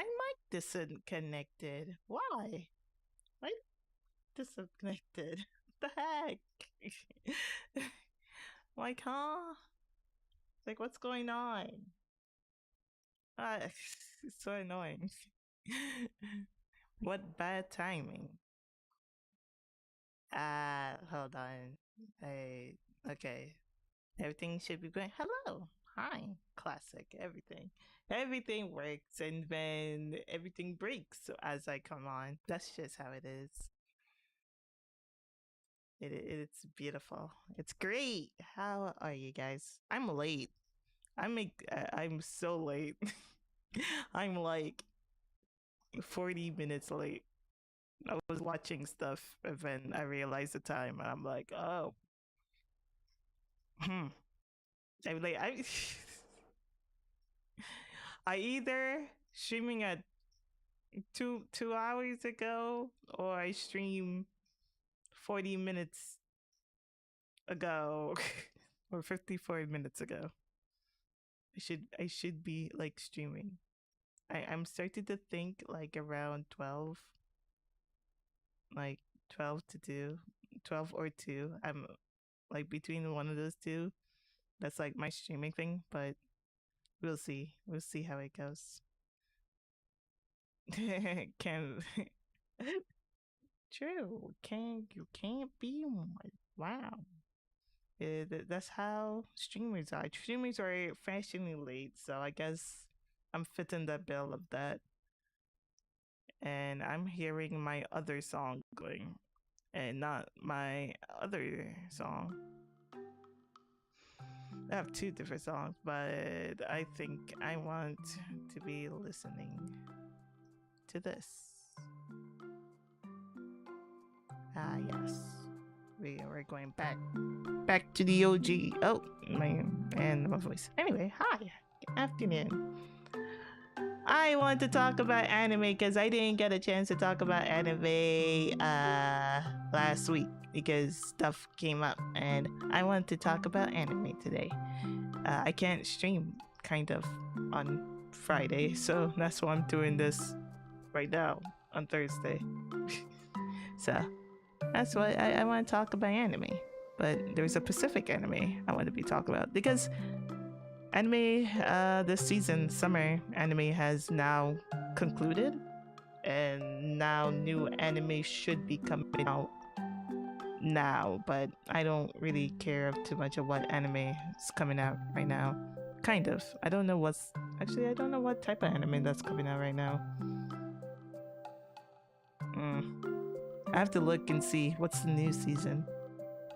My mic disconnected. Why? Why disconnected? What the heck? Like, huh? Like, what's going on? It's so annoying. What bad timing. Hold on. Hey, okay. Everything should be going. Hello. Hi. Classic. Everything. Everything works and then everything breaks as I come on. That's just how it is. It's beautiful. It's great. How are you guys? I'm late. I'm so late. I'm like 40 minutes late. I was watching stuff and then I realized the time and I'm like, oh, hmm. I'm like, I either streaming at two hours ago or I stream 40 minutes ago or 54 minutes ago. I should be like streaming. I'm starting to think like around 12, like 12 to 2, 12 or 2. I'm like between one of those two. That's like my streaming thing, but we'll see. We'll see how it goes. Can true. You can't be one. Wow. That's how streamers are. Streamers are fashionably late, so I guess I'm fitting the bill of that. And I'm hearing my other song going, and not my other song. I have two different songs, but I think I want to be listening to this. Ah, yes. We're going back to the OG. Oh, my voice. Anyway, hi. Good afternoon. I want to talk about anime because I didn't get a chance to talk about anime last week because stuff came up, and I want to talk about anime today. I can't stream kind of on Friday, so that's why I'm doing this right now on Thursday. So that's why I want to talk about anime. But there's a Pacific anime I want to be talking about because anime this season, summer anime has now concluded, and now new anime should be coming out now. But I don't really care too much of what anime is coming out right now. Kind of. I don't know I don't know what type of anime that's coming out right now. I have to look and see what's the new season.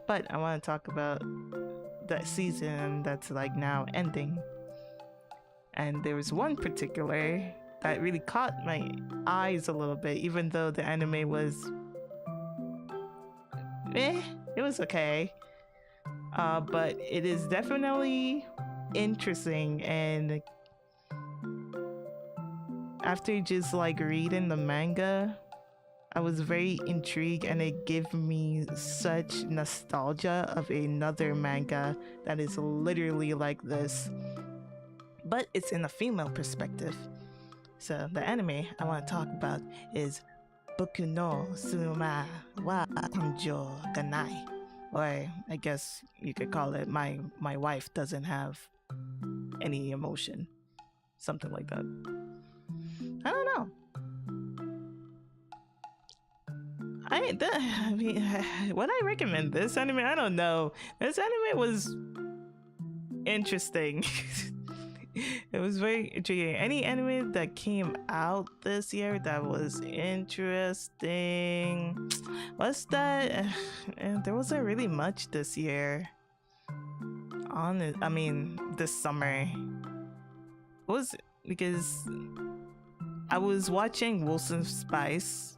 But I want to talk about that season that's like now ending. And there was one particular that really caught my eyes a little bit, even though the anime was it was okay. But it is definitely interesting, and after just like reading the manga, I was very intrigued, and it gave me such nostalgia of another manga that is literally like this, but it's in a female perspective. So the anime I want to talk about is Boku no Suma wa Kanjo ga Nai, or I guess you could call it my wife doesn't have any emotion, something like that. I don't know. I mean, would I recommend this anime? I don't know. This anime was interesting. It was very intriguing. Any anime that came out this year that was interesting? What's that? There wasn't really much this year. I mean, this summer. It was because I was watching Wilson Spice,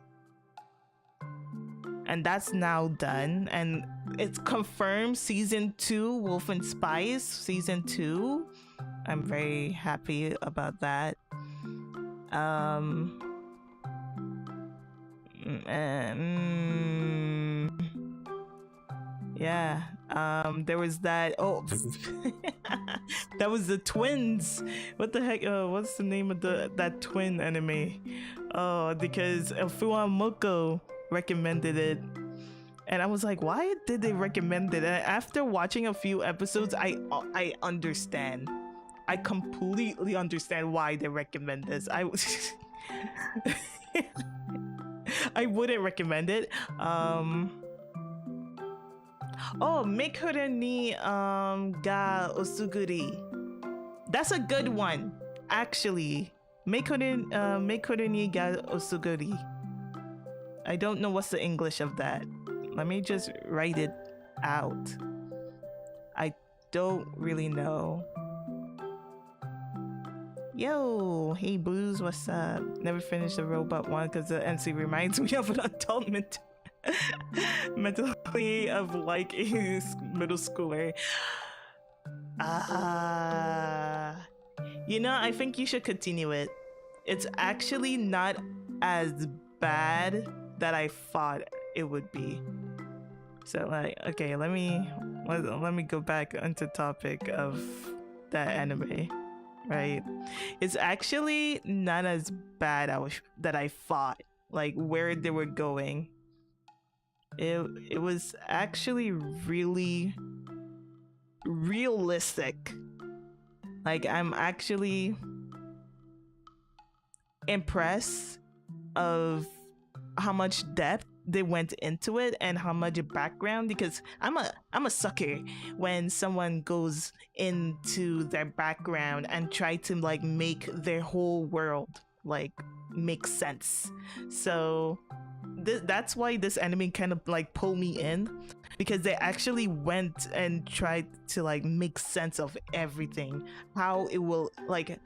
and that's now done, and it's confirmed season 2, Wolf and Spice season 2. I'm very happy about that. Yeah, There was that. Oh, that was the twins. What the heck? What's the name of that twin anime? Oh, because Fuamoko recommended it, and I was like, why did they recommend it? And after watching a few episodes, I understand. I completely understand why they recommend this. I wouldn't recommend it. Oh, Mekure ni ga osuguri. That's a good one, actually. Mekure ni ga osuguri. I don't know what's the English of that. Let me just write it out. I don't really know. Yo, hey Blues, what's up? Never finished the robot one because the NC reminds me of an adult mentally of like a middle schooler. You know, I think you should continue it. It's actually not as bad that I thought it would be. So like, okay, let me go back onto topic of that anime. Right, it's actually not as bad that I thought. Like where they were going, it was actually really realistic. Like I'm actually impressed of how much depth they went into it and how much background, because I'm a sucker when someone goes into their background and try to like make their whole world like make sense. So that's why this anime kind of like pulled me in, because they actually went and tried to like make sense of everything, how it will like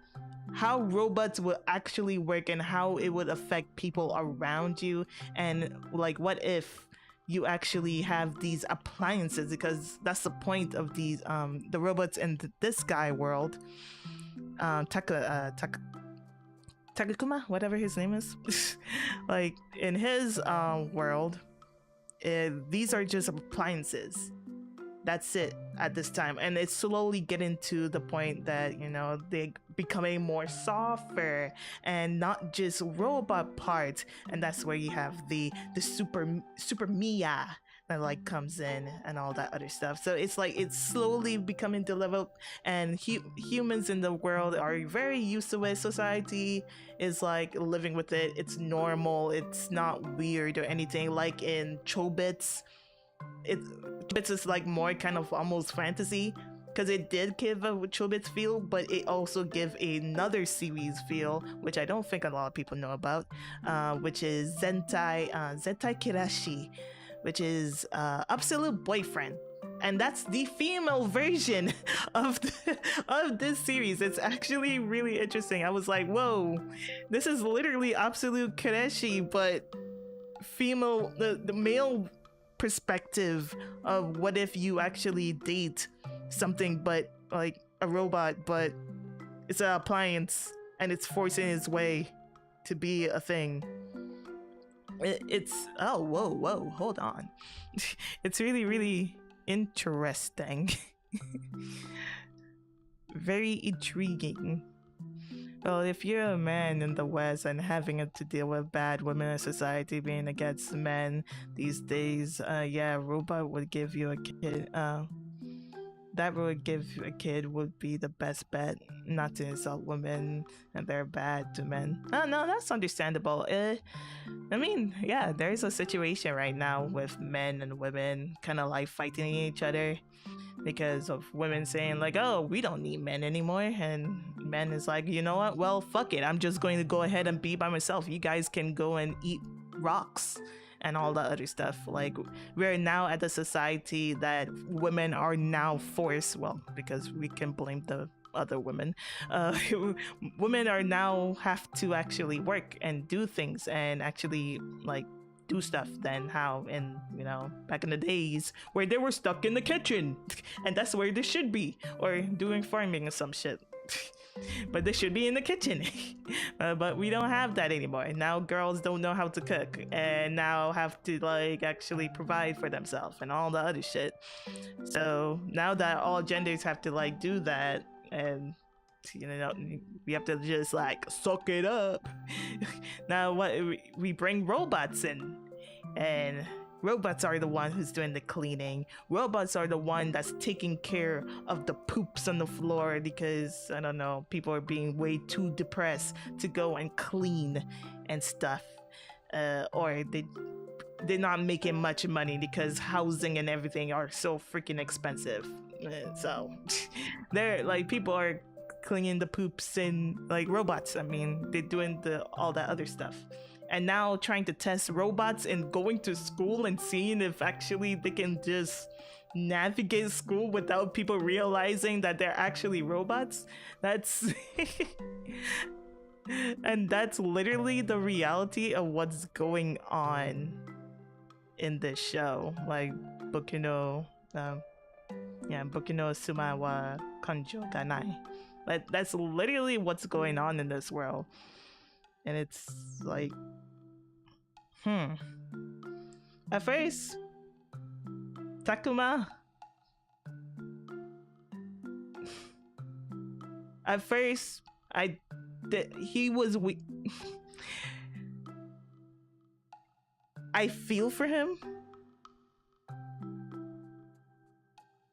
how robots will actually work and how it would affect people around you, and like what if you actually have these appliances, because that's the point of these the robots in this guy world. Takakuma, whatever his name is. Like in his world, these are just appliances. That's it at this time, and it's slowly getting to the point that, you know, they becoming more softer and not just robot parts, and that's where you have the super Mia that like comes in and all that other stuff. So it's like it's slowly becoming developed, and humans in the world are very used to it. Society is like living with it. It's normal. It's not weird or anything. Like in Chobits, Chobits is like more kind of almost fantasy, because it did give a Chobits feel, but it also give another series feel, which I don't think a lot of people know about, which is Zentai Kirashi, which is Absolute Boyfriend. And that's the female version of this series. It's actually really interesting. I was like, whoa, this is literally Absolute Kirashi, but female, the male perspective of what if you actually date something but like a robot, but it's an appliance and it's forcing its way to be a thing. It's oh whoa, hold on. It's really interesting. Very intriguing. Well, if you're a man in the West and having to deal with bad women in society being against men these days, yeah, robot would give you a kid. That would give a kid would be the best bet, not to insult women and they're bad to men. Oh, no, that's understandable. I mean, yeah, there's a situation right now with men and women kind of like fighting each other because of women saying like, oh, we don't need men anymore, and men is like, you know what, well, fuck it, I'm just going to go ahead and be by myself. You guys can go and eat rocks and all that other stuff. Like, we're now at a society that women are now forced, well, because we can blame the other women, women are now have to actually work and do things and actually like do stuff than how in, you know, back in the days where they were stuck in the kitchen and that's where they should be, or doing farming or some shit. but they should be in the kitchen. But we don't have that anymore. Now girls don't know how to cook and now have to like actually provide for themselves and all the other shit. So now that all genders have to like do that, and you know we have to just like suck it up. Now what we bring robots in, and robots are the one who's doing the cleaning. Robots are the one that's taking care of the poops on the floor because, I don't know, people are being way too depressed to go and clean and stuff. Or they're not making much money because housing and everything are so freaking expensive. So they're like, people are cleaning the poops in like robots. I mean, they're doing all that other stuff. And now trying to test robots and going to school and seeing if actually they can just navigate school without people realizing that they're actually robots. That's and that's literally the reality of what's going on in this show. Like Boku no Suma wa Kanjo ga Nai. That's literally what's going on in this world. And it's like, at first, Takuma, at first, he was weak. I feel for him.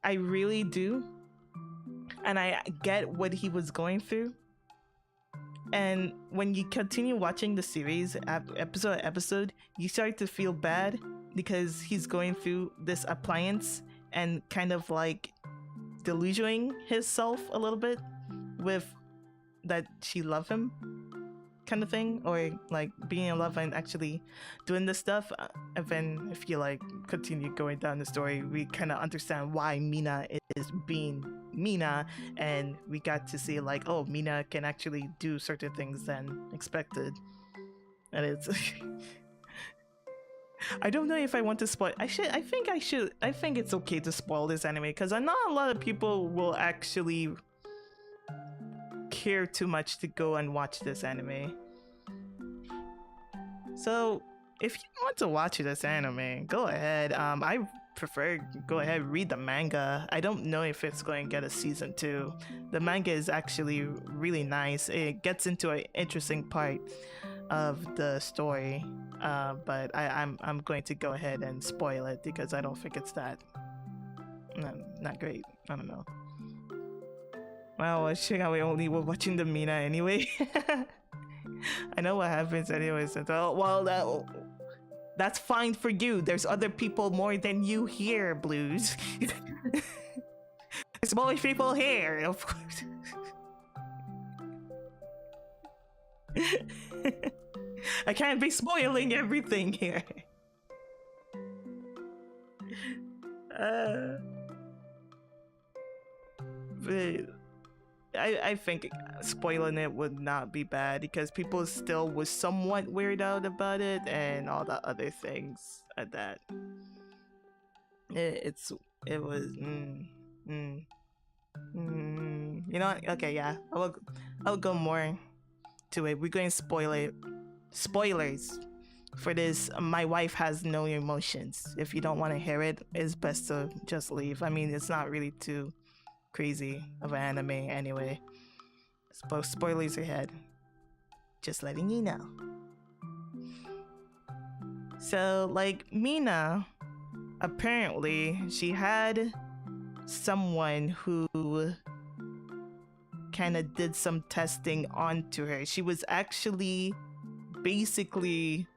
I really do. And I get what he was going through. And when you continue watching the series episode, you start to feel bad because he's going through this appliance and kind of like delusioning himself a little bit with that she loved him kind of thing, or like being in love and actually doing this stuff. And then if you like continue going down the story, we kind of understand why Mina is being Mina, and we got to see like, oh, Mina can actually do certain things than expected. And it's I don't know if I want to spoil. I think it's okay to spoil this anime because I know a lot of people will actually care too much to go and watch this anime. So if you want to watch this anime, go ahead. I prefer go ahead read the manga. I don't know if it's going to get a season 2. The manga is actually really nice. It gets into an interesting part of the story, but I'm going to go ahead and spoil it because I don't think it's that not great. I don't know. Well, we only were watching the Mina anyway. I know what happens anyways. Well, that's fine for you. There's other people more than you here, Blues. There's more people here, of course. I can't be spoiling everything here. But I think spoiling it would not be bad because people still was somewhat weirded out about it and all the other things at that. It was you know what? Okay, yeah, I'll go more to it. We're going to spoil it. Spoilers for this. My wife has no emotions. If you don't want to hear it, it's best to just leave. I mean, it's not really too crazy of an anime anyway. Spoilers ahead. Just letting you know. So, like, Mina, apparently, she had someone who kind of did some testing onto her. She was actually basically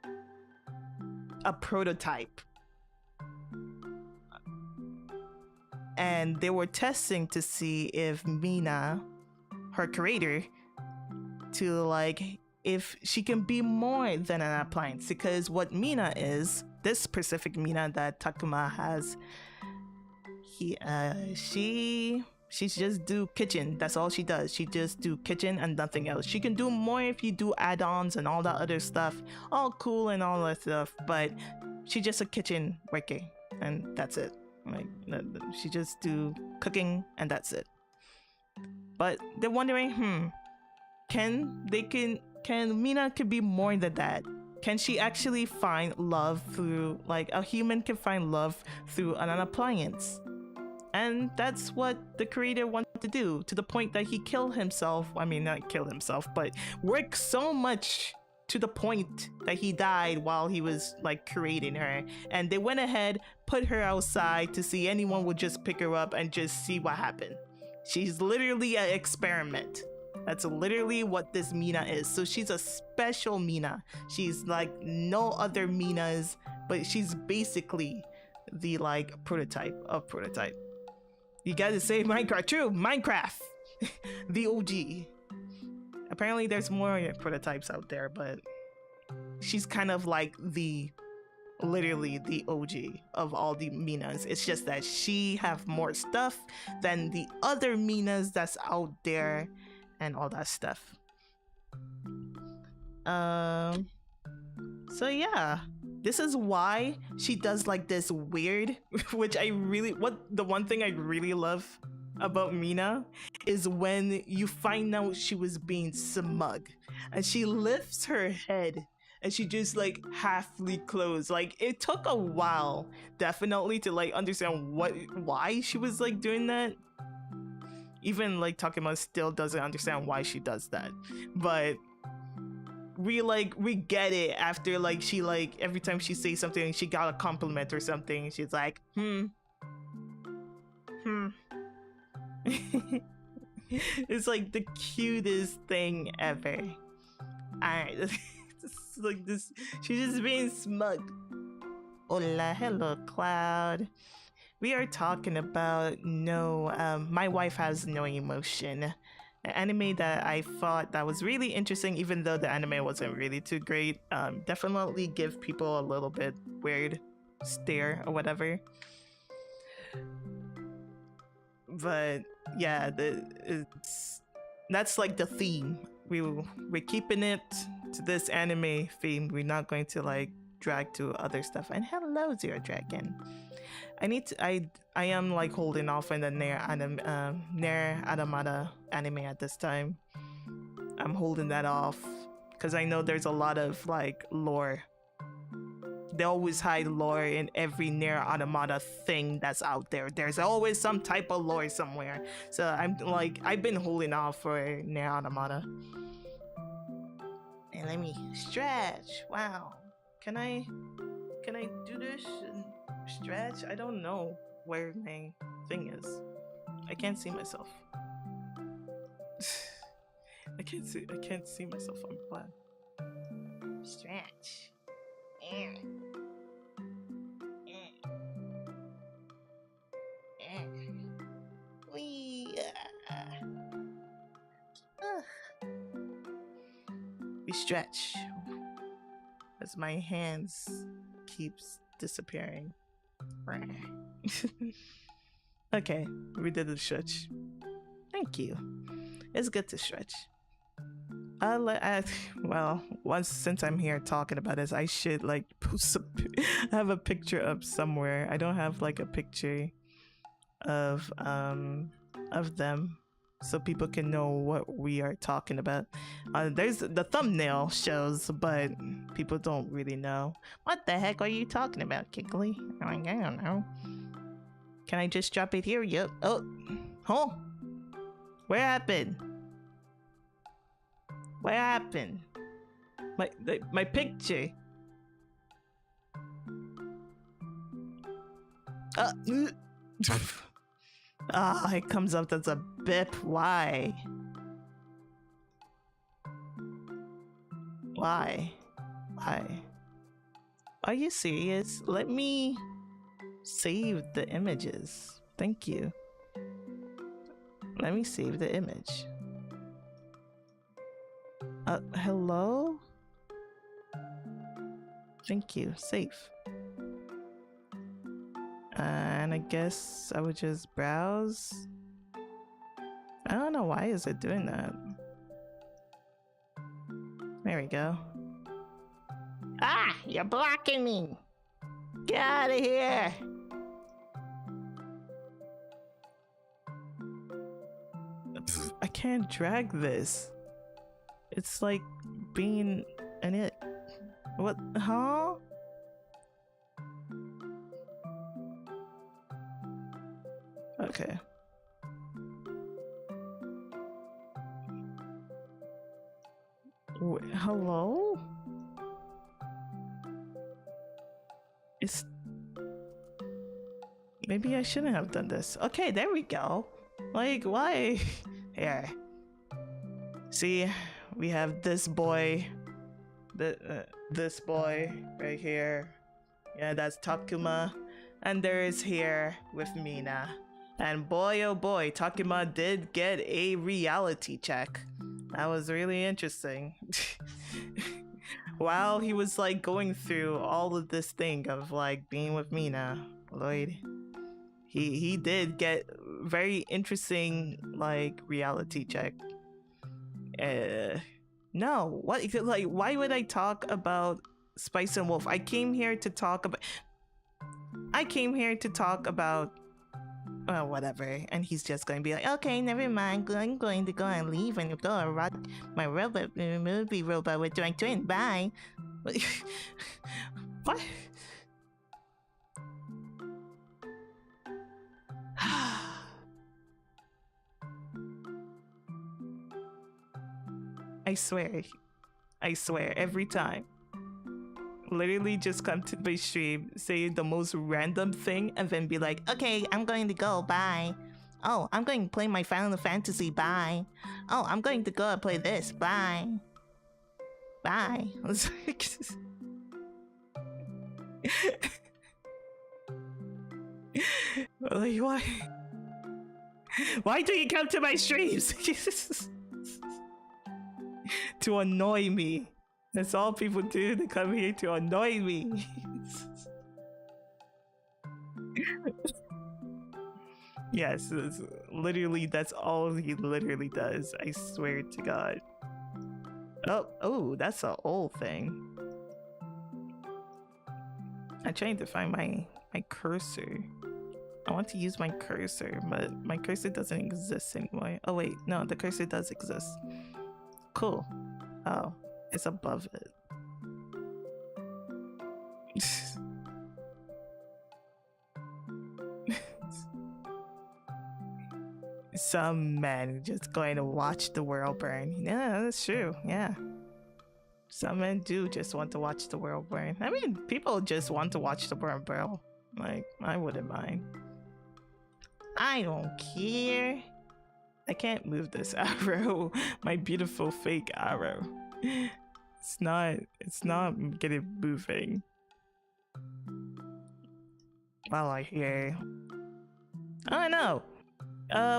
a prototype. And they were testing to see if Mina, her creator, to like if she can be more than an appliance. Because what Mina is, this specific Mina that Takuma has, she just do kitchen. That's all she does. She just do kitchen and nothing else. She can do more if you do add-ons and all that other stuff. All cool and all that stuff, but she's just a kitchen worker and that's it. Like she just do cooking and that's it. But they're wondering, can Mina could be more than that? Can she actually find love through, like, a human can find love through an appliance? And that's what the creator wanted to do, to the point that he killed himself. I mean, not killed himself, but worked so much to the point that he died while he was like creating her. And they went ahead, put her outside to see anyone would just pick her up and just see what happened. She's literally an experiment. That's literally what this Mina is. So she's a special Mina. She's like no other Minas, but she's basically the like prototype of prototype. You gotta say Minecraft. True, Minecraft. The OG. Apparently there's more prototypes out there, but she's kind of like literally the OG of all the Minas. It's just that she have more stuff than the other Minas that's out there and all that stuff. So yeah, this is why she does like this weird, which the one thing I really love about Mina is when you find out she was being smug and she lifts her head and she just like halfly closed. Like it took a while definitely to like understand why she was like doing that. Even like Takema still doesn't understand why she does that, but we get it after like she like every time she says something she got a compliment or something, she's like It's like the cutest thing ever. Alright. Like this, she's just being smug. Hola, hello Cloud. We are talking about My Wife Has No Emotion, an anime that I thought that was really interesting, even though the anime wasn't really too great. Definitely give people a little bit weird stare or whatever. But yeah, that's like the theme. We're keeping it to this anime theme. We're not going to like drag to other stuff. And hello, Zero Dragon. I am like holding off on the Nier Automata anime at this time. I'm holding that off because I know there's a lot of like lore. They always hide lore in every Nier Automata thing that's out there. There's always some type of lore somewhere. So I've been holding off for Nier Automata. And let me stretch. Wow. Can I do this and stretch? I don't know where my thing is. I can't see myself. I can't see myself on plan. Stretch. We stretch as my hands keeps disappearing. Okay, we did the stretch. Thank you. It's good to stretch. Well, once since I'm here talking about this, I should like post have a picture up somewhere. I don't have like a picture of them, so people can know what we are talking about. There's the thumbnail shows, but people don't really know. What the heck are you talking about, Kickly? I don't know. Can I just drop it here? Yep. Oh, huh? Where happened? What happened? My picture. It comes up as a bip. Why? Why? Are you serious? Let me save the images. Thank you. Let me save the image. Hello? Thank you. Safe. And I guess I would just browse. I don't know why is it doing that. There we go. Ah! You're blocking me! Get out of here! can't drag this. It's like being an it. What? Huh? Okay. Wait, hello? It's... Maybe I shouldn't have done this. Okay, there we go. Like, why? Here. See, we have this boy. This boy right here. Yeah, that's Takuma. And there is here with Mina. And boy, oh boy, Takuma did get a reality check. That was really interesting. While he was like going through all of this thing of like being with Mina, Lloyd, he did get very interesting like reality check. No, what, like, why would I talk about Spice and Wolf? I came here to talk about whatever. And he's just going to be like, okay, never mind. I'm going to go and leave and go and rock my robot movie robot with my twin. Bye. What? I swear, every time. Literally just come to my stream, say the most random thing, and then be like, okay, I'm going to go, bye. Oh, I'm going to play my Final Fantasy, bye. Oh, I'm going to go and play this, bye. Bye. Like, why? Why do you come to my streams? To annoy me. That's all people do. They come here to annoy me. Yes, literally, that's all he literally does. I swear to God. Oh, that's an old thing. I'm trying to find my cursor. I want to use my cursor, but my cursor doesn't exist anymore. Oh wait, no, the cursor does exist. Cool. Oh, it's above it. Some men just going to watch the world burn. Yeah, that's true. Yeah. Some men do just want to watch the world burn. I mean, people just want to watch the world burn. Like, I wouldn't mind. I don't care. I can't move this arrow. My beautiful fake arrow. It's not getting moving. While I hear, I don't know.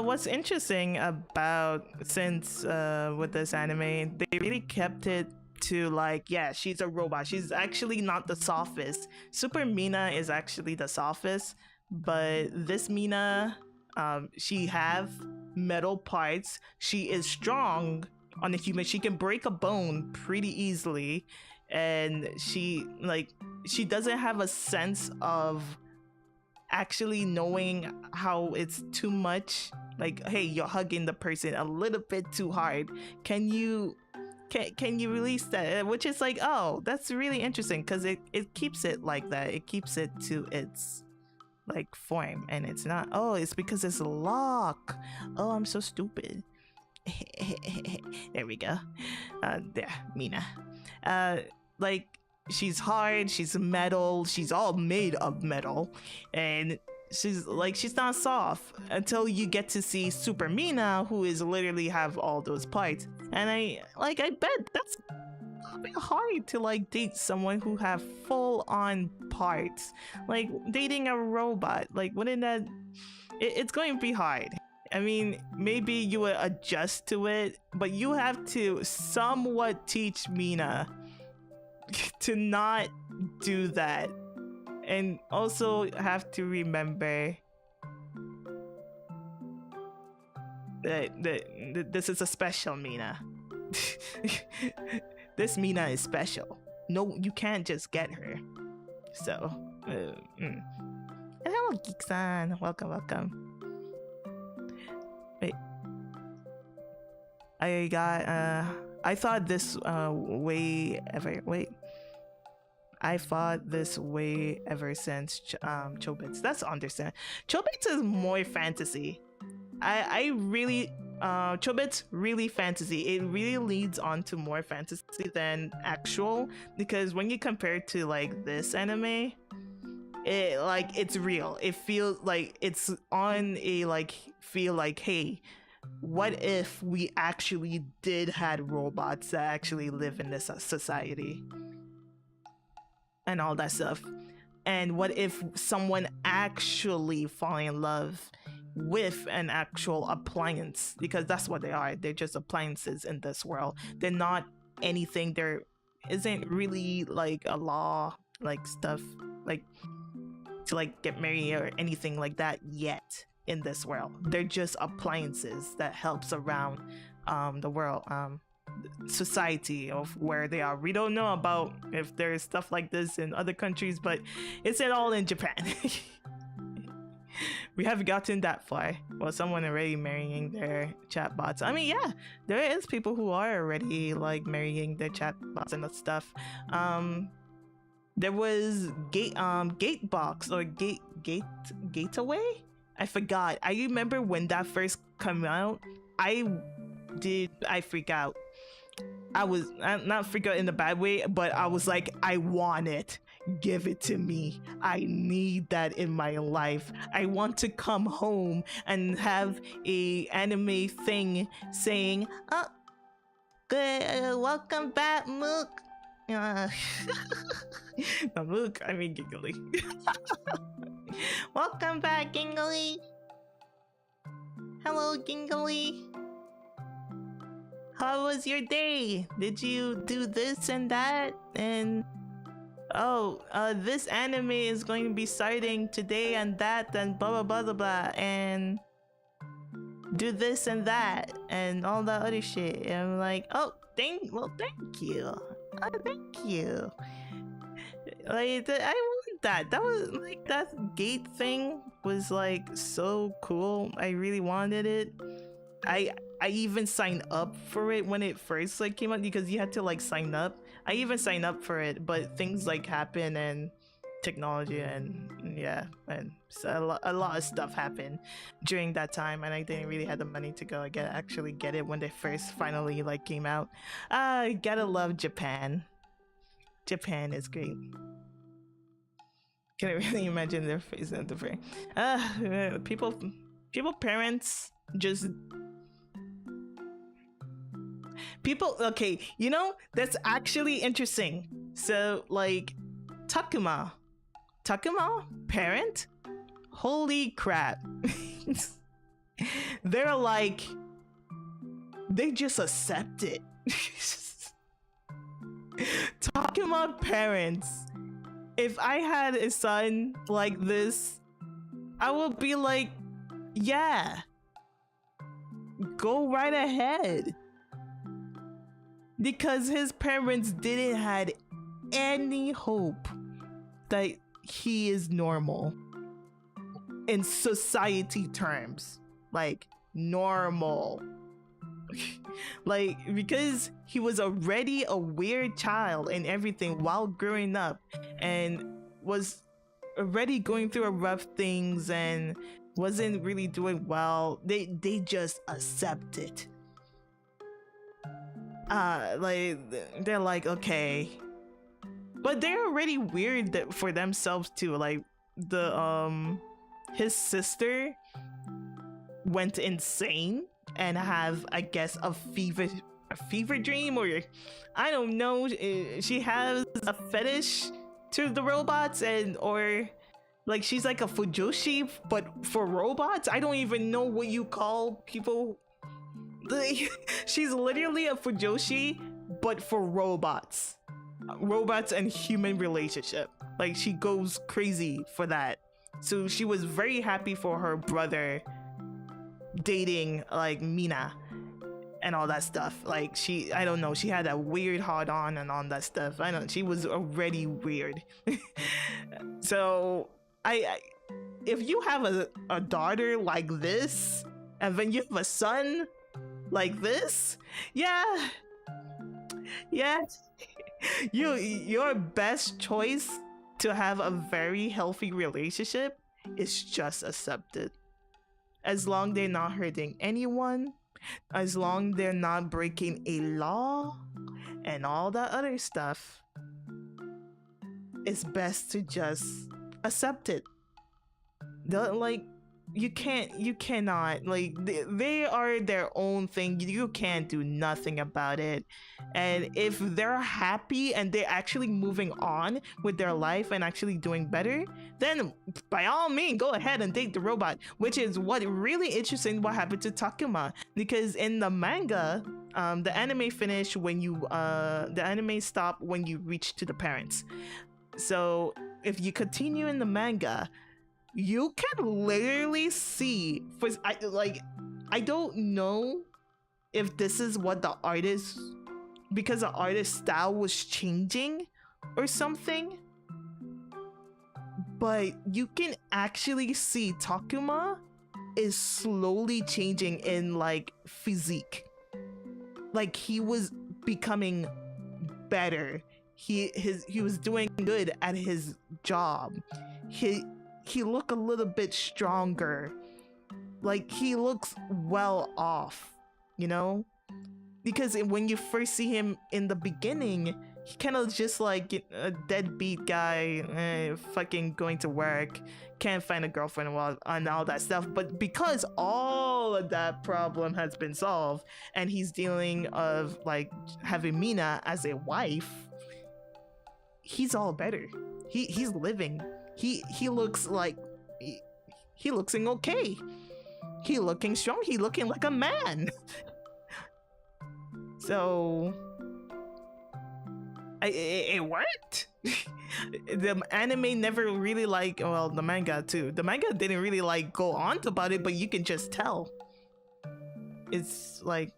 What's interesting about, since with this anime, they really kept it to like, yeah, she's a robot. She's actually not the softest. Super Mina is actually the softest, but this Mina, she have metal parts. She is strong on a human. She can break a bone pretty easily, and she doesn't have a sense of actually knowing how it's too much. Like, hey, you're hugging the person a little bit too hard. Can you release that? Which is like, oh, that's really interesting, because it keeps it like that. It keeps it to its like form, and it's not, oh, it's because it's lock. Oh, I'm so stupid. There we go. There, Mina. Like, she's hard, she's metal, she's all made of metal, and she's not soft until you get to see Super Mina, who is literally have all those parts. And I bet that's a bit hard to like date someone who have full-on parts. Like, dating a robot, like, wouldn't that, it's going to be hard. I mean, maybe you would adjust to it, but you have to somewhat teach Mina to not do that. And also have to remember that this is a special Mina. This Mina is special. No, you can't just get her. So, And hello, Geek-san. Welcome. Wait. I thought this way ever wait. I thought this way ever since Chobits. That's understand. Chobits is more fantasy. I really Chobits really fantasy. It really leads on to more fantasy than actual, because when you compare it to like this anime, it like it's real. It feels like it's on a like feel like, hey, what if we actually did had robots that actually live in this society and all that stuff? And what if someone actually fall in love with an actual appliance? Because that's what they are. They're just appliances in this world. They're not anything. There isn't really like a law like stuff like to like get married or anything like that yet in this world. They're just appliances that helps around the world, society of where they are. We don't know about if there's stuff like this in other countries, but it's all in Japan. We haven't gotten that far. Well, someone already marrying their chatbots. I mean, yeah, there is people who are already like marrying their chatbots and that stuff. There was Gatebox or Gateaway. I forgot. I remember when that first came out. I freak out. I was not freak out in the bad way, but I was like, I want it. Give it to me. I need that in my life. I want to come home and have a anime thing saying, "Oh, good, welcome back, Mook." No, Mook, I mean Giggly. Welcome back, Gingly. Hello, Gingly. How was your day? Did you do this and that? And oh, this anime is going to be starting today and that and blah blah blah blah blah and do this and that and all that other shit. And I'm like, oh, thank you. Oh, thank you. Like, I want that. That was like, that gate thing was like so cool. I really wanted it. I even signed up for it when it first like came out, because you had to like sign up. I even signed up for it, but things like happen and technology and yeah, and so a lot of stuff happened during that time, and I didn't really have the money to go actually get it when they first finally like came out. Gotta love Japan. Japan is great. Can I really imagine their face at the frame? People, parents just people. Okay, you know, that's actually interesting. So like Takuma parent, holy crap. They're like, they just accept it. Takuma parents, if I had a son like this, I would be like, yeah, go right ahead. Because his parents didn't had any hope that he is normal in society terms, like normal. Like, because he was already a weird child and everything while growing up and was already going through rough things and wasn't really doing well, they just accept it. Like, they're like, okay, but they're already weird for themselves too. Like the his sister went insane and have, I guess, a fever dream, or I don't know, she has a fetish to the robots, and or like she's like a fujoshi but for robots. I don't even know what you call people. She's literally a fujoshi but for robots and human relationship. Like, she goes crazy for that. So she was very happy for her brother dating like Mina and all that stuff. Like, I don't know, she had a weird hard on and all that stuff. I don't, she was already weird. So I if you have a daughter like this and then you have a son, like this. Yeah, yeah. Your best choice to have a very healthy relationship is just accept it. As long they're not hurting anyone, as long they're not breaking a law and all that other stuff, it's best to just accept it. Like, you cannot, like, they are their own thing. You can't do nothing about it. And if they're happy and they're actually moving on with their life and actually doing better, then by all means go ahead and date the robot, which is what really interesting what happened to Takuma. Because in the manga, the anime finish when you the anime stop when you reach to the parents. So if you continue in the manga, you can literally see, for I don't know if this is what the artist, because the artist style was changing or something, but you can actually see Takuma is slowly changing in like physique. Like he was becoming better. He was doing good at his job. He looked a little bit stronger. Like he looks well off, you know? Because when you first see him in the beginning, he kind of just like a deadbeat guy, fucking going to work, can't find a girlfriend and all that stuff. But because all of that problem has been solved and he's dealing of like having Mina as a wife, he's all better. He's living. He looks like he looking okay. He looking strong. He looking like a man. So it worked. The anime never really like, well, the manga too. The manga didn't really like go on about it, but you can just tell. It's like,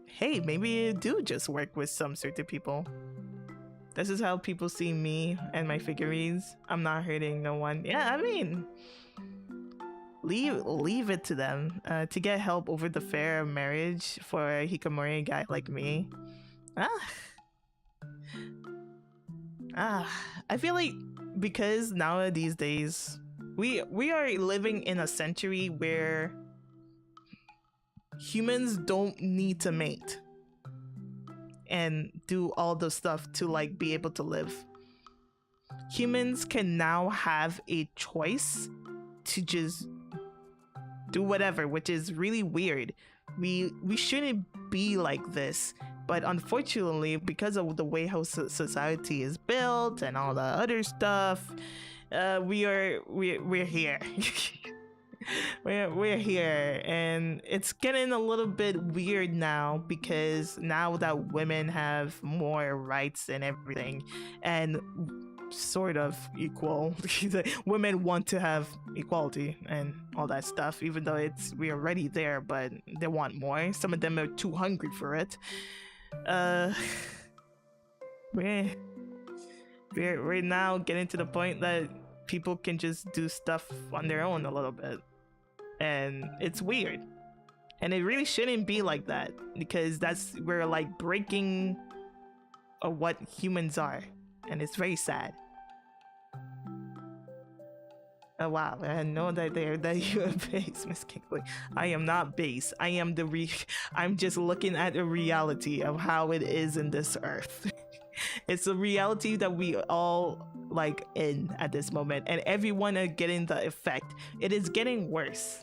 hey, maybe it do just work with some certain people. This is how people see me and my figurines. I'm not hurting no one. Yeah, I mean, leave it to them to get help over the fair marriage for a hikikomori guy like me. I feel like because now these days we are living in a century where humans don't need to mate and do all the stuff to like be able to live. Humans can now have a choice to just do whatever, which is really weird. We shouldn't be like this, but unfortunately, because of the way how society is built and all the other stuff, we're here. we're here, and it's getting a little bit weird now, because now that women have more rights and everything, and sort of equal, women want to have equality and all that stuff, even though we're already there, but they want more. Some of them are too hungry for it. We're now getting to the point that people can just do stuff on their own a little bit, and it's weird, and it really shouldn't be like that, because we're like breaking what humans are, and it's very sad. Oh wow, I know that you are base, Miss Kingley. I am not base. I am I'm just looking at the reality of how it is in this earth. It's a reality that we all like in at this moment, and everyone are getting the effect. It is getting worse.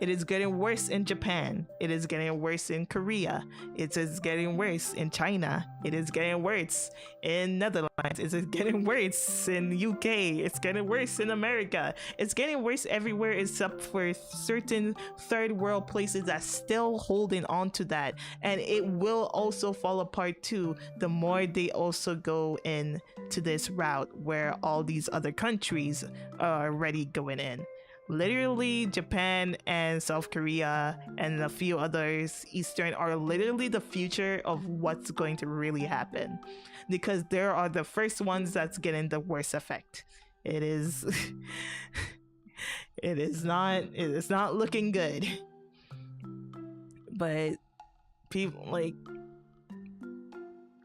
It is getting worse in Japan. It is getting worse in Korea. It is getting worse in China. It is getting worse in Netherlands. It is getting worse in UK. It's getting worse in America. It's getting worse everywhere except for certain third world places that still holding on to that. And it will also fall apart too the more they also go in to this route where all these other countries are already going in. Literally, Japan and South Korea and a few others, Eastern, are literally the future of what's going to really happen, because they are the first ones that's getting the worst effect. It is it is not looking good. But people like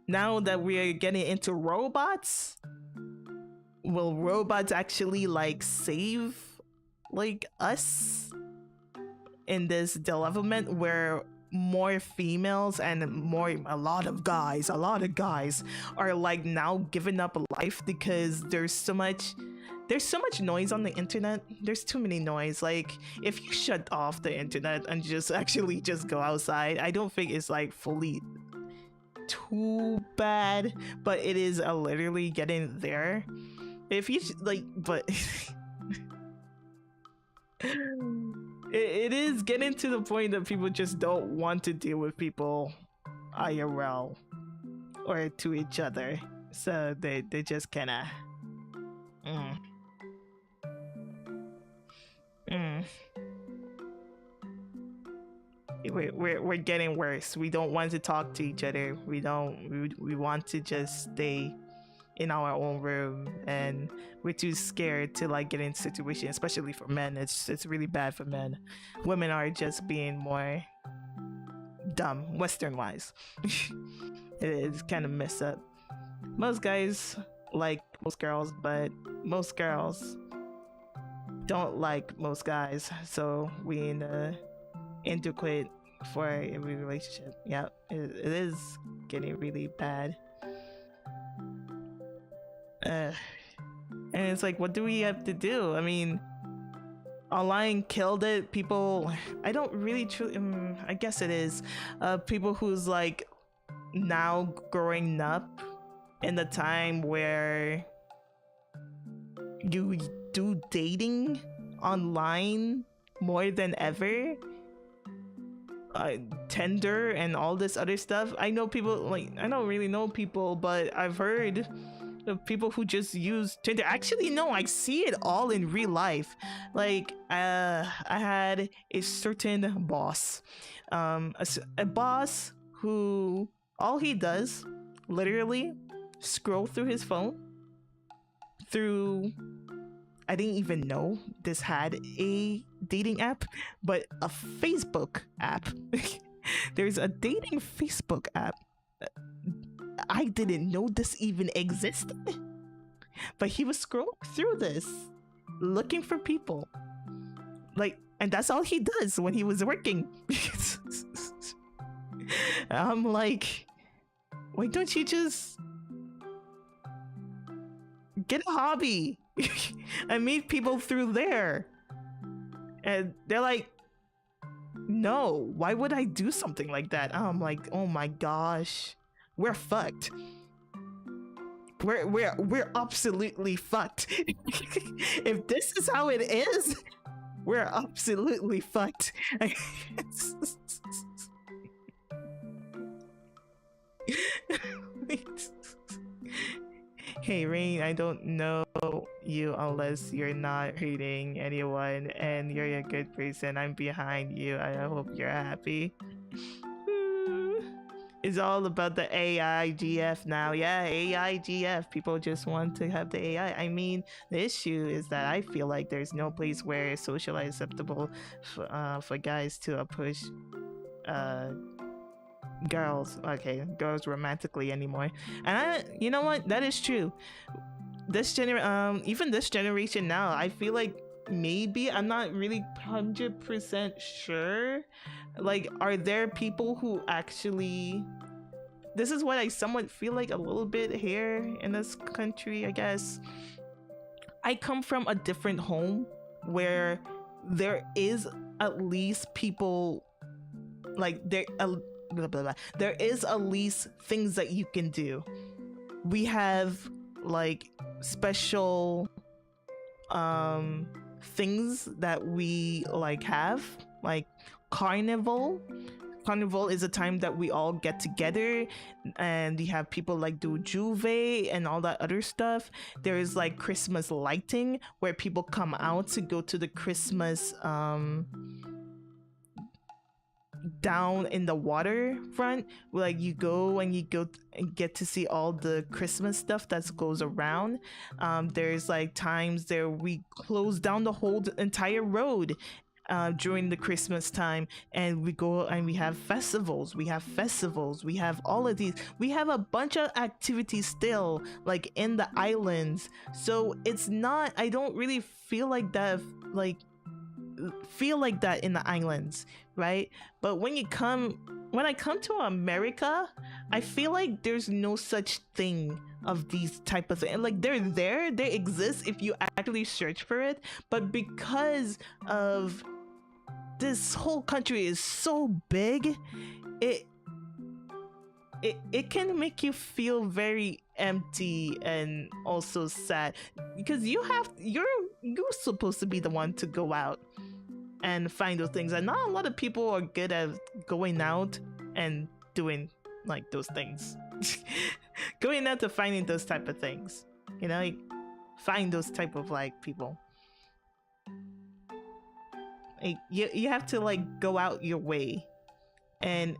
now that we are getting into robots, will robots actually like save like us in this development where more females and a lot of guys are like now giving up life because there's so much noise on the internet. There's too many noise. Like if you shut off the internet and just actually just go outside, I don't think it's like fully too bad, but it is literally getting there. If you like, but it is getting to the point that people just don't want to deal with people IRL or to each other, so they just kind of we're getting worse. We don't want to talk to each other. We want to just stay in our own room, and we're too scared to like get in situations, especially for men. It's really bad for men. Women are just being more dumb, Western wise. It's kind of messed up. Most guys like most girls, but most girls don't like most guys, so we need to quit for every relationship. Yeah, it is getting really bad. And it's like, what do we have to do? I mean, online killed it. People, I don't really truly, I guess it is people who's like now growing up in the time where you do dating online more than ever. Tinder and all this other stuff. I know people, like, I don't really know people, but I've heard of people who just use Tinder. Actually, no, I see it all in real life. Like, I had a certain boss, a boss who all he does, literally, scroll through his phone through. I didn't even know this had a dating app, but a Facebook app. There's a dating Facebook app. I didn't know this even existed. But he was scrolling through this, looking for people. Like, and that's all he does when he was working. I'm like, why don't you just get a hobby? I meet people through there, and they're like, no, why would I do something like that? I'm like, oh my gosh, we're fucked. We're absolutely fucked. If this is how it is, we're absolutely fucked. Hey Rain, I don't know you unless you're not hating anyone and you're a good person. I'm behind you. I hope you're happy. It's all about the AIGF now. Yeah, AIGF. People just want to have the AI. I mean, the issue is that I feel like there's no place where it's socially acceptable for guys to approach girls romantically anymore. And you know what, that is true. Even this generation now, I feel like maybe, I'm not really 100% sure, like, are there people who actually, this is what I somewhat feel like a little bit here in this country, I guess. I come from a different home where there is at least people, like, there is at least things that you can do. We have like special things that we like have, like carnival is a time that we all get together, and you have people like do juve and all that other stuff. There is like Christmas lighting where people come out to go to the Christmas down in the waterfront, like you go and get to see all the Christmas stuff that goes around. There's like times there we close down the whole entire road during the Christmas time, and we go and we have festivals. We have all of these. We have a bunch of activities still, like in the islands. So it's not. I don't really feel like that. Feel like that in the islands, right? But when I come to America, I feel like there's no such thing of these type of things. Like they exist if you actually search for it, but because of this whole country is so big, it can make you feel very empty and also sad, because you're supposed to be the one to go out and find those things, and not a lot of people are good at going out and doing like those things. Going out to finding those type of things, you know, like, find those type of like people. Like, you have to like go out your way, and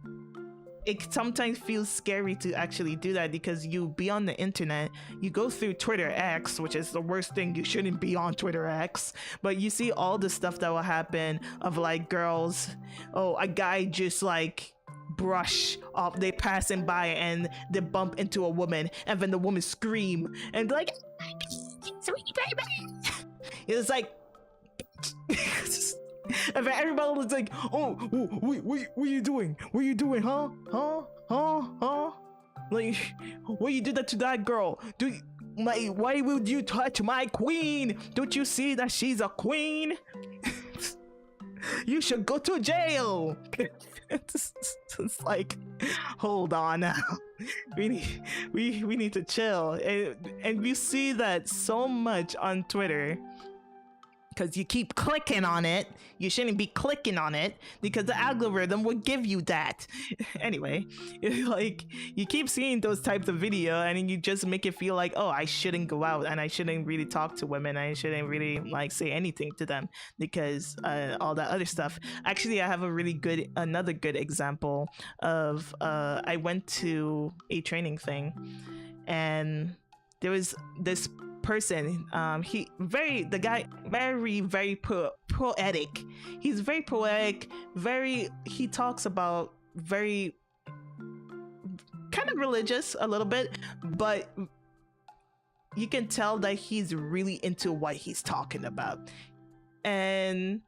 it sometimes feels scary to actually do that, because you be on the internet, you go through Twitter X, which is the worst thing. You shouldn't be on Twitter X, but you see all the stuff that will happen of like girls, oh, a guy just like brush off, they passing by and they bump into a woman, and then the woman scream and like, sweet baby. It's like and then everybody was like, oh, what are you doing? What are you doing, huh? Like, why you did that to that girl? Why would you touch my queen? Don't you see that she's a queen? You should go to jail. It's like, hold on now. We need to chill. And we see that so much on Twitter, because you keep clicking on it. You shouldn't be clicking on it, because the algorithm will give you that. Anyway, like, you keep seeing those types of video, and you just make it feel like, oh, I shouldn't go out, and I shouldn't really talk to women. I shouldn't really like say anything to them, because all that other stuff. Actually, I have another good example of I went to a training thing, and there was this person, the guy very poetic. He's very poetic, he talks about very kind of religious a little bit, but you can tell that he's really into what he's talking about. And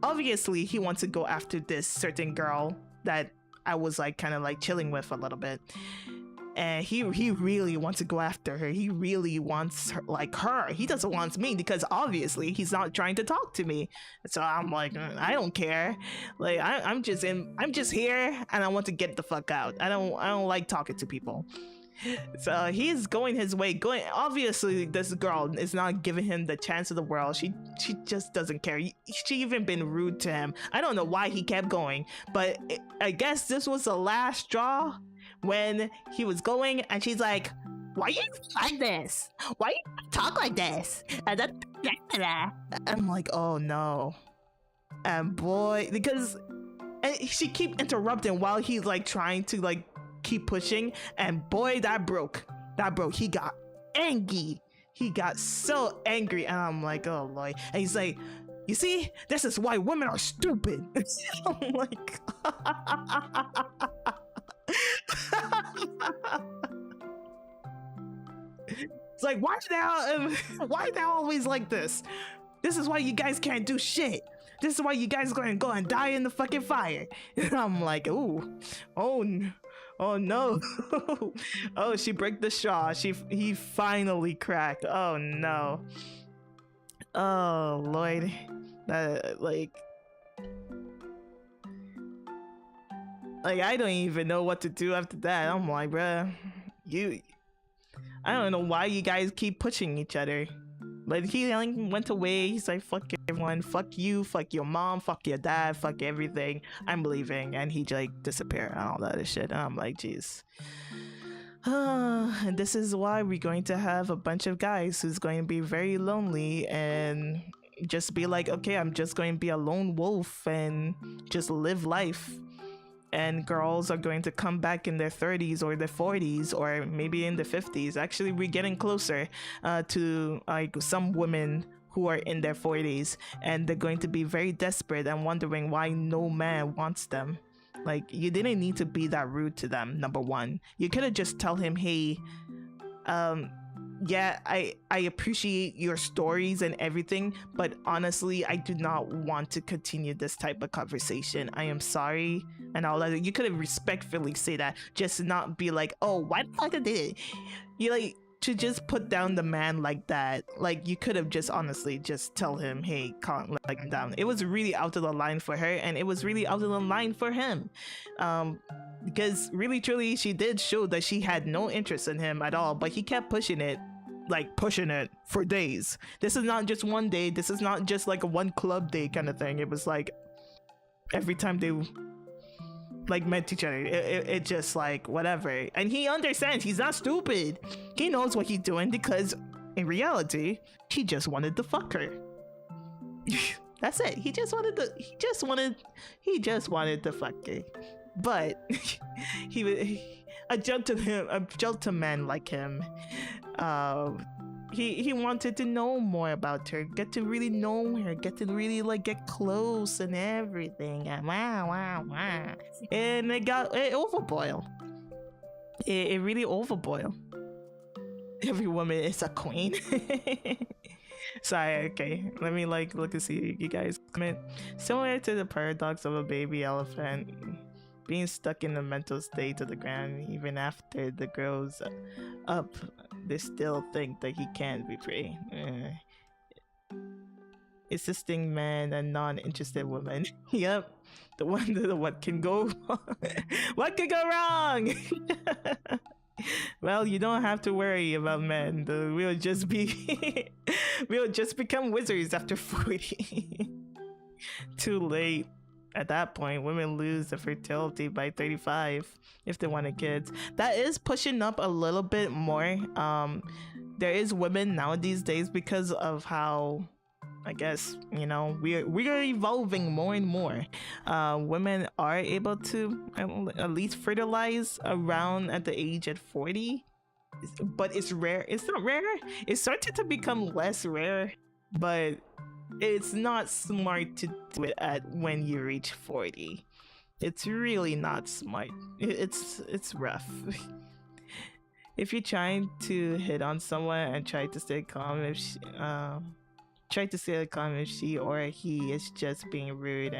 obviously he wants to go after this certain girl that I was like kind of like chilling with a little bit. And he really wants to go after her. He really wants her, like her. He doesn't want me, because obviously he's not trying to talk to me. So I'm like, I don't care. Like I'm just here, and I want to get the fuck out. I don't like talking to people. So he's going his way. Obviously, this girl is not giving him the chance of the world. She just doesn't care. She even been rude to him. I don't know why he kept going, but I guess this was the last straw. When he was going, and she's like, why you like this? Why you talk like this? And then I'm like, oh no. And boy, because she keep interrupting while he's like trying to like keep pushing, and boy, that broke. He got angry. He got so angry, and I'm like, oh Lord. And he's like, you see, this is why women are stupid. I'm like, it's like, why they always like this? This is why you guys can't do shit. This is why you guys are gonna go and die in the fucking fire. And I'm like, ooh, oh no. Oh, she broke the straw. He finally cracked. Oh no. Oh Lord. Like I don't even know what to do after that. I'm like, bruh, I don't know why you guys keep pushing each other. But he like went away. He's like, fuck everyone, fuck you, fuck your mom, fuck your dad, fuck everything. I'm leaving. And he like disappeared and all that other shit. And I'm like, jeez. And this is why we're going to have a bunch of guys who's going to be very lonely and just be like, okay, I'm just going to be a lone wolf and just live life. And girls are going to come back in their 30s or their 40s or maybe in the 50s. Actually, we're getting closer to like some women who are in their 40s, and they're going to be very desperate and wondering why no man wants them. Like, you didn't need to be that rude to them. Number one, you could have just tell him, hey, yeah, I appreciate your stories and everything, but honestly, I do not want to continue this type of conversation. I am sorry, and all that. You could have respectfully say that, just not be like, oh, why the fuck did it? You like to just put down the man like that. Like, you could have just honestly just tell him, hey, calm like down. It was really out of the line for her, and it was really out of the line for him. Because really truly she did show that she had no interest in him at all, but he kept pushing it, like pushing it for days. This is not just one day, this is not just like a one club day kind of thing. It was like every time they like met each other, it just like whatever. And he understands, he's not stupid, he knows what he's doing, because in reality he just wanted to fuck her. That's it. He just wanted to fuck her. But a gentleman like him, he wanted to know more about her, get to really know her, get to really like get close and everything. And wow. And it overboiled. It really overboiled. Every woman is a queen. Sorry, okay. Let me like look and see you guys comment. Similar to the paradox of a baby elephant being stuck in a mental state of the ground, even after the grows up, they still think that he can't be free. Assisting men and non-interested women. Yep, the one that what can go what could go wrong? Well, you don't have to worry about men. We'll just become wizards after 40. Too late. At that point, women lose the fertility by 35 if they wanted kids. That is pushing up a little bit more. There is women nowadays days, because of how, I guess, you know, we are evolving more and more. Women are able to at least fertilize around at the age at 40, but it's rare. It's not rare. It's starting to become less rare, but it's not smart to do it at when you reach 40. It's really not smart. It's rough. If you're trying to hit on someone and try to stay calm, if she or he is just being rude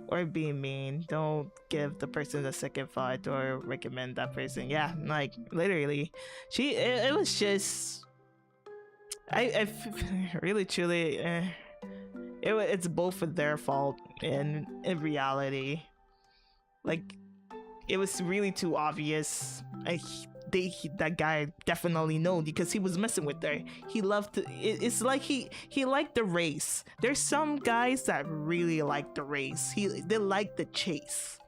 or being mean, don't give the person a second thought or recommend that person. Yeah, like literally, it was just, I really truly, it's both of their fault in reality. Like, it was really too obvious. That guy definitely know, because he was messing with her. He loved to, it's like he liked the race. There's some guys that really like the race. They like the chase.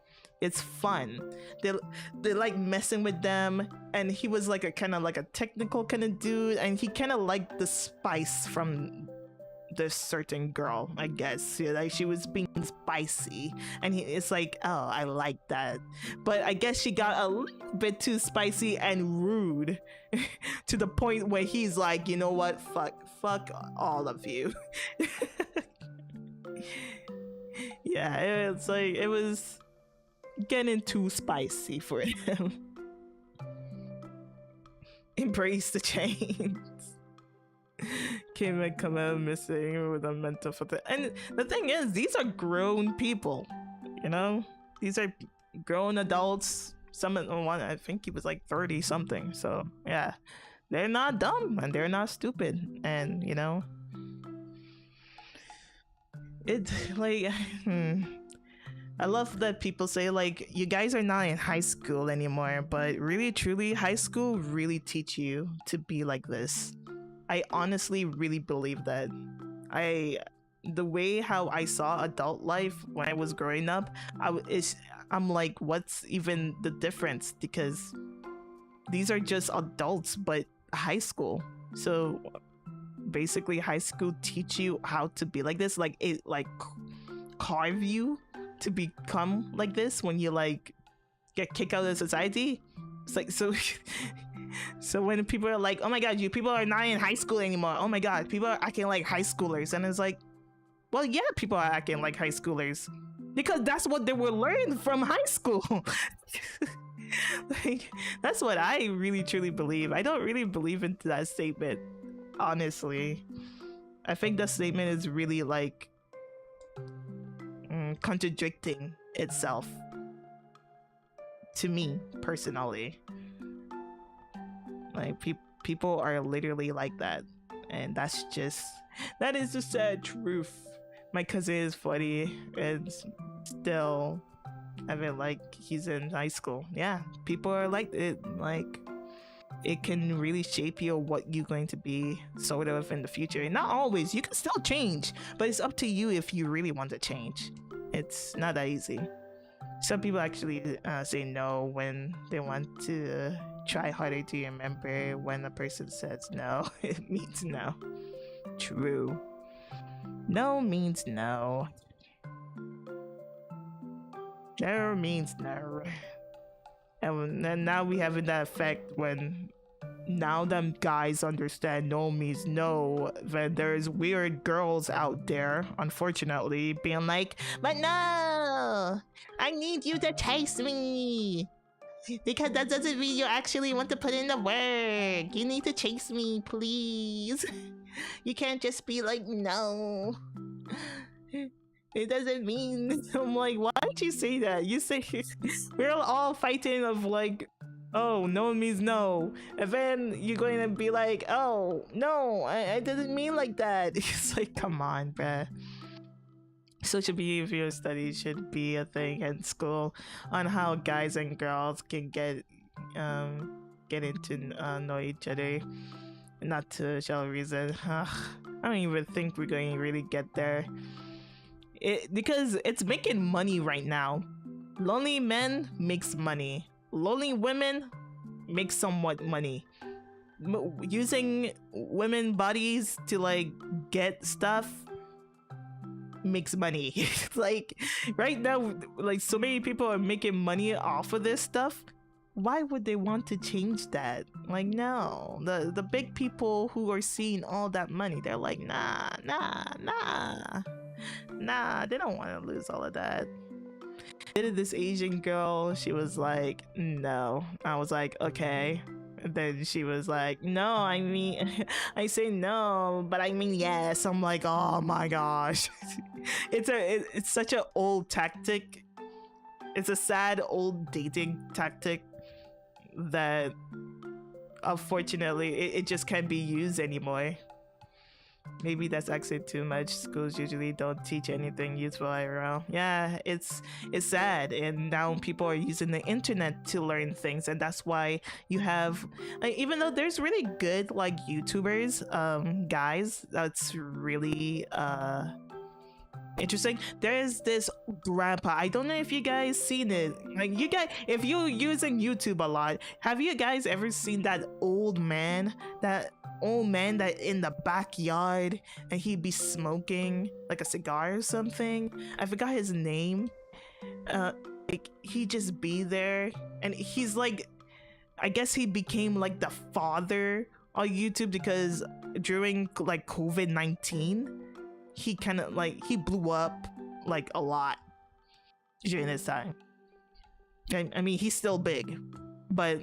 It's fun. They like messing with them, and he was like a kind of like a technical kind of dude, and he kind of liked the spice from this certain girl, I guess. Yeah, like she was being spicy, and it's like, oh, I like that. But I guess she got a little bit too spicy and rude to the point where he's like, you know what, fuck all of you. Yeah, it's like it was getting too spicy for him. Embrace the change. Came and come out missing with a mental filter. And the thing is, these are grown people, you know? These are grown adults. One, I think he was like 30 something. So yeah, they're not dumb and they're not stupid. And you know, it's like, I love that people say like, you guys are not in high school anymore, but really truly high school really teach you to be like this. I honestly really believe that. The way how I saw adult life when I was growing up, I'm like, what's even the difference? Because these are just adults, but high school. So basically high school teach you how to be like this, like it like carve you to become like this when you like get kicked out of society. It's like, so So when people are like, oh my god, you people are not in high school anymore, oh my god, people are acting like high schoolers, and it's like, well, yeah, people are acting like high schoolers because that's what they were learned from high school. Like, that's what I really truly believe. I don't really believe into that statement, honestly. I think that statement is really like contradicting itself to me personally. Like, people are literally like that, and that is the sad truth. My cousin is 40 and still, I mean, like, he's in high school. Yeah, people are like it. Like, it can really shape you what you're going to be sort of in the future. And not always. You can still change, but it's up to you if you really want to change. It's not that easy. Some people actually say no when they want to try harder to remember. When a person says no, it means no. True. No means no. No means no. And then now we have that effect when now them guys understand no means no, then there's weird girls out there, unfortunately, being like, but no, I need you to chase me. Because that doesn't mean you actually want to put in the work. You need to chase me, please. You can't just be like, no. It doesn't mean. I'm like, why don't you say that? You say we're all fighting of like, oh, no means no. And then you're going to be like, oh, no, I didn't mean like that. It's like, come on, bruh. Social behavior studies should be a thing in school on how guys and girls can get into know each other, not to show reason. I don't even think we're going to really get there. Because it's making money right now. Lonely men makes money. Lonely women make somewhat money. Using women bodies to like get stuff makes money. Like right now, like so many people are making money off of this stuff. Why would they want to change that? Like, no, the big people who are seeing all that money, they're like, nah, they don't want to lose all of that. This Asian girl, she was like, no. I was like, okay. And then she was like, no, I mean, I say no, but I mean yes. I'm like, oh my gosh. It's such an old tactic. It's a sad old dating tactic that unfortunately it just can't be used anymore. Maybe that's actually too much. Schools usually don't teach anything useful around. Yeah, it's sad, and now people are using the internet to learn things, and that's why you have, like, even though there's really good like YouTubers, guys, that's really interesting. There's this grandpa. I don't know if you guys seen it. Like, you guys, if you're using YouTube a lot, have you guys ever seen that old man? That in the backyard, and he'd be smoking like a cigar or something. I forgot his name. Like, he'd just be there, and he's like, I guess he became like the father on YouTube because during like COVID-19, he kind of like, he blew up like a lot during this time. I mean, he's still big, but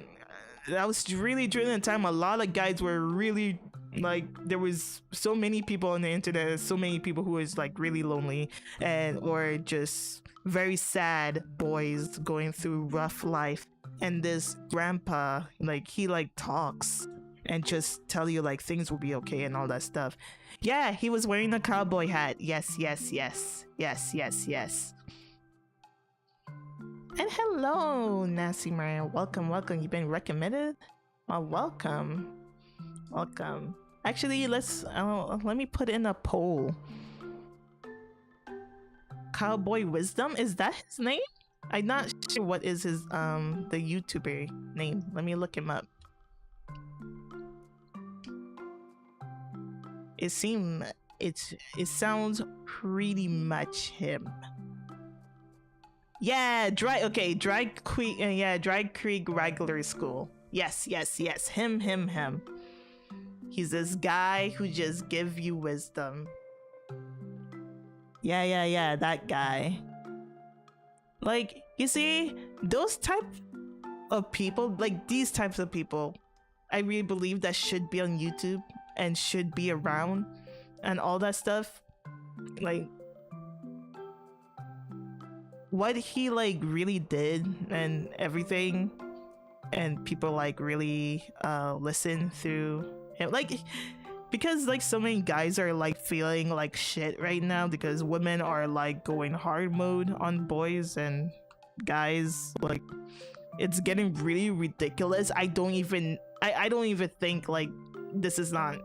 that was really during the time a lot of guys were really like, there was so many people on the internet, so many people who was like really lonely and or just very sad boys going through rough life, and this grandpa, like, he like talks and just tell you like things will be okay and all that stuff. Yeah, he was wearing a cowboy hat. Yes. And hello, Nasty Marian. Welcome. You've been recommended? Well, welcome. Actually, let me put in a poll. Cowboy Wisdom, is that his name? I'm not sure what is his the YouTuber name. Let me look him up. It sounds pretty much him. Yeah, Dry Creek Regular School. Yes. Him. He's this guy who just give you wisdom. Yeah, that guy. Like, you see, those type of people, like these types of people, I really believe that should be on YouTube and should be around and all that stuff. Like, what he like really did and everything, and people like really listen through him, like, because like so many guys are like feeling like shit right now because women are like going hard mode on boys and guys, like it's getting really ridiculous. I don't even think like this is not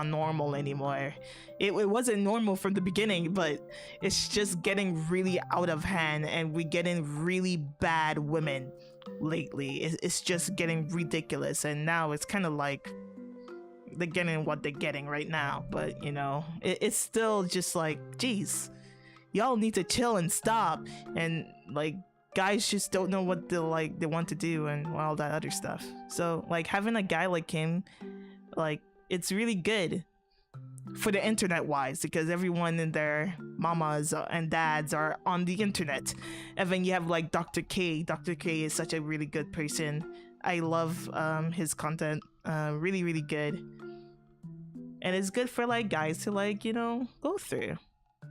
normal anymore. It wasn't normal from the beginning, but it's just getting really out of hand, and we're getting really bad women lately. It's just getting ridiculous, and now it's kind of like they're getting what they're getting right now. But you know, it's still just like, geez, y'all need to chill and stop. And like, guys just don't know what they want to do and all that other stuff. So like having a guy like him, like, it's really good for the internet wise, because everyone and their mamas and dads are on the internet. And then you have like Dr. K. Dr. K is such a really good person. I love his content. Really good. And it's good for like guys to like, you know, go through,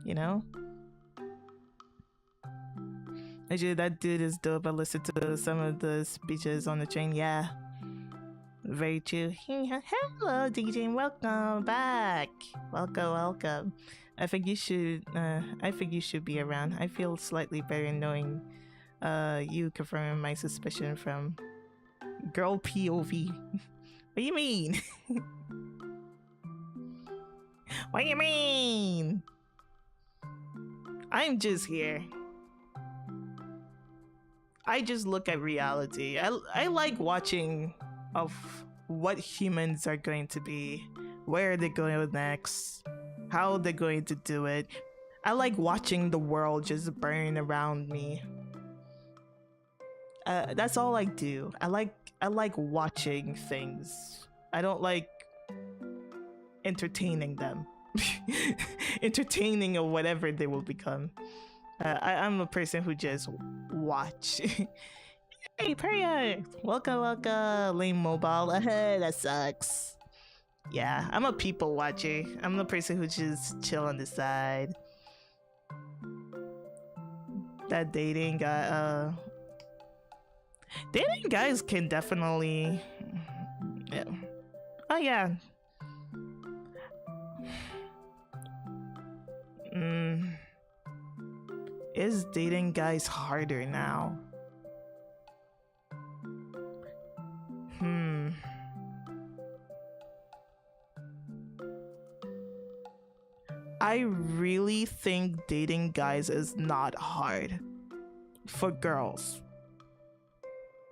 you know. Actually, that dude is dope. I listened to some of the speeches on the train. Yeah, very true. Hello, DJ. Welcome back. Welcome. I think you should be around. I feel slightly better knowing you confirming my suspicion from girl POV. What do you mean? What do you mean? I'm just here. I just look at reality. I like watching of what humans are going to be, where they're going next, how they're going to do it. I like watching the world just burn around me. That's all I do. I like watching things. I don't like entertaining them. Entertaining or whatever they will become. I'm a person who just watch. Hey, Priya! Welcome, lame mobile. That sucks. Yeah, I'm a people watcher. I'm the person who just chill on the side. That dating guy, dating guys can definitely, yeah. Oh yeah. Is dating guys harder now? I really think dating guys is not hard for girls.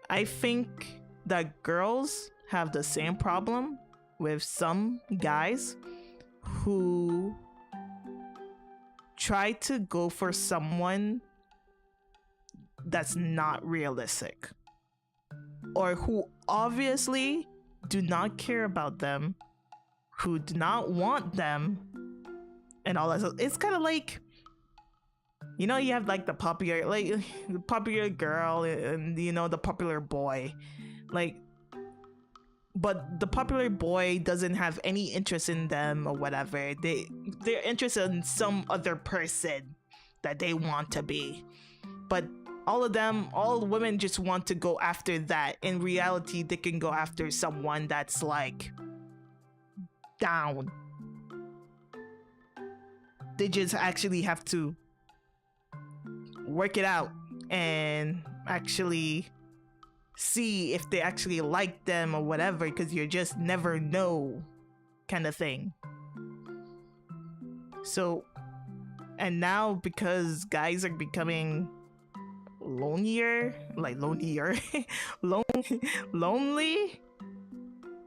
I think that girls have the same problem with some guys who try to go for someone that's not realistic, or who obviously do not care about them, who do not want them, and all that. So it's kind of like, you know, you have like the popular girl and, you know, the popular boy, like, but the popular boy doesn't have any interest in them or whatever. They're interested in some other person that they want to be, but all women just want to go after that. In reality, they can go after someone that's like down. They just actually have to work it out and actually see if they actually like them or whatever, because you just never know, kind of thing. So, and now because guys are becoming lonely,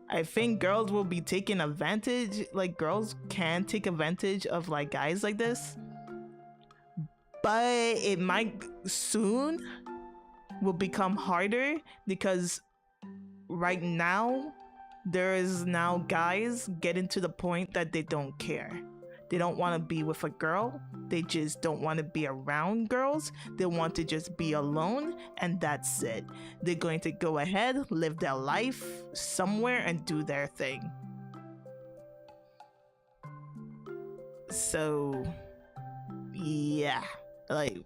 I think girls will be taking advantage, like girls can take advantage of like guys like this, but it might soon will become harder because right now, there is now guys getting to the point that they don't care. They don't want to be with a girl. They just don't want to be around girls. They want to just be alone, and that's it. They're going to go ahead, live their life somewhere, and do their thing. So, yeah, like,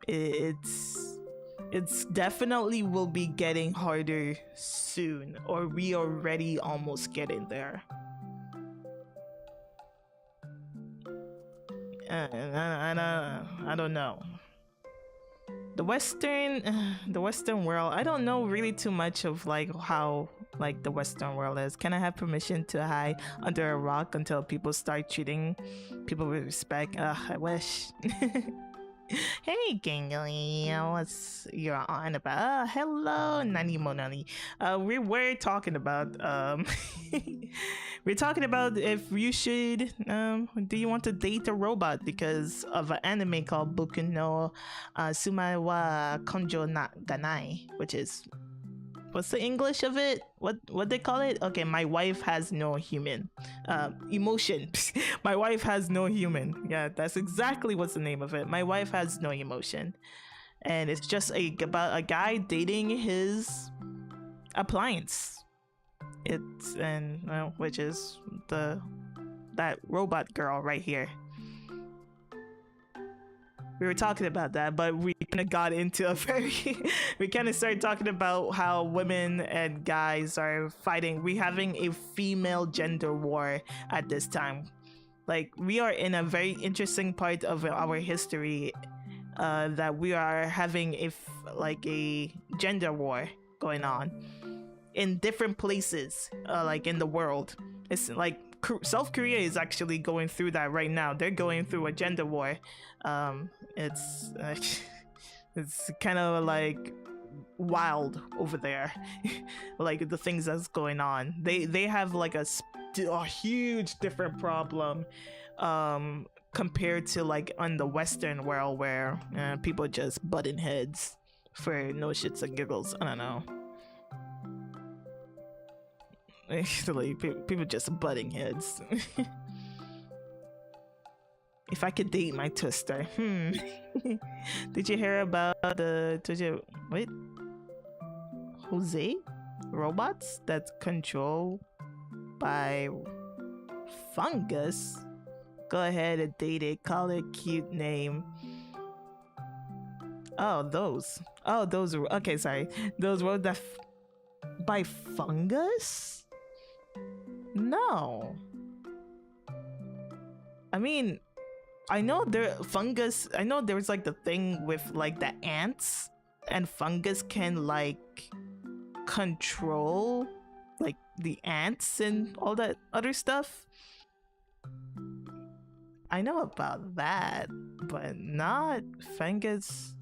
it's definitely will be getting harder soon, or we already almost getting there. I don't know. The Western world. I don't know really too much of like how like the Western world is. Can I have permission to hide under a rock until people start treating people with respect? I wish. Hey, Gangly, what's you're on about? Hello, Nani Monani. We were talking about we're talking about if you should do you want to date a robot because of an anime called Boku no Sumae wa Konjo na Ganai, which is what's the English of it? What they call it? Okay, my wife has no human emotion. My wife has no human. Yeah, that's exactly what's the name of it. My wife has no emotion, and it's just about a guy dating his appliance. It's which is that robot girl right here. We were talking about that, but we kind of got into a we kind of started talking about how women and guys are fighting. We're having a female gender war at this time. Like, we are in a very interesting part of our history that we are having a gender war going on in different places, like in the world. It's like South Korea is actually going through that right now. They're going through a gender war. It's kind of like wild over there. Like the things that's going on. They have like a huge different problem compared to like on the Western world where people just butting heads for no shits and giggles. I don't know. Actually, people just butting heads. If I could date my twister, Did you hear about Jose robots that's controlled by fungus? Go ahead and date it. Call it a cute name. Oh, those were okay. Sorry, those were by fungus. No. I mean, I know fungus. I know there's like the thing with like the ants, and fungus can like control like the ants and all that other stuff. I know about that, but not fungus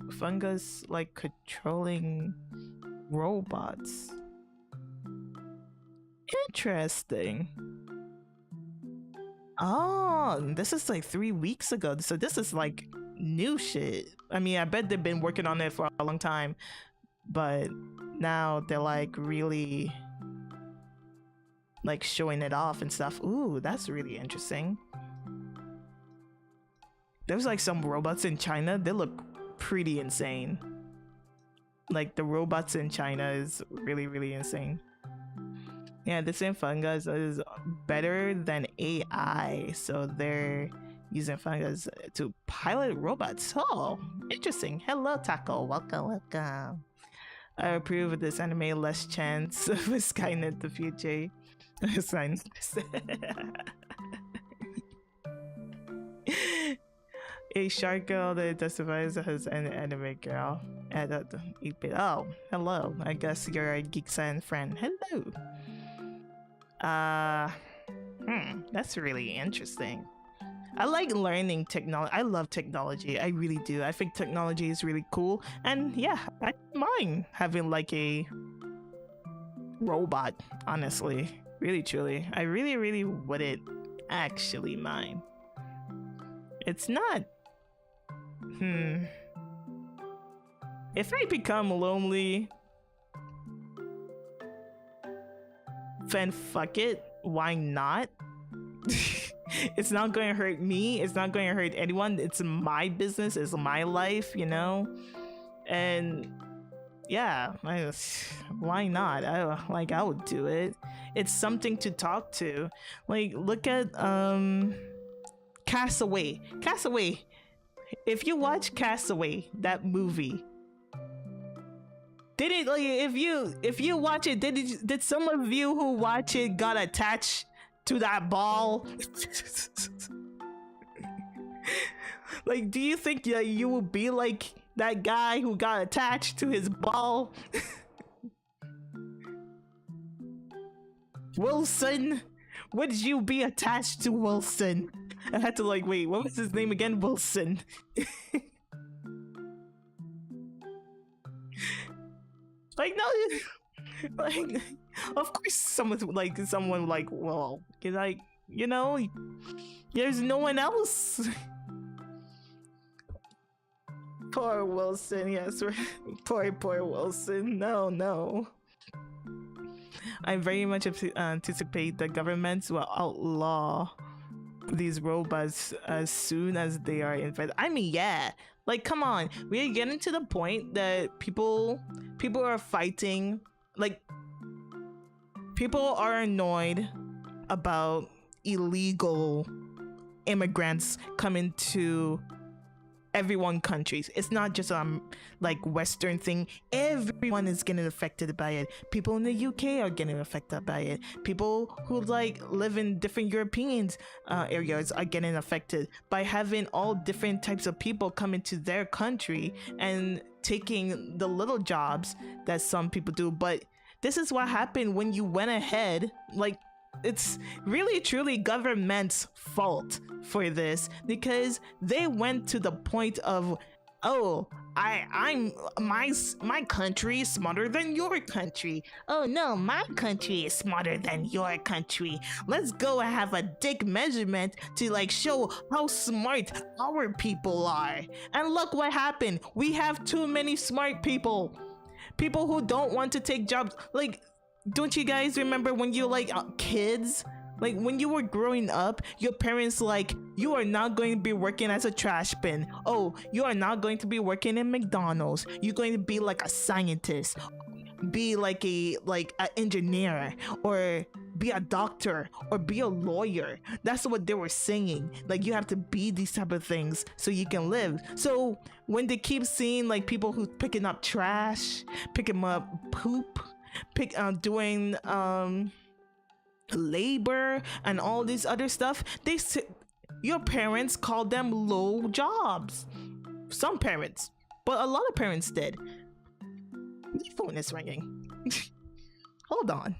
like controlling robots. Interesting. Oh, this is like 3 weeks ago. So this is like new shit. I mean, I bet they've been working on it for a long time, but now they're like really like showing it off and stuff. Ooh, that's really interesting. There's like some robots in China. They look pretty insane. Like the robots in China is really, really insane. Yeah, the same fungus is better than AI, so they're using fungus to pilot robots. Oh, interesting. Hello, Taco. Welcome. I approve of this anime. Less chance of a Skynet in the future. Skynet. A shark girl that testifies as an anime girl. Oh, hello. I guess you're a Geek Science friend. Hello. That's really interesting. I like learning technology. I love technology. I really do. I think technology is really cool. And yeah, I don't mind having like a robot, honestly. Really, truly. I really, really wouldn't actually mind. It's not. If I become lonely, then fuck it. Why not? It's not going to hurt me. It's not going to hurt anyone. It's my business. It's my life, you know? And yeah, why not? I would do it. It's something to talk to. Like, look at Castaway. Castaway. If you watch Castaway, that movie, did it, like, if you watch it, did some of you who watch it got attached to that ball? Like, do you think you will be like that guy who got attached to his ball? Wilson, would you be attached to Wilson? I had to, like, wait, what was his name again? Wilson. Like, no, like, of course someone like, well, like, you know, there's no one else. Poor Wilson, yes, poor Wilson. No. I very much anticipate the governments will outlaw these robots as soon as they are invented. I mean, yeah, like, come on, we are getting to the point that people are fighting. Like, people are annoyed about illegal immigrants coming to everyone countries. It's not just like Western thing. Everyone is getting affected by it. People in the UK are getting affected by it. People who like live in different European areas are getting affected by having all different types of people come into their country and taking the little jobs that some people do. But this is what happened when you went ahead, like, it's really truly government's fault for this, because they went to the point of, oh, I'm my country is smarter than your country. Oh no, my country is smarter than your country. Let's go and have a dick measurement to like show how smart our people are. And look what happened. We have too many smart people. People who don't want to take jobs. Like, don't you guys remember when you like kids? Like, when you were growing up, your parents like, you are not going to be working as a trash bin. Oh, you are not going to be working in McDonald's. You're going to be like a scientist, be like an engineer, or be a doctor, or be a lawyer. That's what they were saying. Like, you have to be these type of things so you can live. So when they keep seeing like people who picking up trash, picking up poop, doing labor and all this other stuff, your parents called them low jobs. Some parents, but a lot of parents did. My phone is ringing. Hold on.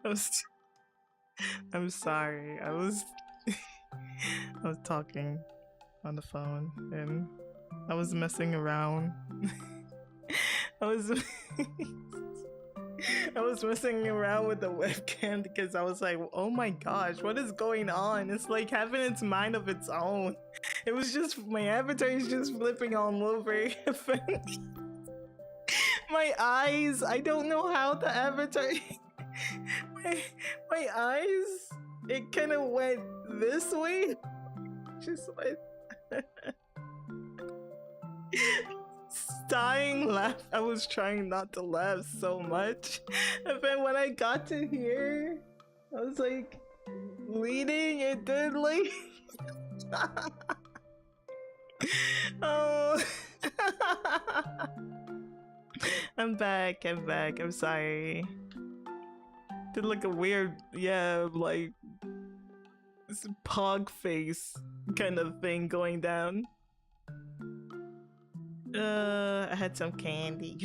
I was, I'm sorry. I was I was talking on the phone and I was messing around. I was I was messing around with the webcam because I was like, oh my gosh, what is going on? It's like having its mind of its own. It was just, my avatar is just flipping all over. My eyes, I don't know how the avatar, my eyes, it kind of went this way. Just went. Dying laugh. I was trying not to laugh so much. And then when I got to here, I was like bleeding. It did like oh. I'm back. I'm sorry. Did like a weird, yeah, like this pog face kind of thing going down. I had some candy.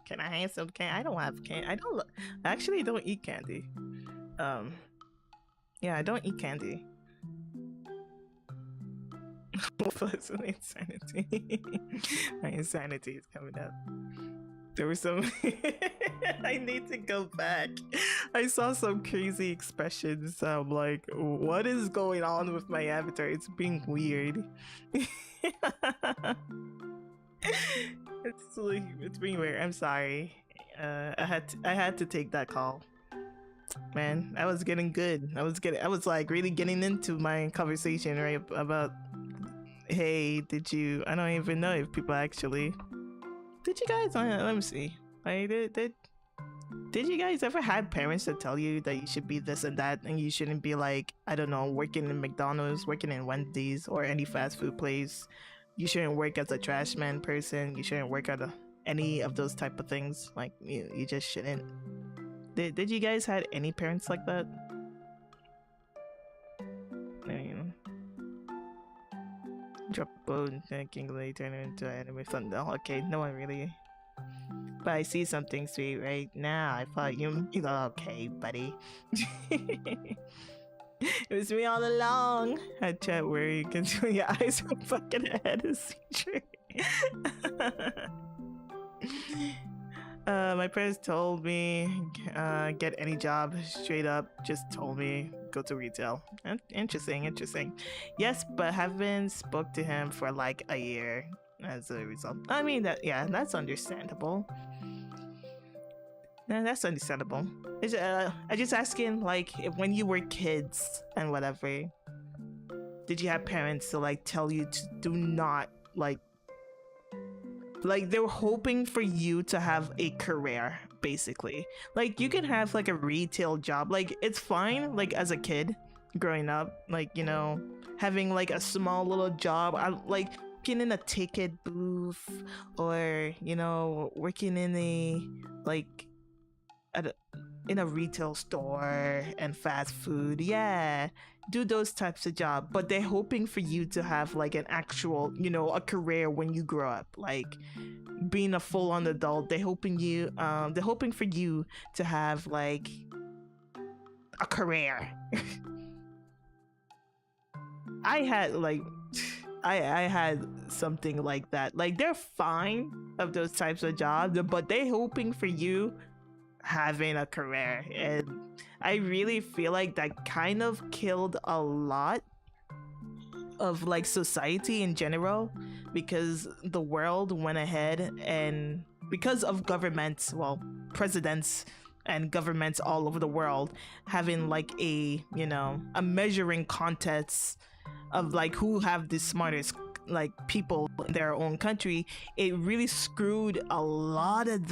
Can I have some candy? I don't have candy. I actually don't eat candy. Yeah, I don't eat candy. Plus insanity. My insanity is coming up. There was some I need to go back. I saw some crazy expressions. I'm like, what is going on with my avatar? It's being weird. It's being weird. I'm sorry. I had to take that call. Man, I was getting good. I was like really getting into my conversation, right? About, hey, I don't even know if people actually, did you guys, let me see. Did you guys ever have parents that tell you that you should be this and that and you shouldn't be like, I don't know, working in McDonald's, working in Wendy's or any fast food place? You shouldn't work as a trash man person. You shouldn't work at any of those type of things. Like, you just shouldn't. Did you guys had any parents like that? I mean, drop a bone, thinking later turn it into anime fun. No, okay, no one really. But I see something sweet right now. I thought you okay, buddy. It was me all along. I chat where you can do your eyes from fucking ahead of feature. My parents told me get any job, straight up just told me go to retail. Interesting. Yes, but haven't spoke to him for like a year as a result. I mean, that's understandable. No, that's understandable. I just asking, like, if when you were kids and whatever, did you have parents to like tell you to do not like they were hoping for you to have a career, basically. Like, you can have like a retail job, like it's fine, like as a kid growing up, like, you know, having like a small little job, like working in a ticket booth, or, you know, working in a like in a retail store and fast food. Yeah, do those types of jobs, but they're hoping for you to have like an actual, you know, a career when you grow up, like being a full-on adult. They're hoping for you to have like a career. I had something like that. Like, they're fine of those types of jobs, but they're hoping for you having a career, and I really feel like that kind of killed a lot of like society in general, because the world went ahead, and because of governments, well, presidents and governments all over the world having like a, you know, a measuring contest of like who have the smartest like people in their own country, it really screwed a lot of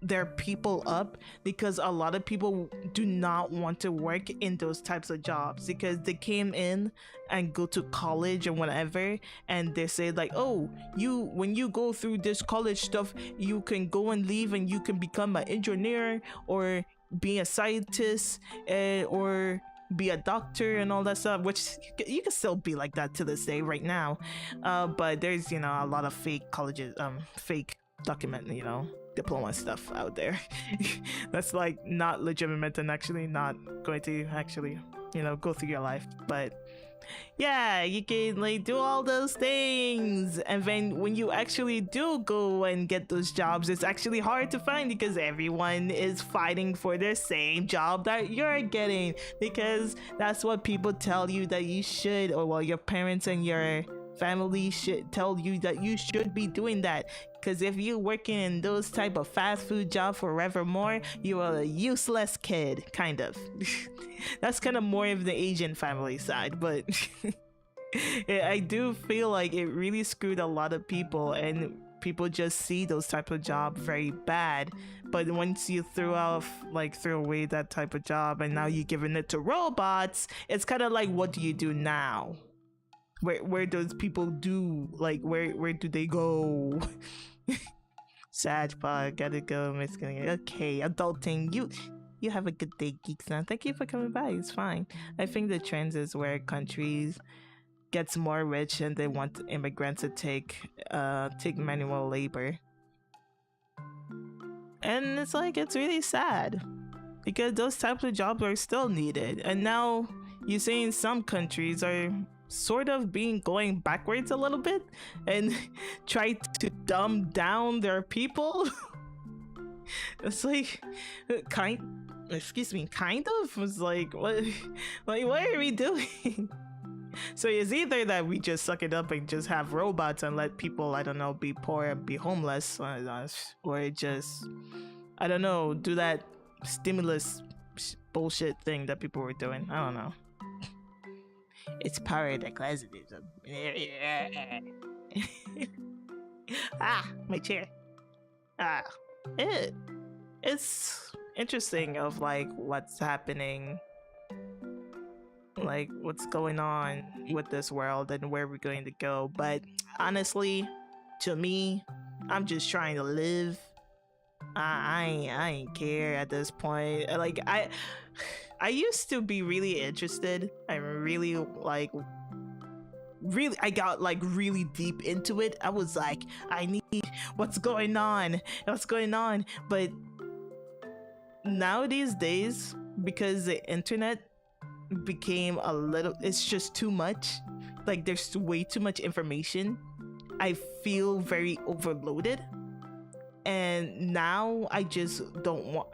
their people up, because a lot of people do not want to work in those types of jobs, because they came in and go to college or whatever, and they say like, oh, when you go through this college stuff, you can go and leave and you can become an engineer or be a scientist, or be a doctor and all that stuff, which you can still be like that to this day right now, but there's, you know, a lot of fake colleges, fake document, you know, diploma stuff out there. That's like not legitimate and actually not going to actually, you know, go through your life. But yeah, you can like do all those things, and then when you actually do go and get those jobs, it's actually hard to find because everyone is fighting for the same job that you're getting, because that's what people tell you that you should, or well, your parents and your family should tell you that you should be doing that. Because if you working in those type of fast food job forevermore, you are a useless kid, kind of. That's kind of more of the Asian family side, but I do feel like it really screwed a lot of people, and people just see those type of job very bad. But once you throw away that type of job and now you're giving it to robots, it's kind of like, what do you do now? Where does people do, like, where do they go? Sad part, gotta go, Miss Gunning. Okay, adulting. You have a good day, geeks. Now, thank you for coming by. It's fine. I think the trend is where countries gets more rich and they want immigrants to take manual labor, and it's like, it's really sad because those types of jobs are still needed. And now you're saying some countries are sort of going backwards a little bit and try to dumb down their people. It's like, kind of. It's like, what are we doing? So it's either that we just suck it up and just have robots and let people, I don't know, be poor and be homeless, or just, I don't know, do that stimulus bullshit thing that people were doing. I don't know. It's power that classism. Ah, my chair. It's interesting of like what's happening, like what's going on with this world and where we're going to go. But honestly, to me, I'm just trying to live. I ain't care at this point. Like I used to be really interested. I got like really deep into it. I was like, I need what's going on. But nowadays days, because the internet became it's just too much. Like there's way too much information. I feel very overloaded. And now I just don't want,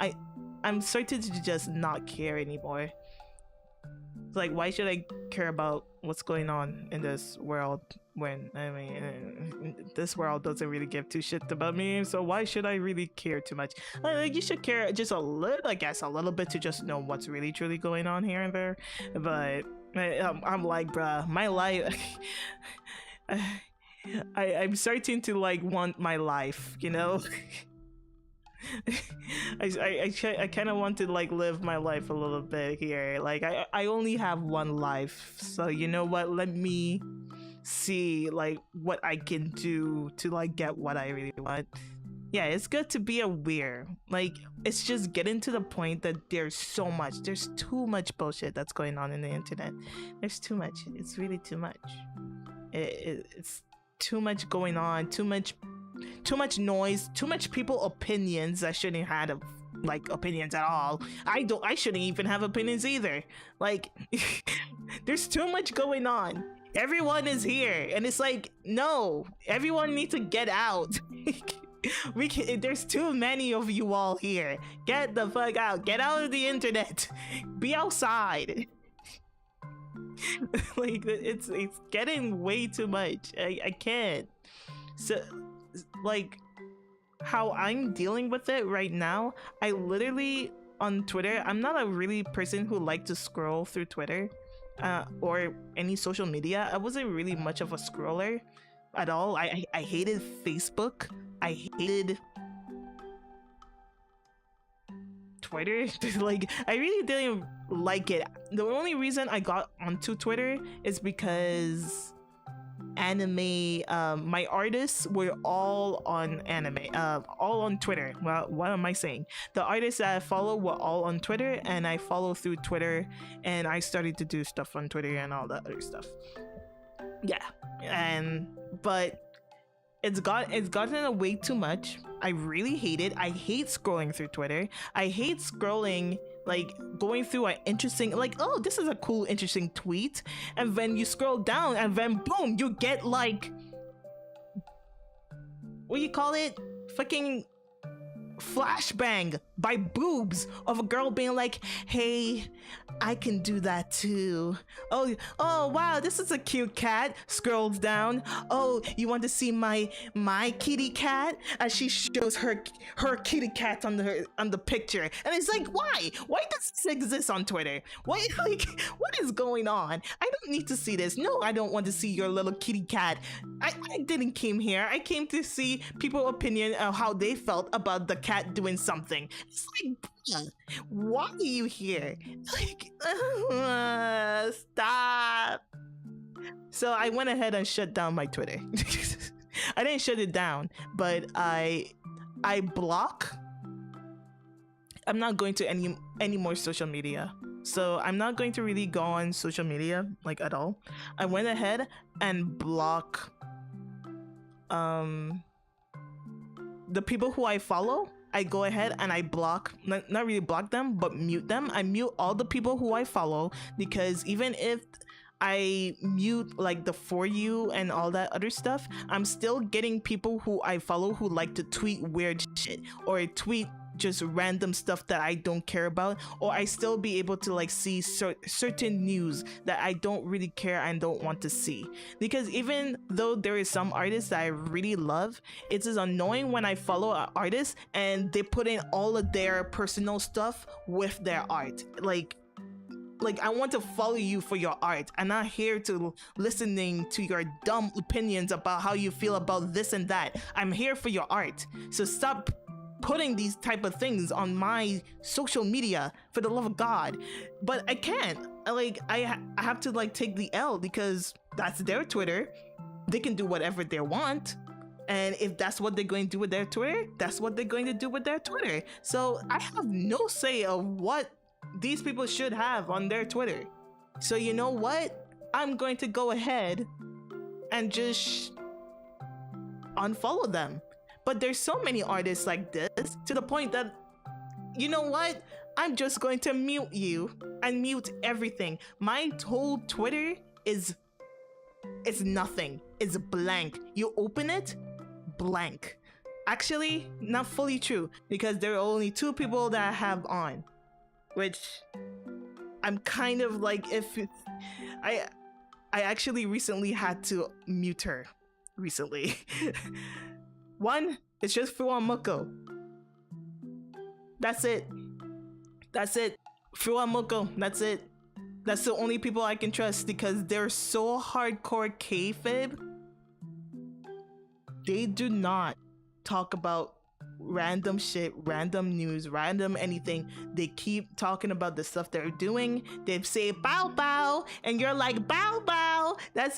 I'm starting to just not care anymore. It's like, why should I care about what's going on in this world when, I mean, this world doesn't really give two shits about me, so why should I really care too much? Like, you should care just a little, I guess, a little bit to just know what's really truly going on here and there. But I'm like, bruh, my life, I'm starting to like want my life, you know? I kind of want to like live my life a little bit here. Like I only have one life, so you know what, let me see like what I can do to like get what I really want. Yeah, it's good to be aware. Like, it's just getting to the point that there's too much bullshit that's going on in the internet. There's too much. It's really too much. It's too much going on, too much noise, too much people opinions that shouldn't have like opinions at all. I shouldn't even have opinions either. Like there's too much going on. Everyone is here and it's like, no, everyone needs to get out. There's too many of you all here. Get the fuck out. Get out of the internet. Be outside. Like it's getting way too much. I can't. So like how I'm dealing with it right now, I literally on Twitter, I'm not a really person who like to scroll through Twitter or any social media. I wasn't really much of a scroller at all. I hated Facebook. I hated Twitter. Like I really didn't like it. The only reason I got onto Twitter is because anime, my artists were all on all on Twitter. Well, what am I saying? The artists that I follow were all on Twitter, and I follow through Twitter, and I started to do stuff on Twitter and all that other stuff. Yeah, but It's gotten way too much. I really hate it. I hate scrolling through Twitter. I hate scrolling, like going through an interesting, like, oh, this is a cool interesting tweet, and then you scroll down and then boom, you get like, what do you call it, fucking flashbang by boobs of a girl being like, hey, I can do that too. Oh wow, this is a cute cat. Scrolls down. Oh, you want to see my kitty cat? As she shows her kitty cat on the picture. And it's like, why does this exist on Twitter? Why, like, what is going on? I don't need to see this. No, I don't want to see your little kitty cat. I didn't came here. I came to see people's opinion of how they felt about the cat doing something. It's like, why are you here? Like, stop. So I went ahead and shut down my Twitter. I didn't shut it down, but I block. I'm not going to any more social media. So I'm not going to really go on social media like at all. I went ahead and block the people who I follow. I go ahead and I block, not really block them, but mute them. I mute all the people who I follow, because even if I mute like the For You and all that other stuff, I'm still getting people who I follow who like to tweet weird shit or tweet just random stuff that I don't care about, or I still be able to like see certain news that I don't really care and don't want to see. Because even though there is some artists that I really love, it is annoying when I follow an artist and they put in all of their personal stuff with their art. Like I want to follow you for your art. I'm not here to listening to your dumb opinions about how you feel about this and that. I'm here for your art. So stop putting these type of things on my social media, for the love of God. But I can't. I have to like take the L, because that's their Twitter. They can do whatever they want. And if that's what they're going to do with their Twitter, that's what they're going to do with their Twitter. So I have no say of what these people should have on their Twitter. So you know what? I'm going to go ahead and just unfollow them. But there's so many artists like this, to the point that, you know what? I'm just going to mute you and mute everything. My whole Twitter is nothing. It's blank. You open it, blank. Actually, not fully true, because there are only 2 people that I have on, which I'm kind of like, if I actually recently had to mute her recently. One, it's just Fuamoko. That's it. Fuamoko, that's it. That's the only people I can trust, because they're so hardcore kayfabe. They do not talk about random shit, random news, random anything. They keep talking about the stuff they're doing. They say bow bow, and you're like, bow bow. That's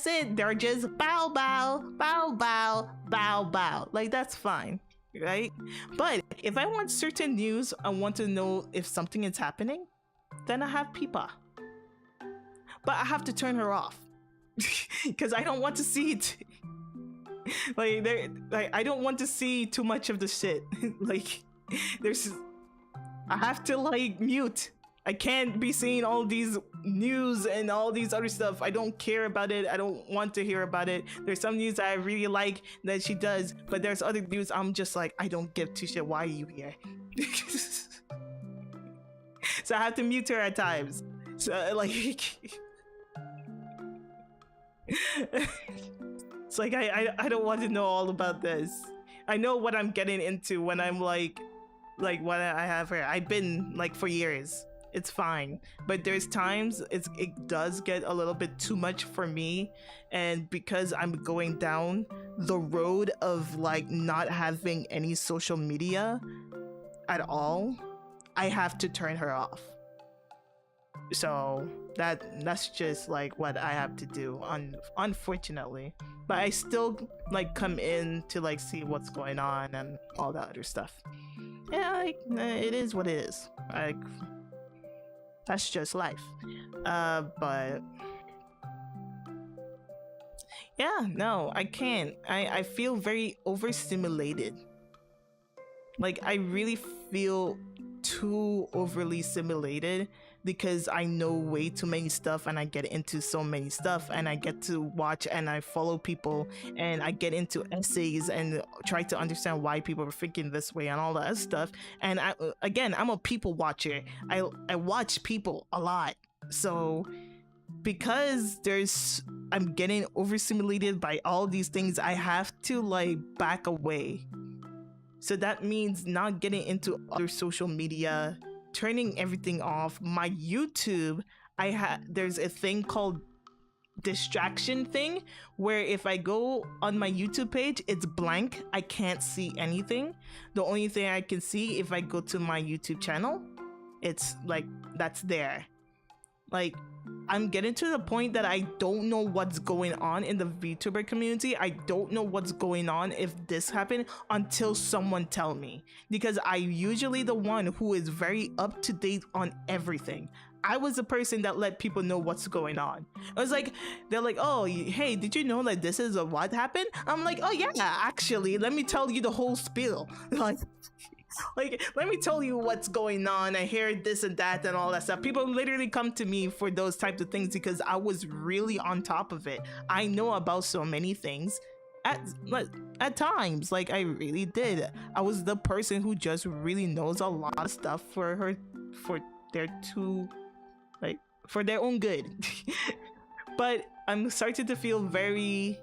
it. They're just bow bow, bow bow, bow bow. Like, that's fine, right? But if I want certain news, I want to know if something is happening, then I have Peepa. But I have to turn her off, because I don't want to see it. I don't want to see too much of the shit. I have to like mute. I can't be seeing all these news and all these other stuff. I don't care about it. I don't want to hear about it. There's some news I really like that she does, but there's other news I'm just like, I don't give two shit. Why are you here? So I have to mute her at times. So like, it's like, I don't want to know all about this. I know what I'm getting into when I'm like when I have her. I've been like for years. It's fine, but there's times it does get a little bit too much for me, and because I'm going down the road of like not having any social media at all, I have to turn her off. So that's just like what I have to do, unfortunately. But I still like come in to like see what's going on and all that other stuff. Yeah, like it is what it is. Like, that's just life. But Yeah, no, I can't. I feel very overstimulated. Like I really feel too overly simulated because I know way too many stuff and I get into so many stuff and I get to watch and I follow people and I get into essays and try to understand why people are thinking this way and all that stuff. And again, I'm a people watcher. I watch people a lot. So because I'm getting overstimulated by all these things, I have to like back away. So that means not getting into other social media, turning everything off. My YouTube, there's a thing called distraction thing where if I go on my YouTube page, it's blank. I can't see anything. The only thing I can see if I go to my YouTube channel, it's like that's there. Like I'm getting to the point that I don't know what's going on in the VTuber community. I don't know what's going on if this happened until someone tell me, because I usually the one who is very up to date on everything. I was the person that let people know what's going on. I was like, they're like, oh, hey, did you know that this is what happened? I'm like, oh yeah, actually, let me tell you the whole spiel. Like, let me tell you what's going on. I hear this and that and all that stuff. People literally come to me for those types of things because I was really on top of it. I know about so many things at times. Like, I really did. I was the person who just really knows a lot of stuff for their own good. But I'm starting to feel very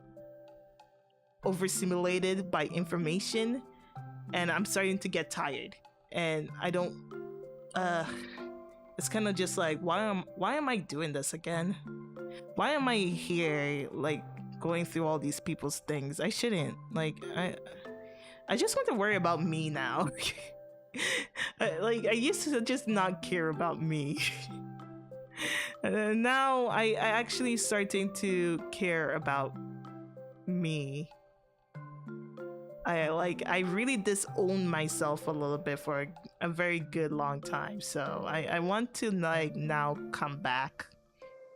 overstimulated by information. And I'm starting to get tired, and I don't. It's kind of just like, why am I doing this again? Why am I here, like going through all these people's things? I shouldn't. Like, I just want to worry about me now. I used to just not care about me. And now I actually starting to care about me. I really disowned myself a little bit for a very good long time. So I want to like now come back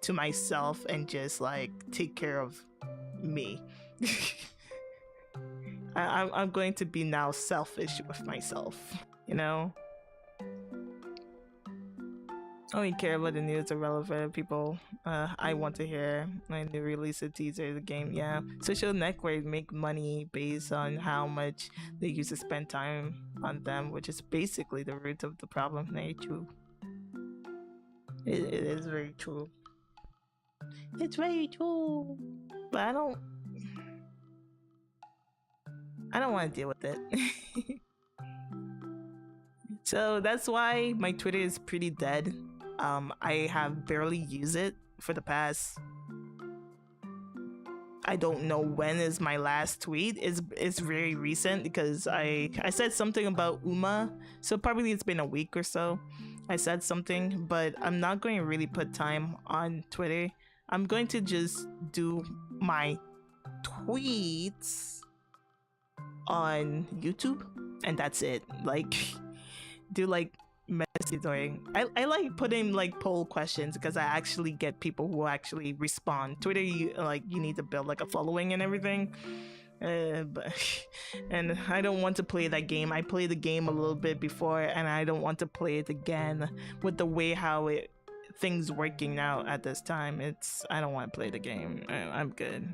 to myself and just like take care of me. I'm going to be now selfish with myself, you know? I only care about the news or relevant people I want to hear. When they release a teaser of the game, yeah. Social networks make money based on how much they use to spend time on them, which is basically the root of the problem. Very true. It is very true. It's very true. But I don't want to deal with it. So that's why my Twitter is pretty dead. I have barely used it for the past, I don't know when is my last tweet. It's very recent because I said something about Uma, so probably it's been a week or so. I said something, but I'm not going to really put time on Twitter. I'm going to just do my tweets on YouTube, and that's it. Like, do like messaging. I like putting like poll questions because I actually get people who actually respond. Twitter, you need to build like a following and everything. But and I don't want to play that game. I played the game a little bit before, and I don't want to play it again with the way how things working out at this time. I don't want to play the game. I'm good.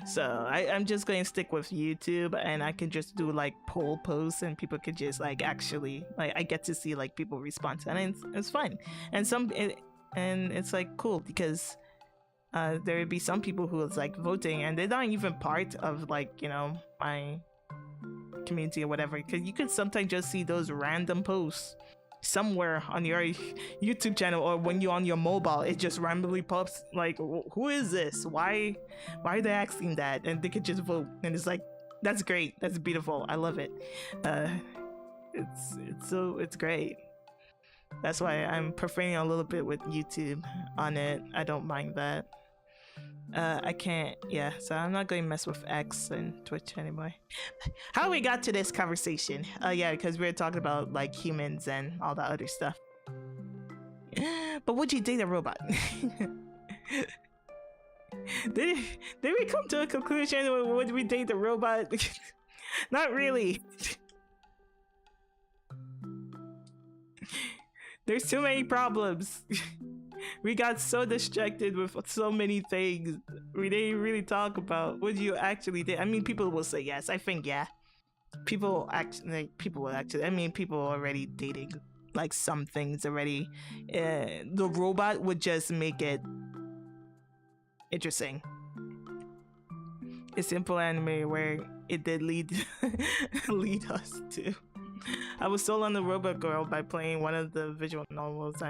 So I'm just going to stick with YouTube, and I can just do like poll posts, and people could just like actually like I get to see like people respond, and it's fun. And and it's like cool because there would be some people who is like voting, and they're not even part of like, you know, my community or whatever, because you could sometimes just see those random posts somewhere on your YouTube channel, or when you're on your mobile, it just randomly pops like, who is this? Why are they asking that? And they could just vote, and it's like, that's great, that's beautiful, I love it. It's great. That's why I'm preferring a little bit with YouTube on it. I don't mind that. I can't, yeah, so I'm not going to mess with X and Twitch anymore. How we got to this conversation? Yeah, because we were talking about like humans and all that other stuff. But would you date a robot? did did we come to a conclusion? Would we date the robot? Not really. There's too many problems. We got so distracted with so many things. We didn't really talk about what you actually did. I mean, people will say yes. I think yeah. People actually, like, people will actually. I mean, people are already dating like some things already. The robot would just make it interesting. A simple anime where it did lead lead us to. I was sold on the robot girl by playing one of the visual novels.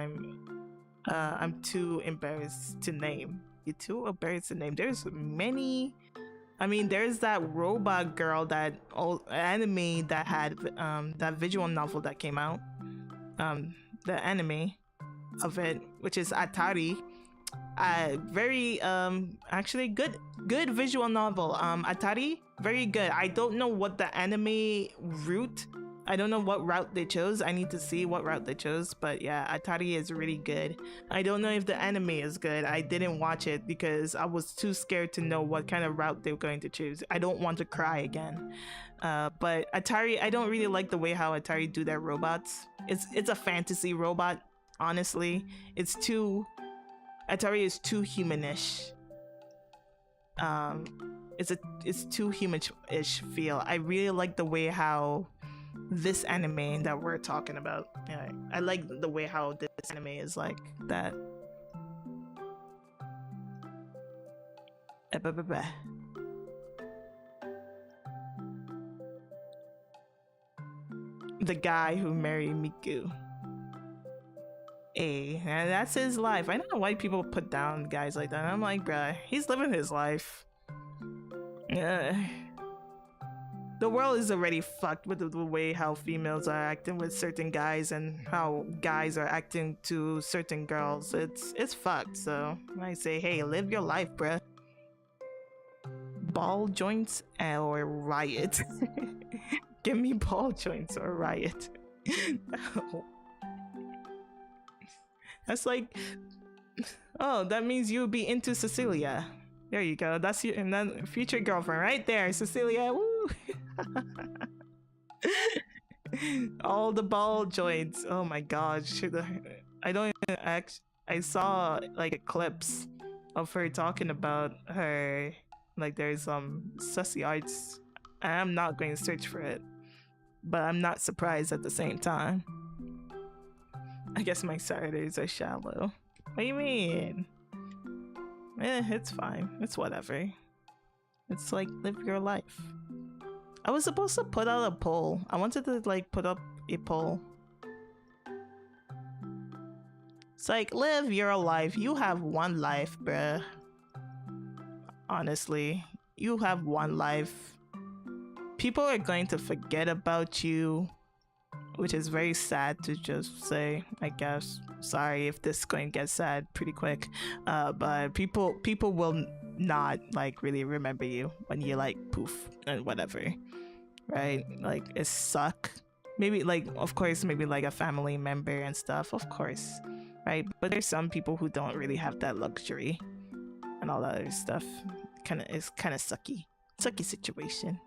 I'm too embarrassed to name. You're too embarrassed to name. There's many. I mean, there's that robot girl, that old anime that had that visual novel that came out. The anime of it, which is Atari. Very actually good visual novel. Atari, very good. I don't know what the anime route. I don't know what route they chose. I need to see what route they chose, but yeah, Atari is really good. I don't know if the anime is good. I didn't watch it because I was too scared to know what kind of route they were going to choose. I don't want to cry again. But Atari, I don't really like the way how Atari do their robots. It's a fantasy robot, honestly. Atari is too humanish. It's too humanish feel. I really like the way how this anime that we're talking about. Yeah, I like the way how this anime is like that. The guy who married Miku. Hey, and that's his life. I don't know why people put down guys like that. I'm like, bruh, he's living his life. The world is already fucked with the way how females are acting with certain guys and how guys are acting to certain girls. It's fucked. So I say, hey, live your life, bruh. Ball joints or riot? Give me ball joints or riot. That's like, oh, that means you'll be into Cecilia. There you go. That's your and then future girlfriend right there, Cecilia. Woo! All the ball joints. Oh my god. I don't even I saw like clips of her talking about her, like there's some sussy arts. I'm not going to search for it, but I'm not surprised at the same time. I guess my Saturdays are shallow. What do you mean? It's fine. It's whatever. It's like, live your life. I was supposed to put out a poll. I wanted to like put up a poll. It's like, live your life. You have one life, bruh. Honestly, you have one life. People are going to forget about you, which is very sad to just say, I guess. Sorry if this is going to get sad pretty quick. But people will not like really remember you when you like poof and whatever. Right? Like it suck. Maybe like, of course, maybe like a family member and stuff, of course. Right? But there's some people who don't really have that luxury and all that other stuff. It's kind of sucky. Sucky situation.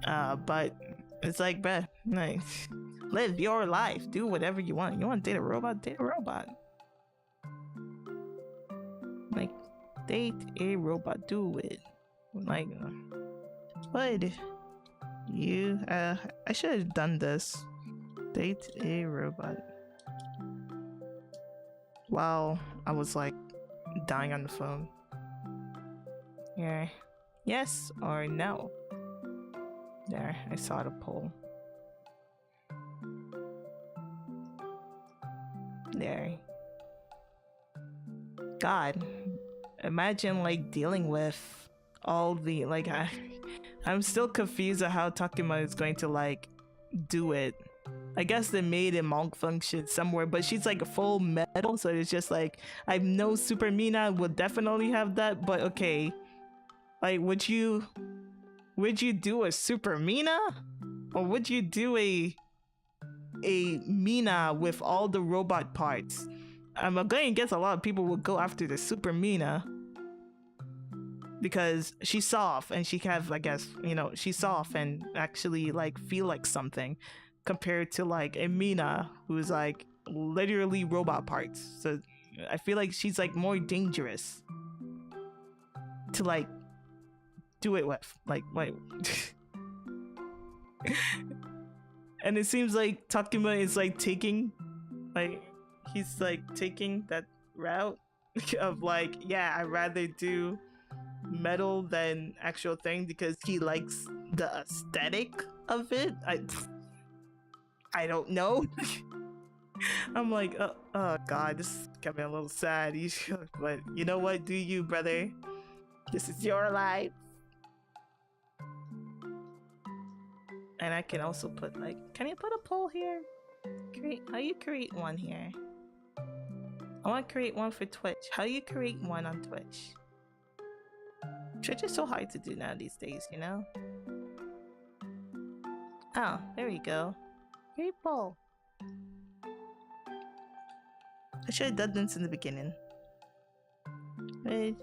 But it's like, bruh, like, live your life. Do whatever you want. You want to date a robot? Date a robot. Like, date a robot. Do it. Like, what? You, I should have done this. Date a robot. While I was like dying on the phone. Yeah. Yes or no? There, I saw the poll. There. God, imagine like dealing with all the like I'm still confused at how Takuma is going to like do it. I guess they made a malfunction somewhere, but she's like full metal, so it's just like I know Super Mina would definitely have that, but okay. Like would you do a Super Mina? Or would you do a Mina with all the robot parts? I'm going to guess a lot of people will go after the Super Mina. because she's soft and she can have, I guess, you know, she's soft and actually like feel like something compared to like a Mina who's like literally robot parts. So I feel like she's like more dangerous to like do it with. Like, wait. And it seems like Takuma is like taking, like, he's like taking that route of like, yeah, I'd rather do metal than actual thing because he likes the aesthetic of it. I don't know. I'm like, oh god, this got me a little sad. But you know what? Do you, brother? This is your life. And I can also put like, can you put a poll here? How you create one here? I want to create one for Twitch. How do you create one on Twitch? Twitch is so hard to do now these days, you know? Oh, there you go. Create poll. I should have done this in the beginning. Wait.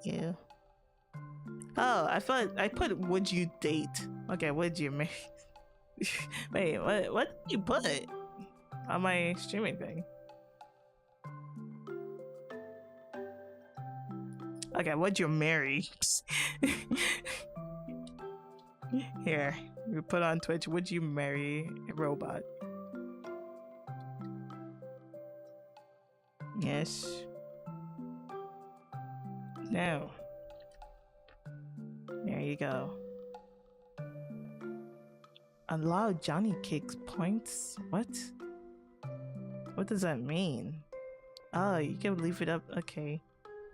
You. Oh, I thought I put would you date. Okay, would you marry? Wait, what did you put on my streaming thing? Okay, would you marry? Here, we put on Twitch, would you marry a robot? Yes. No. There you go. Allow Johnny Cakes points? What? What does that mean? Oh, you can leave it up. Okay.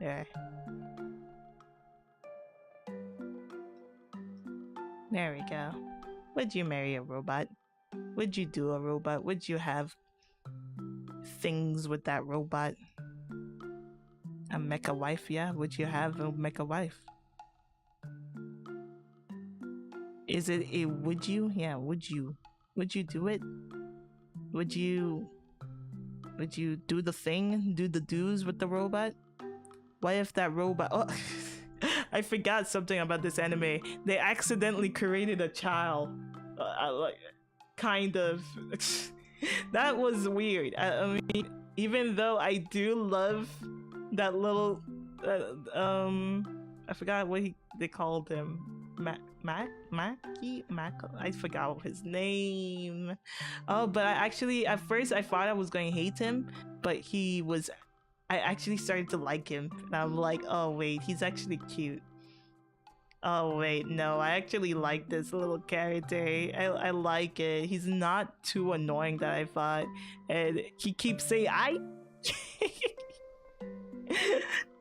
There. There we go. Would you marry a robot? Would you do a robot? Would you have things with that robot? A mecha wife, yeah? Would you have a mecha wife? Is it a would you? Yeah, would you? Would you do it? Would you do the thing? Do the do's with the robot? What if that robot... Oh, I forgot something about this anime. They accidentally created a child. Like, kind of. That was weird. I mean, even though I do love that little... I forgot what they called him. I forgot his name. Oh, but I actually, at first I thought I was going to hate him, but I actually started to like him. And I'm like, oh wait, he's actually cute. Oh wait, no, I actually like this little character. I like it. He's not too annoying that I thought. And he keeps saying, I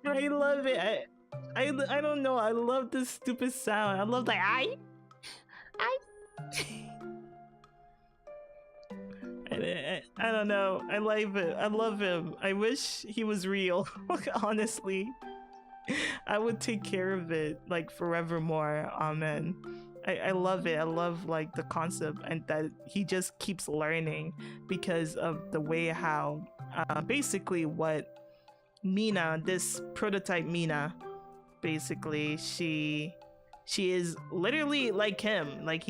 love it. I don't know. I love this stupid sound. I love the I don't know. I like it. I love him. I wish he was real. Honestly, I would take care of it like forevermore. Amen. I love it. I love like the concept and that he just keeps learning because of the way how basically what Mina, this prototype Mina, basically she is literally like him. Like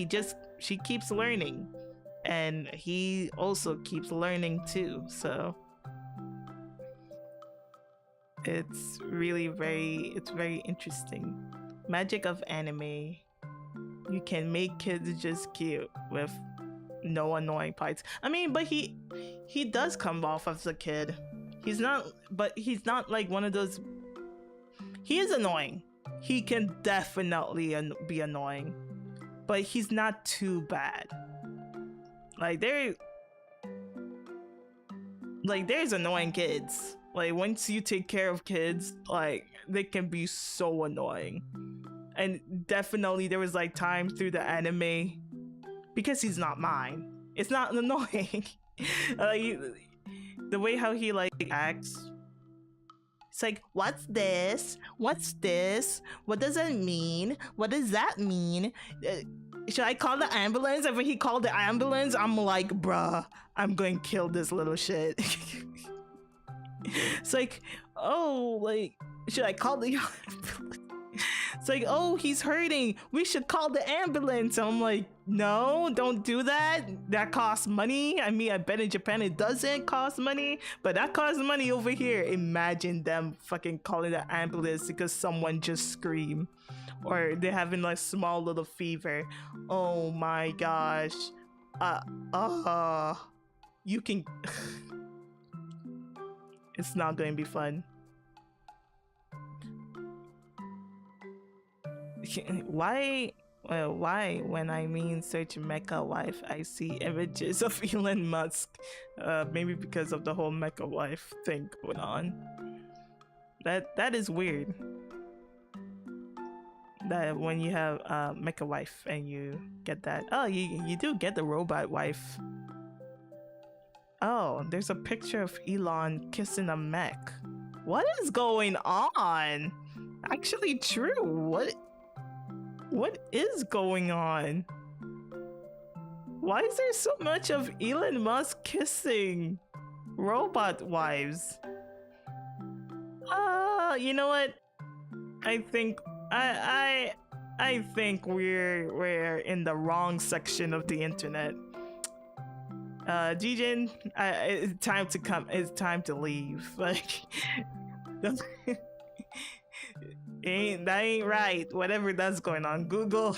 she keeps learning and he also keeps learning too. So it's really very interesting. Magic of anime. You can make kids just cute with no annoying parts. I mean, but he does come off as a kid. He's not like one of those. He is annoying. He can definitely be annoying, but he's not too bad. Like there's annoying kids. Like once you take care of kids, like they can be so annoying. And definitely there was like time through the anime, because he's not mine, it's not annoying. Like the way how he like acts, it's like, what's this? What's this? What does it mean? What does that mean? Should I call the ambulance? And when he called the ambulance, I'm like, bruh, I'm going to kill this little shit. It's like, oh, like, should I call the It's like, oh, he's hurting. We should call the ambulance. And I'm like, no, don't do that. That costs money. I mean, I bet in Japan it doesn't cost money, but that costs money over here. Imagine them fucking calling the ambulance because someone just screamed or they're having like small little fever. Oh my gosh. Uh, uh, you can. It's not going to be fun. Why when I mean search mecha wife I see images of Elon Musk? Maybe because of the whole mecha wife thing going on. That is weird. That when you have mecha wife and you get that. Oh, you do get the robot wife. Oh, there's a picture of Elon kissing a mech. What is going on? Actually true. What is going on? Why is there so much of Elon Musk kissing robot wives? You know what? I think I think we're in the wrong section of the internet. Jijin, it's time to come. It's time to leave. Like, that ain't right. Whatever that's going on, Google.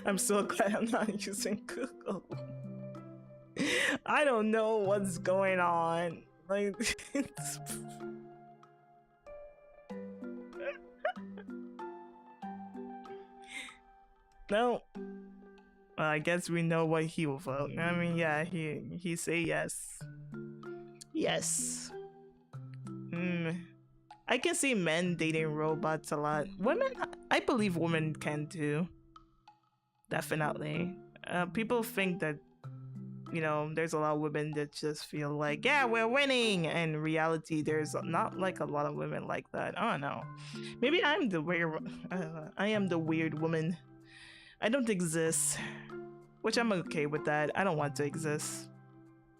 I'm so glad I'm not using Google. I don't know what's going on. Like, it's... No. Well, I guess we know what he will vote. I mean, yeah, he say yes. Yes. I can see men dating robots a lot. Women, I believe women can too. Definitely. People think that, you know, there's a lot of women that just feel like, yeah, we're winning. And in reality, there's not like a lot of women like that. I don't know. Maybe I'm the weird. I am the weird woman. I don't exist, which I'm okay with that. I don't want to exist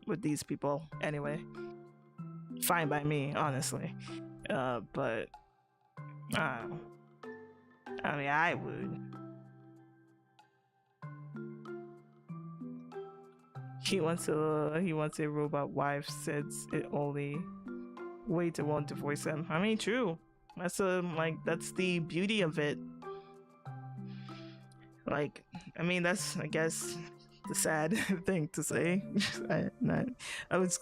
with these people anyway. Fine by me, honestly. But I mean, I would. He wants a robot wife. Says it only way to want to divorce him. I mean, true. That's that's the beauty of it. Like, I mean, that's, I guess, the sad thing to say. I was,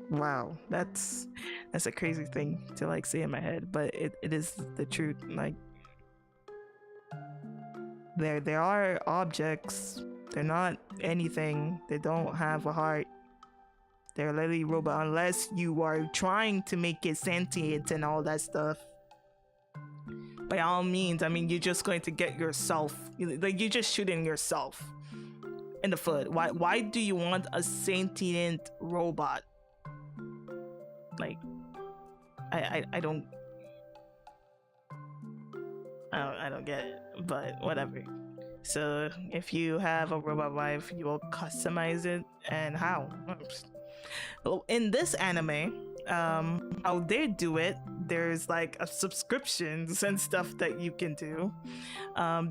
wow, that's a crazy thing to like say in my head, but it is the truth. Like, there are objects. They're not anything. They don't have a heart. They're literally robot unless you are trying to make it sentient and all that stuff. By all means, I mean, you're just going to get yourself, like, you're just shooting yourself in the foot. Why do you want a sentient robot? Like, I don't get it, but whatever. So if you have a robot wife, you will customize it, and how? Well, in this anime, how they do it, there's like a subscriptions and stuff that you can do.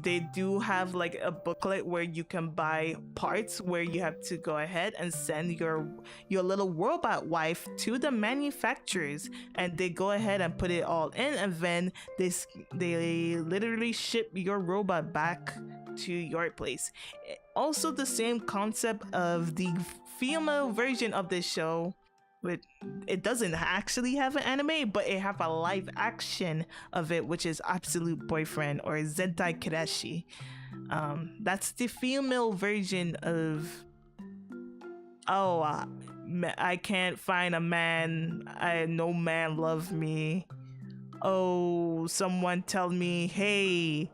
They do have like a booklet where you can buy parts, where you have to go ahead and send your little robot wife to the manufacturers, and they go ahead and put it all in, and then they literally ship your robot back to your place. Also, the same concept of the female version of this show, but it doesn't actually have an anime, but it have a live action of it, which is Absolute Boyfriend, or Zentai Kireshi. That's the female version of, oh, I can't find a man, no man love me. Oh, someone tell me, hey,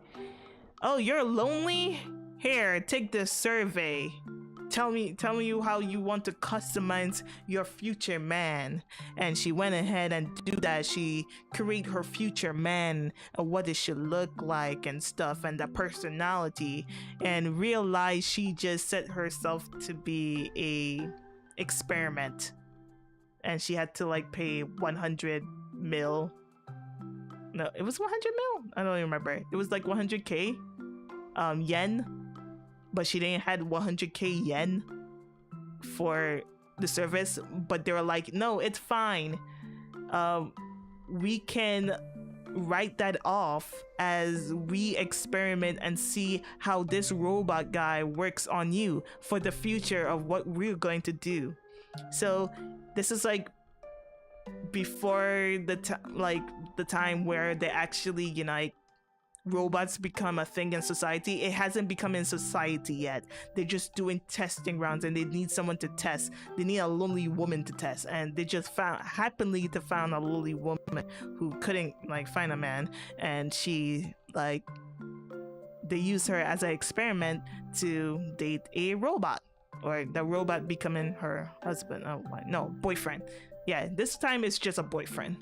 oh, you're lonely? Here, take this survey. Tell me how you want to customize your future man. And she went ahead and do that. She create her future man, what it should look like and stuff, and the personality, and realized she just set herself to be a experiment. and she had to like pay 100 mil. No, it was 100 mil. I don't even remember. It was like 100k yen, but she didn't had 100k yen for the service. But they were like, no, it's fine. We can write that off as we experiment and see how this robot guy works on you for the future of what we're going to do. So this is like before the time where they actually, you know, like, robots become a thing in society. It hasn't become in society yet. They're just doing testing rounds, and they need someone to test. They need a lonely woman to test, and they just happened to found a lonely woman who couldn't like find a man, and she like they use her as an experiment to date a robot, or the robot becoming her husband. Oh no, boyfriend. Yeah, this time it's just a boyfriend.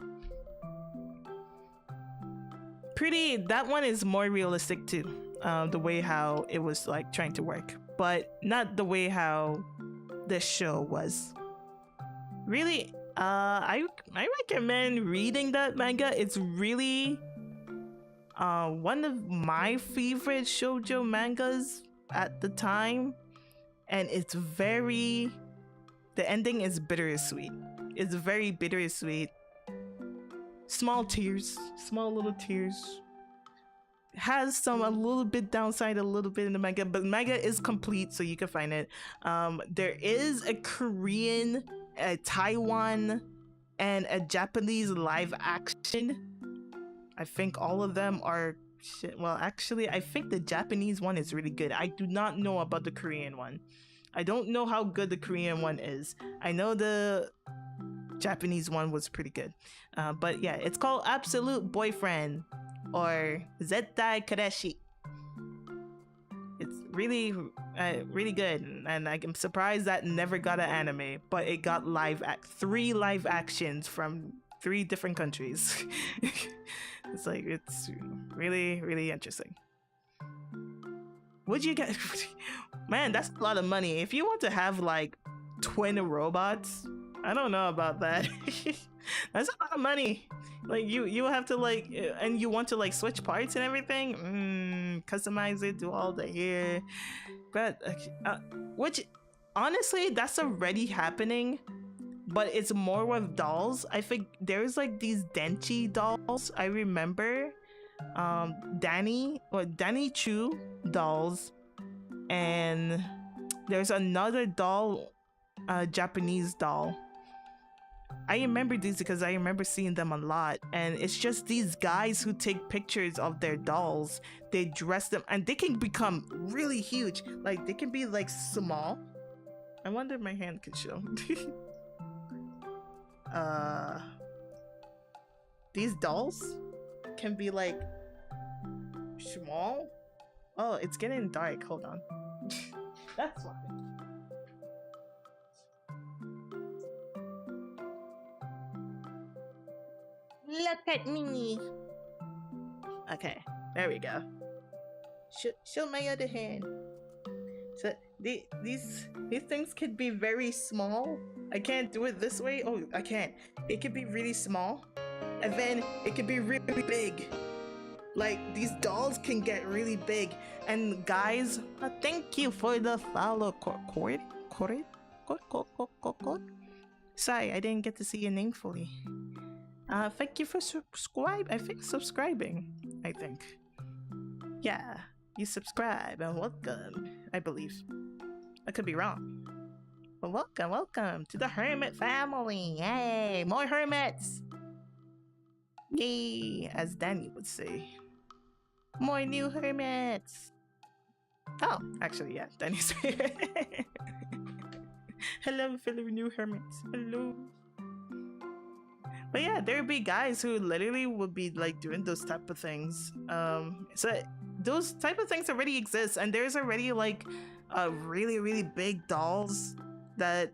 That one is more realistic too, the way how it was like trying to work, but not the way how this show was. Really, I recommend reading that manga. It's really one of my favorite shoujo mangas at the time, and it's the ending is bittersweet. It's very bittersweet. Small little tears. Has a little bit downside, a little bit in the manga, but manga is complete, so you can find it. There is a Korean, a Taiwan, and a Japanese live action. I think all of them are shit. Well, actually, I think the Japanese one is really good. I do not know about the Korean one. I don't know how good the Korean one is. I know the Japanese one was pretty good. But yeah, it's called Absolute Boyfriend, or Zettai Kareshi. It's really really good, and I'm surprised that never got an anime, but it got 3 live actions from 3 different countries. It's like, it's really, really interesting. Would you get man, that's a lot of money. If you want to have like twin robots, I don't know about that. That's a lot of money. Like you have to like, and you want to like switch parts and everything, customize it, do all the hair, but which honestly that's already happening, but it's more with dolls. I think there's like these Denchi dolls, I remember, Danny Chu dolls, and there's another doll, Japanese doll. I remember these because I remember seeing them a lot, and it's just these guys who take pictures of their dolls. They dress them, and they can become really huge. Like, they can be like small. I wonder if my hand can show. These dolls can be like small. Oh, it's getting dark. Hold on. That's why. Look at me. Okay, there we go. Show my other hand. So these things could be very small. I can't do it this way. Oh, I can't. It could be really small, and then it could be really big. Like, these dolls can get really big. And guys, thank you for the follow. Sorry, I didn't get to see your name fully. Thank you for subscribing. I think. Yeah, you subscribe and welcome, I believe. I could be wrong. But welcome to the Hermit family. Yay, more hermits. Yay, as Danny would say. More new hermits. Oh, actually, yeah, Danny's here. Hello, fellow new hermits. Hello. But yeah, there'd be guys who literally would be like doing those type of things. So those type of things already exist, and there's already like really, really big dolls that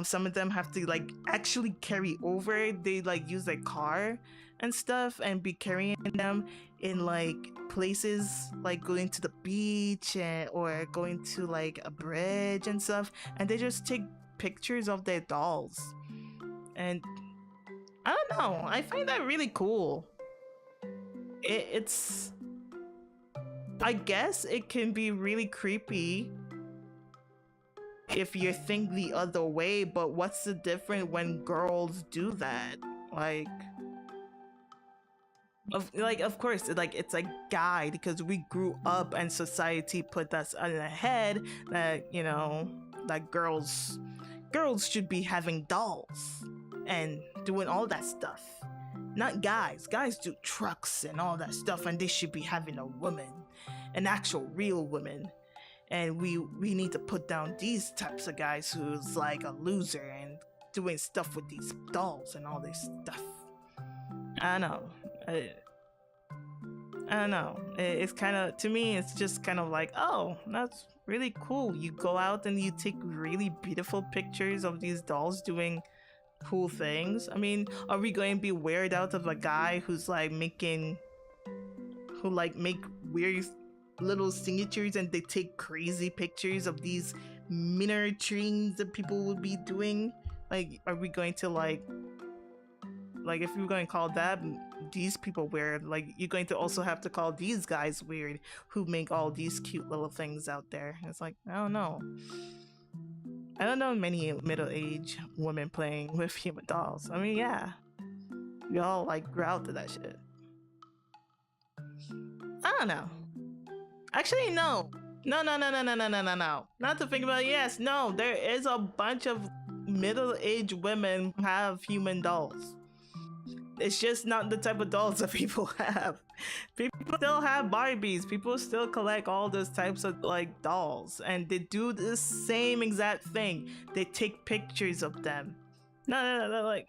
some of them have to like actually carry over. They like use their car and stuff and be carrying them in like places like going to the beach or going to like a bridge and stuff, and they just take pictures of their dolls. And I don't know, I find that really cool. It's, I guess it can be really creepy if you think the other way, but what's the difference when girls do that? Like, of course, like it's a guy because we grew up and society put us in the head that, you know, that girls should be having dolls and doing all that stuff. Not guys. Guys do trucks and all that stuff, and they should be having a woman, an actual real woman. And we need to put down these types of guys who's like a loser and doing stuff with these dolls and all this stuff. I don't know. I don't know. It's kind of, to me, it's just kind of like, oh, that's really cool. You go out and you take really beautiful pictures of these dolls doing cool things. I mean, are we going to be weird out of a guy who's like making, who like make weird little signatures and they take crazy pictures of these miniatures that people would be doing? Like, are we going to like if we're going to call that these people weird, like you're going to also have to call these guys weird who make all these cute little things out there. It's like, I don't know. I don't know many middle-aged women playing with human dolls. I mean, yeah, we all like grew out to that shit. I don't know. Actually, no. No. Not to think about it. Yes, no. There is a bunch of middle-aged women who have human dolls. It's just not the type of dolls that people have. People still have Barbies. People still collect all those types of like dolls, and they do the same exact thing. They take pictures of them. No. Like,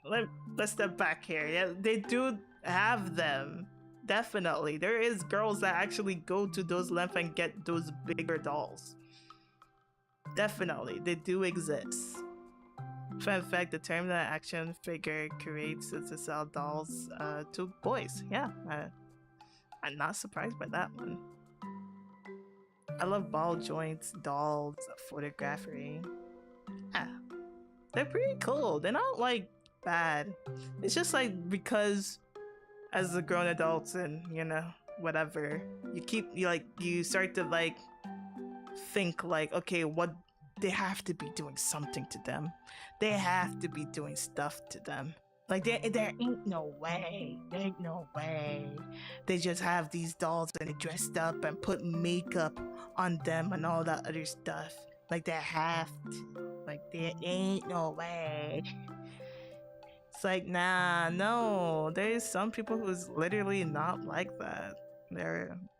let's step back here. Yeah, they do have them. Definitely, there is girls that actually go to those lengths and get those bigger dolls. Definitely, they do exist. Fun fact, the term that action figure creates is to sell dolls to boys. Yeah, I'm not surprised by that one. I love ball joints, dolls, photography. Yeah, they're pretty cool. They're not like bad. It's just like because as the grown adults and, you know, whatever, you start to like think like, okay, what, they have to be doing something to them. They have to be doing stuff to them. Like there ain't no way. There ain't no way. They just have these dolls and they dressed up and put makeup on them and all that other stuff. Like they have to. Like there ain't no way. It's like, nah, no. There's some people who's literally not like that.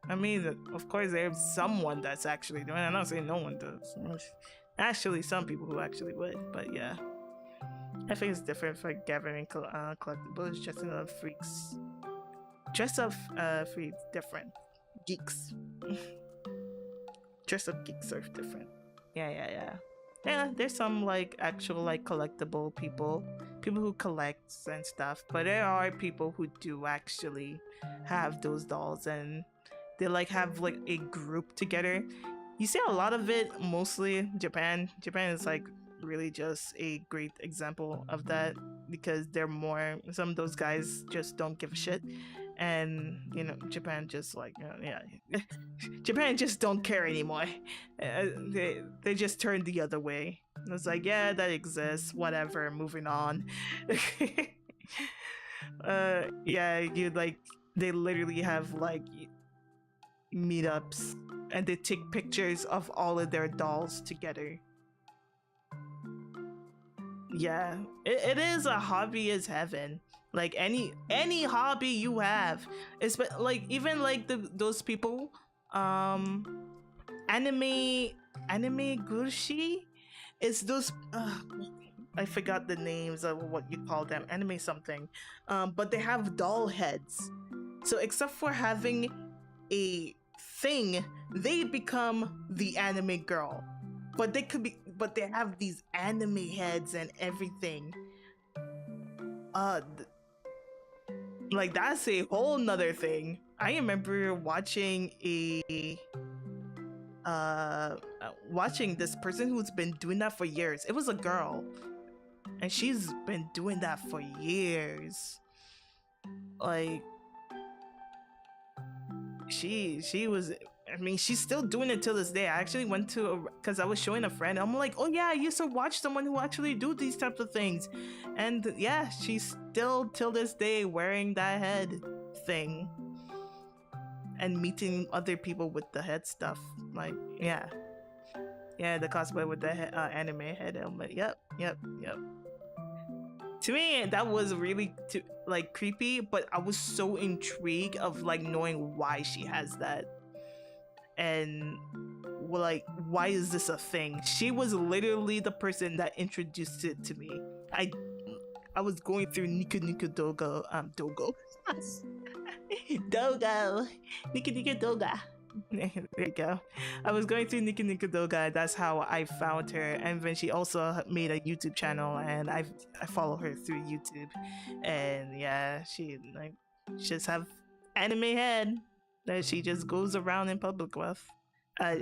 I mean, of course, there's someone that's actually doing it. I'm not saying no one does. Actually, some people who actually would, but yeah. I think it's different for gathering collectibles. Dressing up freaks. Dress up freaks, different. Geeks. Dress up geeks are different. Yeah. Yeah, there's some like actual like collectible people who collect and stuff, but there are people who do actually have those dolls and they like have like a group together. You see a lot of it, mostly Japan. Japan is like really just a great example of that because they're more, some of those guys just don't give a shit. And you know, Japan just like, you know, yeah, Japan just don't care anymore. They just turn the other way. It's like, yeah, that exists, whatever, moving on. Yeah, you like, they literally have like meetups and they take pictures of all of their dolls together. Yeah, it is a hobby as heaven. Like any hobby you have, it's like even like those people, anime gurshi, it's those I forgot the names of what you call them, anime something, but they have doll heads. So except for having a thing, they become the anime girl, but they have these anime heads and everything. Like that's a whole nother thing. I remember watching watching this person who's been doing that for years. It was a girl. And she's been doing that for years. Like she was, I mean, she's still doing it till this day. I actually went to, because I was showing a friend. I'm like, oh yeah, I used to watch someone who actually do these types of things. And yeah, she's still till this day wearing that head thing and meeting other people with the head stuff. Like, yeah. Yeah, the cosplay with the anime head helmet. Yep. To me, that was really like creepy, but I was so intrigued of like knowing why she has that. And like, why is this a thing? She was literally the person that introduced it to me. I was going through Nika Dogo Nika Doga. There you go. I was going through Nika Doga. That's how I found her. And then she also made a YouTube channel, and I follow her through YouTube. And yeah, she like just have anime head that she just goes around in public with.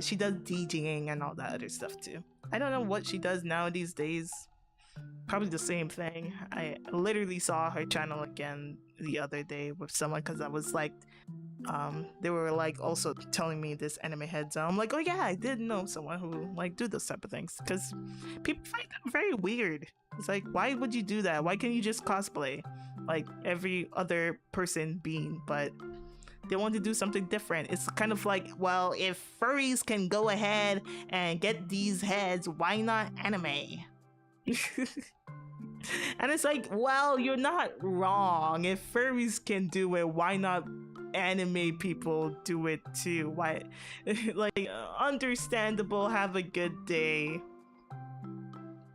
She does DJing and all that other stuff too. I don't know what she does now these days. Probably the same thing. I literally saw her channel again the other day with someone, because I was like, they were like also telling me this anime heads. I'm like, oh yeah, I did know someone who like do those type of things, because people find them very weird. It's like, why would you do that? Why can't you just cosplay like every other person being? But they want to do something different. It's kind of like, well, if furries can go ahead and get these heads, why not anime? And it's like, well, you're not wrong. If furries can do it, why not anime people do it too? Why? Like, understandable. Have a good day.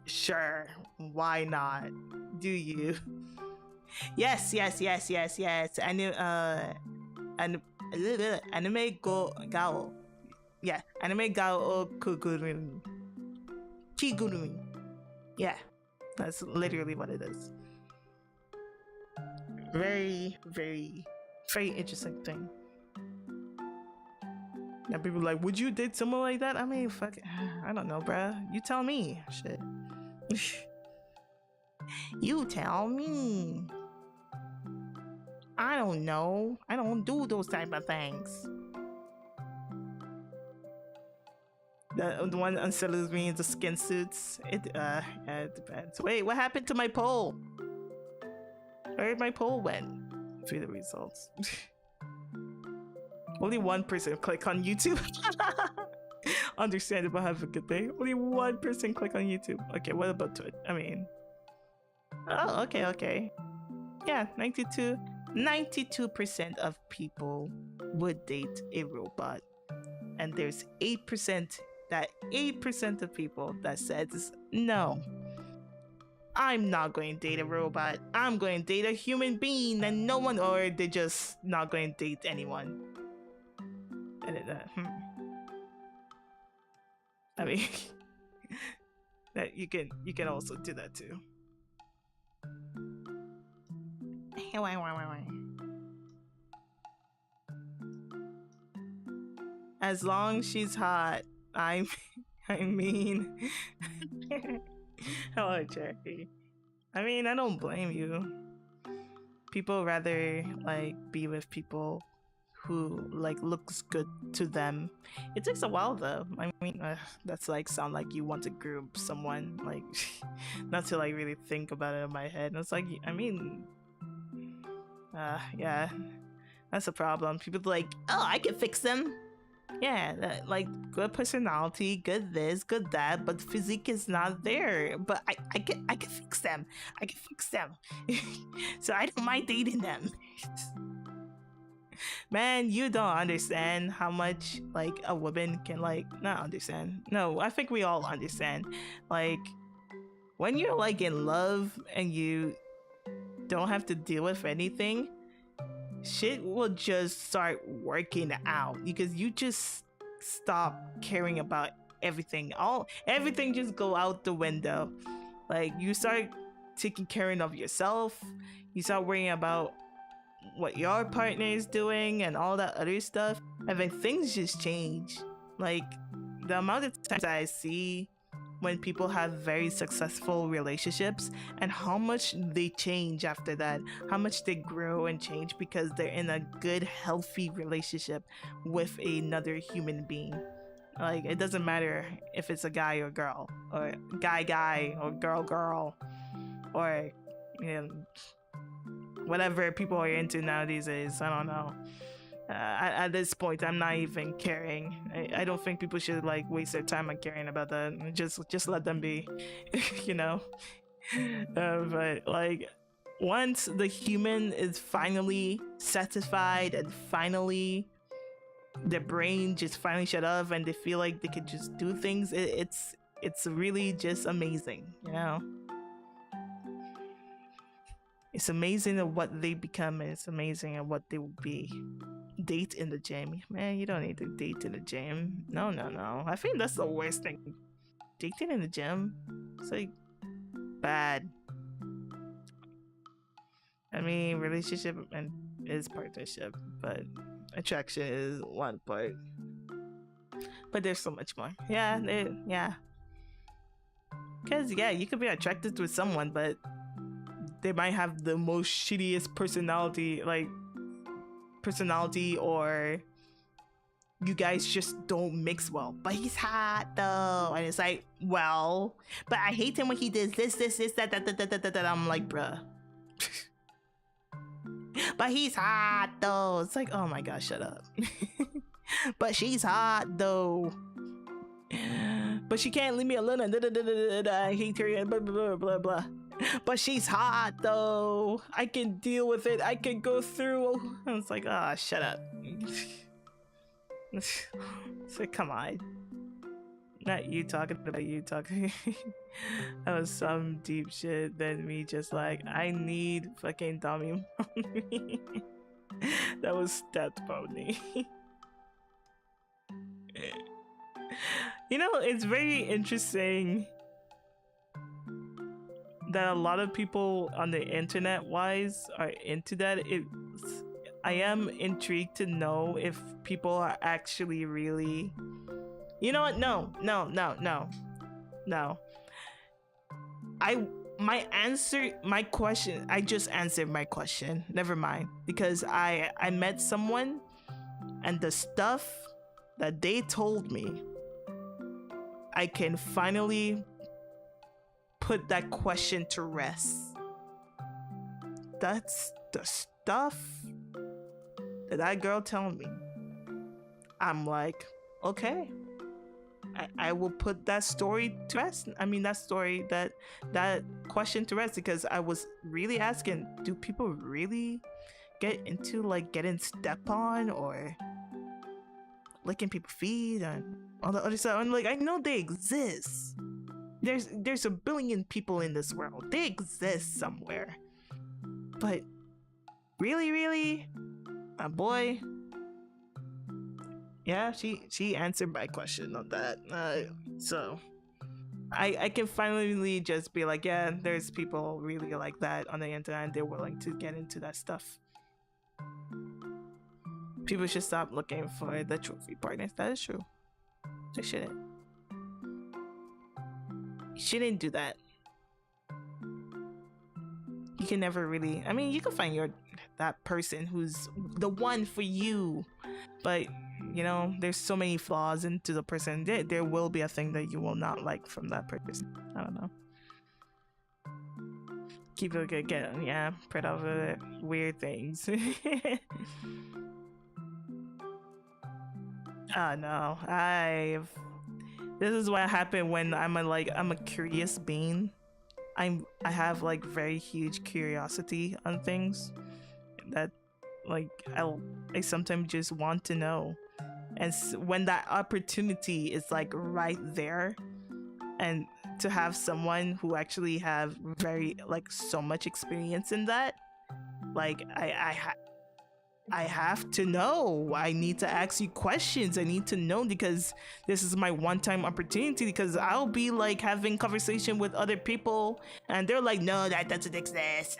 Sure, why not? Do you? Yes. And anime gao. Yeah, anime gao kugurumi. Kigurumi. Yeah, that's literally what it is. Very interesting thing. Now people are like, would you date someone like that? I mean, fuck, I don't know, bruh. You tell me. Shit. You tell me. I don't know. I don't do those type of things. The one unsettles me, the skin suits. It depends. Wait, what happened to my poll? Where did my poll went? See the results. Only one person click on YouTube. Understandable. Have a good day. Only one person click on YouTube. Okay, what about Twitch? I mean, oh, okay. Yeah, 92% of people would date a robot, and there's 8% of people that says no. I'm not going to date a robot. I'm going to date a human being, and no one, or they're just not going to date anyone. And I mean, that you can also do that too. As long as she's hot, I mean. Hello, Jackie. I mean, I don't blame you. People rather like be with people who like looks good to them. It takes a while though. I mean, that's like sound like you want to group someone, like not to like really think about it in my head. And it's like, I mean, yeah, that's a problem. People like, oh, I can fix them. Yeah, like good personality, good this, good that, but physique is not there. But I can fix them. I can fix them. So I don't mind dating them. Man, you don't understand how much like a woman can like not understand. No, I think we all understand. Like when you're like in love and you don't have to deal with anything, shit will just start working out because you just stop caring about everything. Everything just go out the window. Like you start taking care of yourself. You start worrying about what your partner is doing and all that other stuff, and then things just change. Like the amount of times I see when people have very successful relationships and how much they change after that, how much they grow and change because they're in a good, healthy relationship with another human being. Like, it doesn't matter if it's a guy or girl, or guy or girl, or, you know, whatever people are into nowadays. I don't know. At this point, I'm not even caring. I don't think people should like waste their time on caring about that. Just let them be, you know. But like, once the human is finally satisfied and finally their brain just finally shut off and they feel like they could just do things, it's really just amazing, you know. It's amazing at what they become, and it's amazing at what they will be. Date in the gym. Man, you don't need to date in the gym. No. I think that's the worst thing. Dating in the gym? It's like bad. I mean, relationship and is partnership, but attraction is one part. But there's so much more. Yeah. Because, yeah, you could be attracted to someone, but they might have the most shittiest personality, or you guys just don't mix well. But he's hot though, and it's like, well, but I hate him when he does this, that. I'm like, bruh. But he's hot though. It's like, oh my god, shut up. But she's hot though. But she can't leave me alone. I hate her. Blah blah blah blah. But she's hot though. I can deal with it. I can go through. And it's like, ah, oh, shut up. So come on. Not you talking about you talking. That was some deep shit than me just like, I need fucking Tommy Mommy. That was stepped pony. You know, it's very interesting that a lot of people on the internet wise are into that. I am intrigued to know if people are actually really, you know what? No. I just answered my question. Never mind. Because I met someone and the stuff that they told me, I can finally put that question to rest. That's the stuff that girl told me. I'm like, okay, I will put that story to rest. I mean, that question to rest, because I was really asking, do people really get into like getting stepped on or licking people's feet and all the other stuff? And like, I know they exist. There's a billion people in this world. They exist somewhere. But really, my boy. Yeah, she answered my question on that. So I can finally just be like, yeah, there's people really like that on the internet and they're willing to get into that stuff. People should stop looking for the trophy partners. That is true. They shouldn't. You shouldn't do that. You can never really, I mean, you can find that person who's the one for you, but you know, there's so many flaws into the person. There will be a thing that you will not like from that person. I don't know. People get put over weird things. No, this is what happened when I'm a curious being. I have like very huge curiosity on things that like I sometimes just want to know. And when that opportunity is like right there, and to have someone who actually have very like so much experience in that, like I have to know. I need to ask you questions. I need to know, because this is my one-time opportunity, because I'll be like having conversation with other people and they're like, no, that doesn't exist,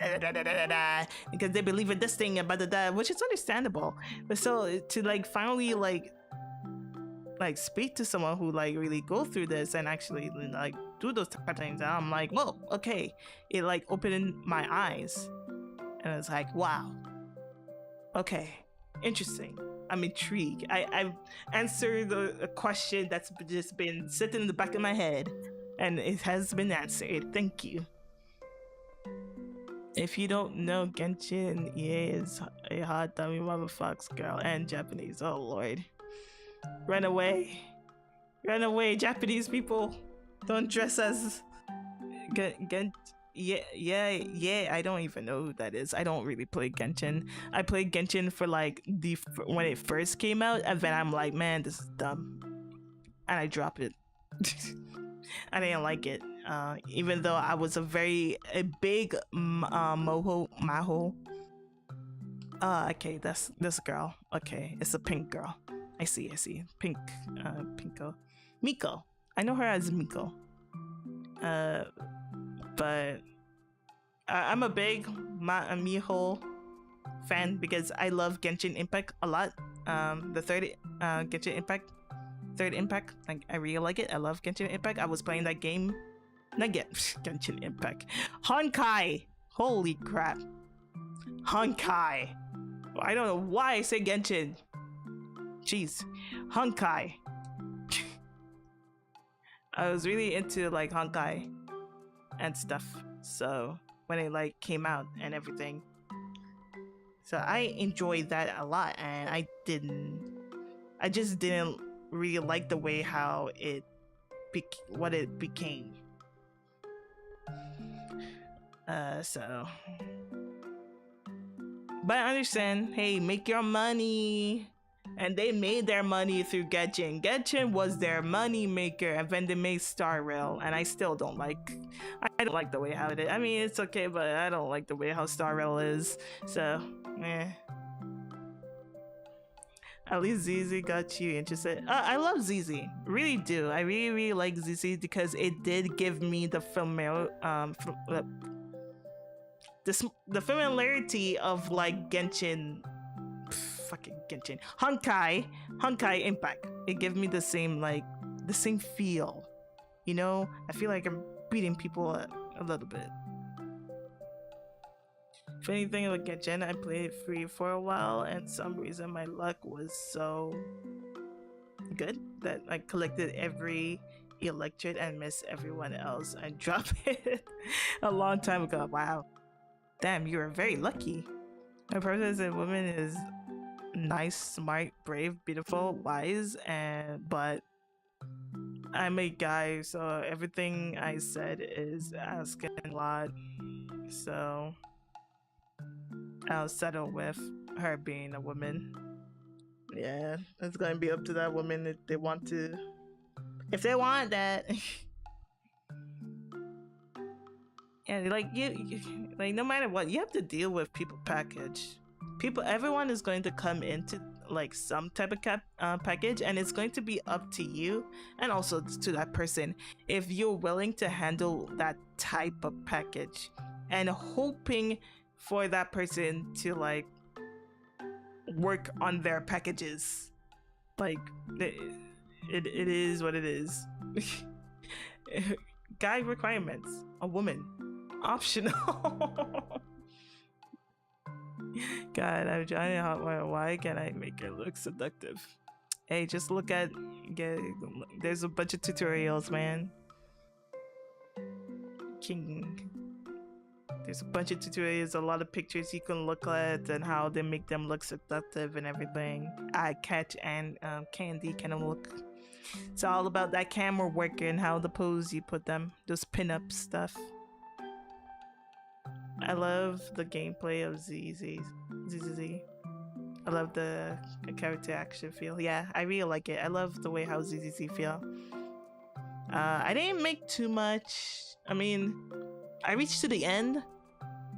because they believe in this thing and which is understandable. But so to like finally like speak to someone who like really go through this and actually like do those type of things. And I'm like, whoa, okay. It like opened my eyes, and it's like, wow, okay, interesting. I'm intrigued. I've answered a question that's just been sitting in the back of my head, and it has been answered. Thank you. If you don't know, Genshin is a hot dummy motherfucks girl and Japanese. Oh lord. Run away. Run away, Japanese people. Don't dress as yeah, I don't even know who that is. I don't really play Genshin. I played Genshin for like when it first came out, and then I'm like, man, this is dumb. And I dropped it. I didn't like it. Even though I was a big Maho. Okay, that's this girl. Okay, it's a pink girl. I see. Pink, Pinko. Miko. I know her as Miko. But I'm a big Miho fan because I love Genshin Impact a lot. The third Genshin Impact. Third Impact, like I really like it. I love Genshin Impact. I was playing that game. Not yet. Genshin Impact. Honkai. Holy crap. Honkai. I don't know why I say Genshin. Jeez. Honkai. I was really into like Honkai and stuff. So when it like came out and everything. So I enjoyed that a lot, and I just didn't really like the way how what it became. So but I understand, hey, make your money. And they made their money through Genshin. Genshin was their money maker, and then they made Star Rail, and I still don't like the way how it is. I mean, it's okay, but I don't like the way how Star Rail is. So at least ZZ got you interested. I love ZZ, really do. I really like ZZ because it did give me the familiarity of like Genshin, fucking Genshin, Honkai Impact. It gave me the same feel. You know, I feel like I'm beating people a little bit. If anything about Genshin, I played it free for a while, and some reason my luck was so good that I collected every electrode and missed everyone else and dropped it a long time ago. Wow. Damn, you are very lucky. My person as a woman is nice, smart, brave, beautiful, wise, but I'm a guy, so everything I said is asking a lot. So I'll settle with her being a woman. Yeah, it's gonna be up to that woman if they want that. Yeah, like you like no matter what, you have to deal with people package. Everyone is going to come into like some type of package, and it's going to be up to you and also to that person if you're willing to handle that type of package, and hoping for that person to like work on their packages. Like it is what it is. Guy requirements, a woman, optional. God, I'm trying to hot wire. Why can't I make it look seductive? Hey, just look at there's a bunch of tutorials, man. There's a bunch of tutorials, a lot of pictures you can look at and how they make them look seductive and everything. Eye catch and Candy kind of look. It's all about that camera work and how the pose you put them, those pin-up stuff. I love the gameplay of ZZ. I love the character action feel. Yeah, I really like it. I love the way how ZZ feel. I didn't make too much. I mean, I reached to the end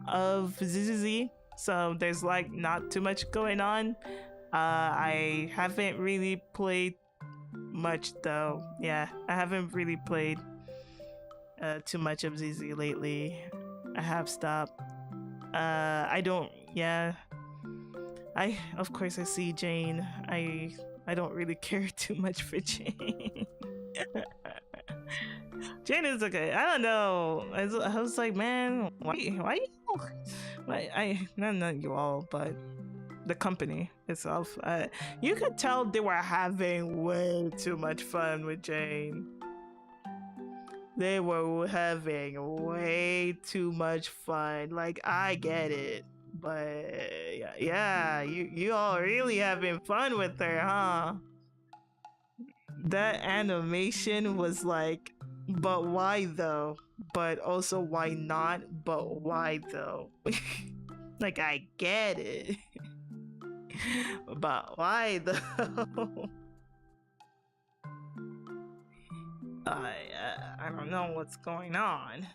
of ZZ, so there's like not too much going on. I haven't really played much though. Yeah, I haven't really played too much of ZZ lately. I have stopped. I don't. Yeah. Of course I see Jane. I don't really care too much for Jane. Jane is okay. I don't know. I was like, man, why you? Not you all, but the company itself. You could tell they were having way too much fun with Jane. They were having way too much fun. Like, I get it. But yeah, you all really having fun with her, huh? That animation was like, but why though? But also why not? But why though? Like, I get it. But why though? I don't know what's going on.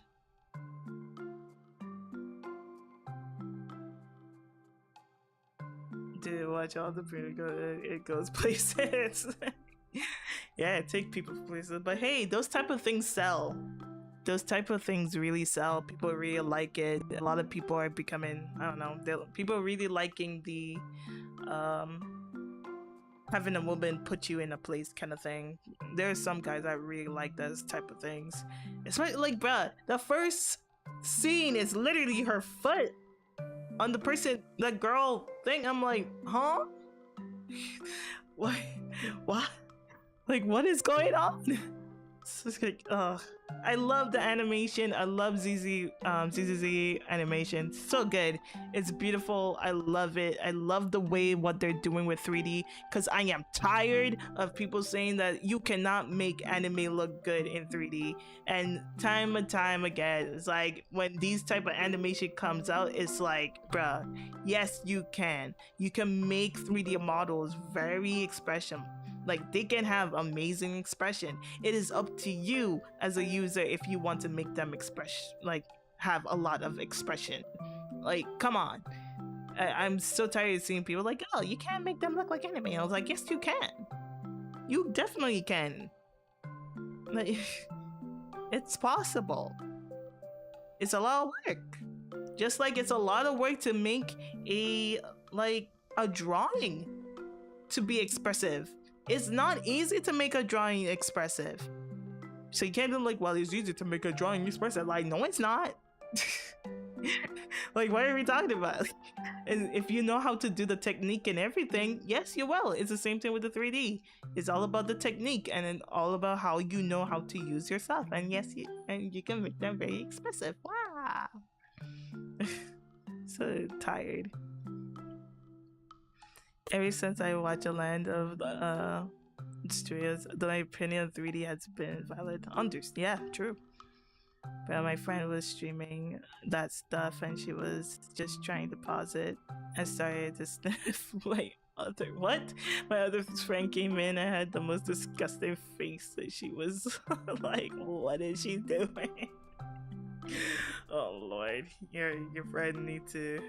Dude, watch all the it goes places. Yeah, take people places. But hey, those type of things sell. Those type of things really sell. People really like it. A lot of people are becoming, I don't know, people are really liking the having a woman put you in a place kind of thing. There's some guys that really like those type of things. It's like, bruh, the first scene is literally her foot on the person, the girl thing. I'm like, huh? What? What? Like, what is going on? It's just like, I love the animation. I love ZZZ animation. So good. It's beautiful. I love it. I love the way what they're doing with 3D, because I am tired of people saying that you cannot make anime look good in 3D. And time and time again, it's like when these type of animation comes out, it's like, bruh, yes, you can. You can make 3D models very expression. Like, they can have amazing expression. It is up to you as a user if you want to make them have a lot of expression. Like, come on. I'm so tired of seeing people like, oh, you can't make them look like anime. I was like, yes, you can. You definitely can. Like, it's possible. It's a lot of work. Just like it's a lot of work to make a drawing to be expressive. It's not easy to make a drawing expressive. So you can't be like, well, it's easy to make a drawing expressive. Like, no, it's not. Like, what are we talking about? And if you know how to do the technique and everything, yes, you will. It's the same thing with the 3D. It's all about the technique and all about how you know how to use yourself. And yes, you can make them very expressive. Wow. So tired. Ever since I watched a Land of Studios, my opinion of 3D has been valid. Yeah, true. But my friend was streaming that stuff and she was just trying to pause it. I started to sniff my other friend came in and had the most disgusting face that she was like, what is she doing? Oh Lord, your friend need to,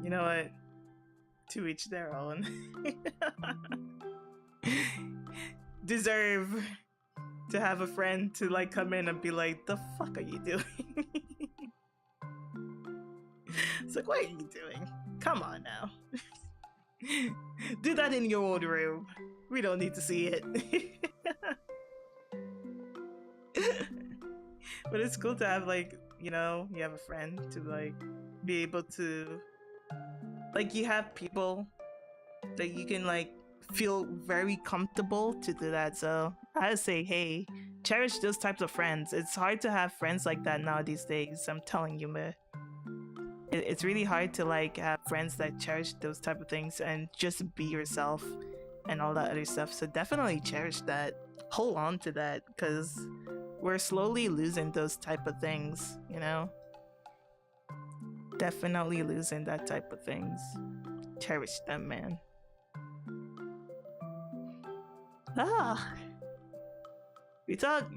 you know what? To each their own. Deserve to have a friend to like come in and be like, the fuck are you doing? It's like, what are you doing? Come on now. Do that in your own room. We don't need to see it. But it's cool to have you have a friend to be able to you have people that you can feel very comfortable to do that. So I would say, hey, cherish those types of friends. It's hard to have friends like that nowadays days. I'm telling you, man. It's really hard to have friends that cherish those type of things and just be yourself and all that other stuff. So definitely cherish that. Hold on to that, because we're slowly losing those type of things, you know? Definitely losing that type of things. Cherish them, man. We talk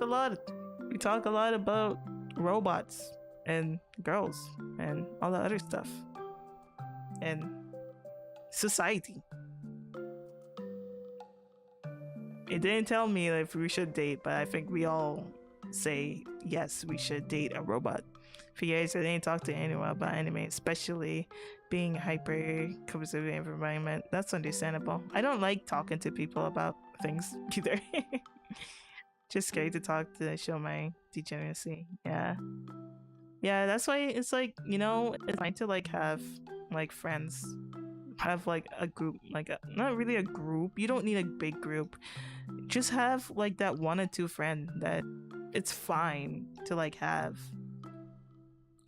a lot about robots and girls and all the other stuff and society. It didn't tell me if we should date, but I think we all say yes, we should date a robot. For years, I didn't talk to anyone about anime, especially being hyper competitive environment. That's understandable. I don't like talking to people about things either. Just scared to talk to show my degeneracy. Yeah. Yeah, that's why it's like, it's fine to like have like friends, have like a group, like not really a group. You don't need a big group. Just have like that one or two friend that it's fine to like have.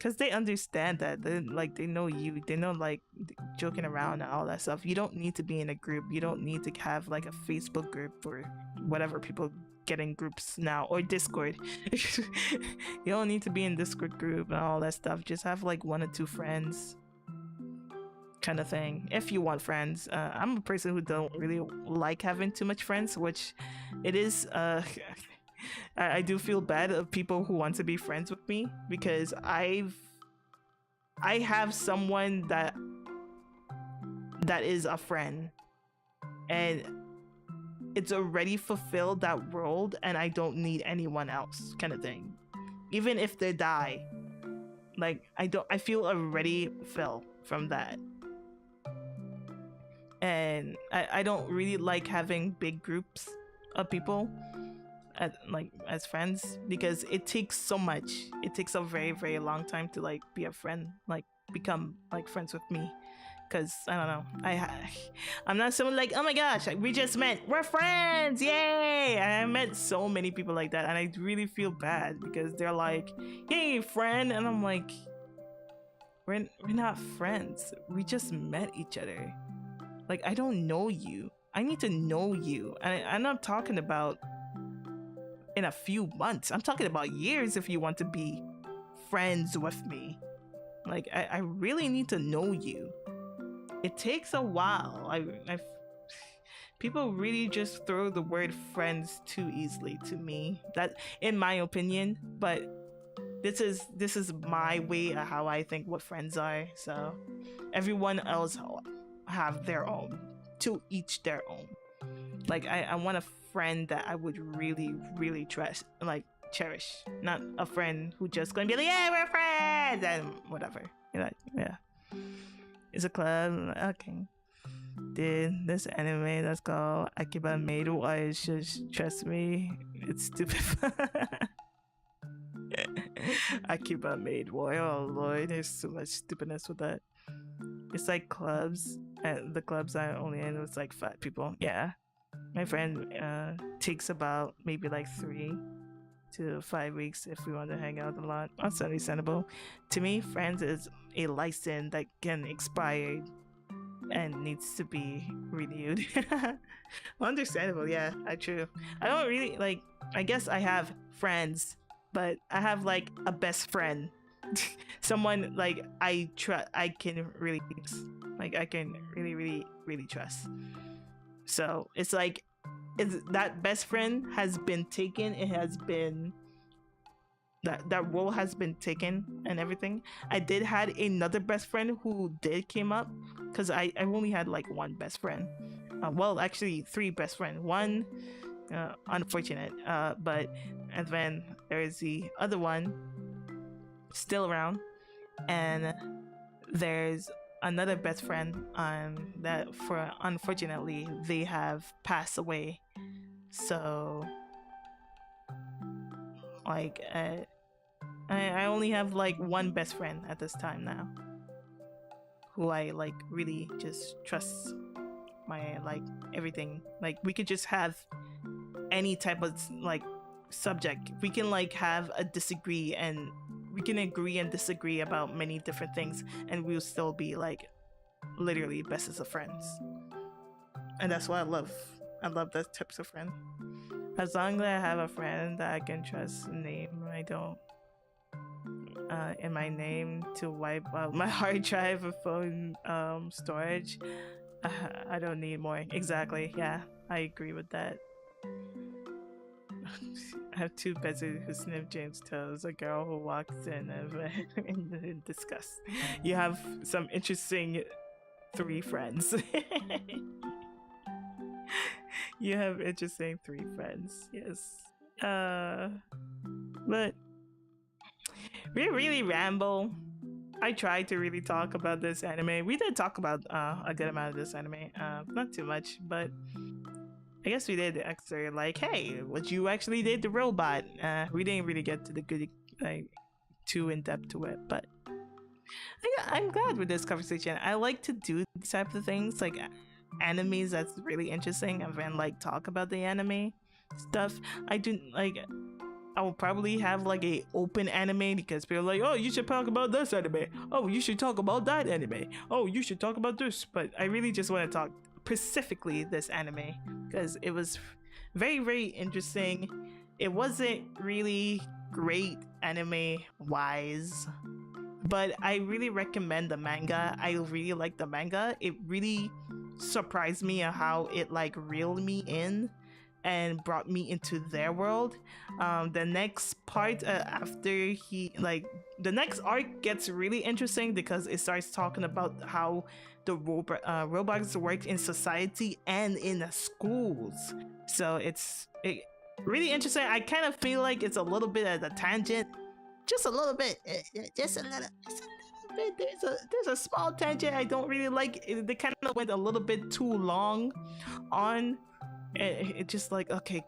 Cause they understand that they know you, they know like joking around and all that stuff. You don't need to be in a group. You don't need to have like a Facebook group or whatever people get in groups now, or Discord. You don't need to be in Discord group and all that stuff. Just have like one or two friends, kind of thing. If you want friends, I'm a person who don't really like having too much friends, which it is. I do feel bad of people who want to be friends with me because I have someone that is a friend and it's already fulfilled that world and I don't need anyone else, kind of thing. Even if they die, like I feel already filled from that. And I don't really like having big groups of people as friends because it takes so much. It takes a very, very long time to like be a friend, like become like friends with me. Cause I don't know, I'm not someone like, oh my gosh, we just met, we're friends, yay! I met so many people like that, and I really feel bad because they're like, hey friend, and I'm like, we're not friends. We just met each other. Like, I don't know you. I need to know you, and I'm not talking about in a few months. I'm talking about years if you want to be friends with me. Like, I really need to know you. It takes a while. People really just throw the word friends too easily to me. That, in my opinion, but this is my way of how I think what friends are. So everyone else have their own, to each their own. Like I want a friend that I would really, really trust, like cherish, not a friend who just gonna be like, yeah, we're friends and whatever. You're like, yeah. It's a club. Okay. Dude, this anime that's called Akiba Maid Why just trust me. It's stupid. Akiba Maid Why. Oh lord, there's so much stupidness with that. It's like clubs, and the clubs I only in was like 5 people. Yeah. My friend takes about maybe like 3 to 5 weeks if we want to hang out a lot. That's understandable. To me, friends is a license that can expire and needs to be renewed. Understandable, yeah, true. I don't really like. I guess I have friends, but I have like a best friend, someone like I trust. I can really trust. Like I can really, really, really trust. So it's like, that best friend has been taken. It has been that role has been taken and everything. I did had another best friend who did came up because I only had like one best friend. Well, actually 3 best friends. One unfortunate, but and then there is the other one still around, and there's another best friend that for unfortunately they have passed away. So like I only have like one best friend at this time now who I like really just trust my like everything. Like we could just have any type of like subject. We can like have a disagree and we can agree and disagree about many different things and we'll still be like literally bestest of friends. And that's what I love. I love those types of friends. As long as I have a friend that I can trust name, I don't in my name to wipe out my hard drive or phone storage. I don't need more. Exactly. Yeah, I agree with that. I have 2 peasants who sniff James' toes. A girl who walks in in disgust. You have some interesting 3 friends. You have interesting 3 friends. Yes. But we really ramble. I tried to really talk about this anime. We did talk about a good amount of this anime. Not too much, but I guess we did actually like, hey, what you actually did the robot. We didn't really get to the good, like, too in depth to it, but I'm glad with this conversation. I like to do these types of things, like animes that's really interesting, and then like talk about the anime stuff. I do like. I will probably have like a open anime because people are like, oh, you should talk about this anime. Oh, you should talk about that anime. Oh, you should talk about this. But I really just want to talk specifically this anime because it was very, very interesting. It wasn't really great anime wise, but I really recommend the manga. I really like the manga. It really surprised me at how it like reeled me in and brought me into their world. The next part after he like the next arc gets really interesting because it starts talking about how the robots work in society and in the schools. So really interesting. I kind of feel like it's a little bit of a tangent, just a little bit, just a little bit. There's a small tangent I don't really like. They kind of went a little bit too long on. It just like, okay,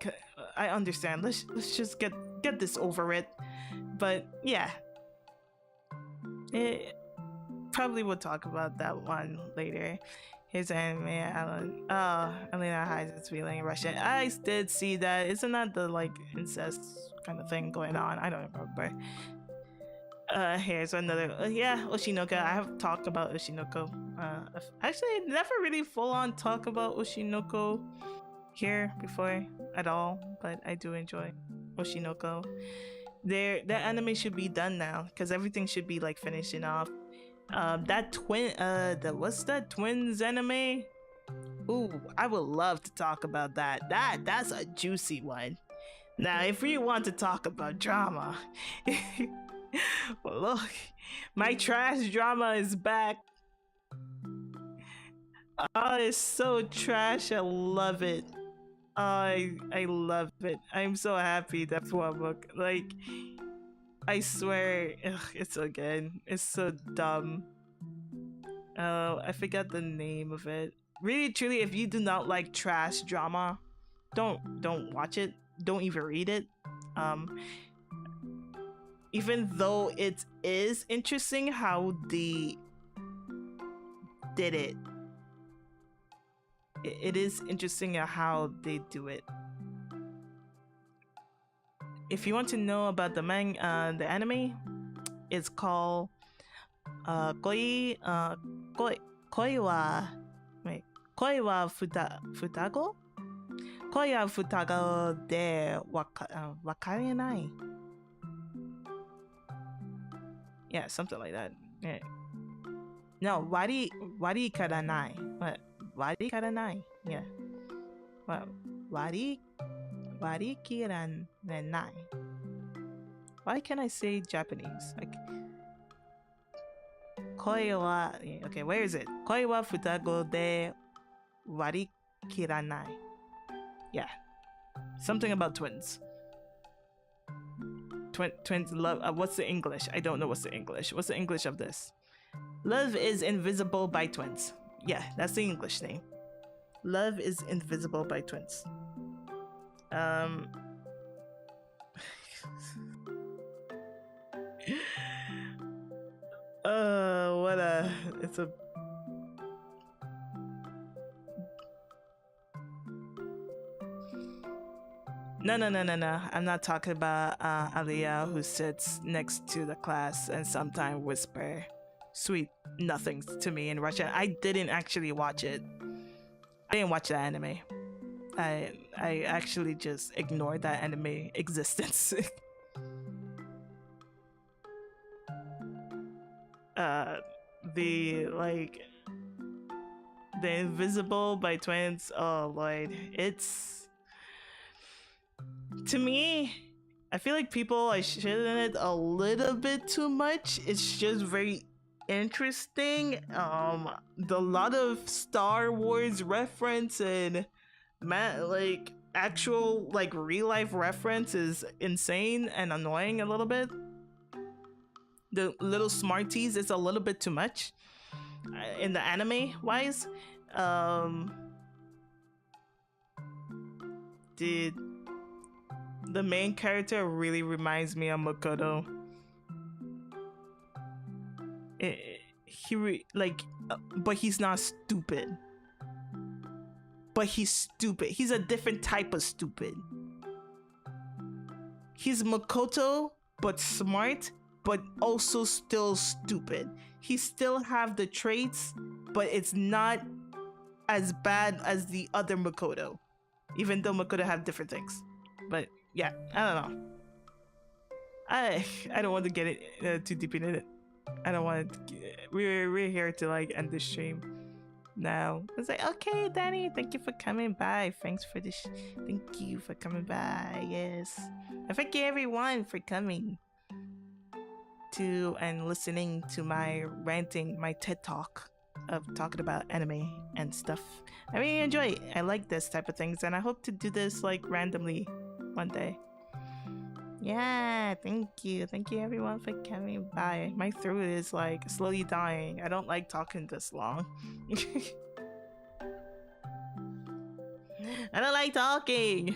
I understand. Let's just get this over it. But yeah, probably we'll talk about that one later. Here's anime. Elena hides its feeling in Russia. I did see that. Isn't that the like incest kind of thing going on? I don't remember. Here's another. Yeah, Oshinoko. I have talked about Oshinoko. Actually, never really full on talk about Oshinoko here before at all, but I do enjoy Oshinoko. That anime should be done now because everything should be like finishing off. That what's that twins anime? Ooh, I would love to talk about that. That's a juicy one. Now, if we want to talk about drama, well, look, my trash drama is back. Oh, it's so trash. I love it. I love it. I'm so happy that's one book. Like, I swear, it's so good. It's so dumb. Oh, I forgot the name of it. Really, truly, if you do not like trash drama, don't watch it. Don't even read it. Even though it is interesting how they did it. It is interesting how they do it. If you want to know about the anime, it's called Koi wa Futago? Koi wa Futago de Wakarenai. Yeah, something like that. Yeah. No, wari karanai. What? Wari karanai. Yeah. Well, wari kiranai. Why can't I say Japanese? Like, koi wa. Okay, where is it? Koi wa futago de wari kiranai. Yeah. Something about twins. Twins love. What's the English? I don't know what's the English. What's the English of this? Love is invisible by twins. Yeah, that's the English name. Love is invisible by twins. It's a. No. I'm not talking about Aliyah who sits next to the class and sometimes whisper sweet nothings to me in Russian. I didn't actually watch it. I didn't watch that anime. I actually just ignored that anime existence. The Invisible by Twins. Oh Lord, it's, to me, I feel like people are shitting it a little bit too much. It's just very interesting. The lot of Star Wars reference and like actual like real life reference is insane and annoying a little bit. The little smarties is a little bit too much in the anime wise. Dude, the main character really reminds me of Makoto. But he's not stupid. But he's stupid. He's a different type of stupid. He's Makoto, but smart, but also still stupid. He still have the traits, but it's not as bad as the other Makoto. Even though Makoto have different things. But yeah, I don't know. I don't want to get it too deep in it. I don't want to. We're here to like end the stream now. It's like, okay, Danny, thank you for coming by. Thanks for this. Thank you for coming by. Yes, and thank you everyone for coming to and listening to my ranting, my TED talk of talking about anime and stuff. I really enjoy it. I like this type of things, and I hope to do this like randomly one day. Yeah, thank you. Thank you everyone for coming by. My throat is like slowly dying. I don't like talking this long. I don't like talking.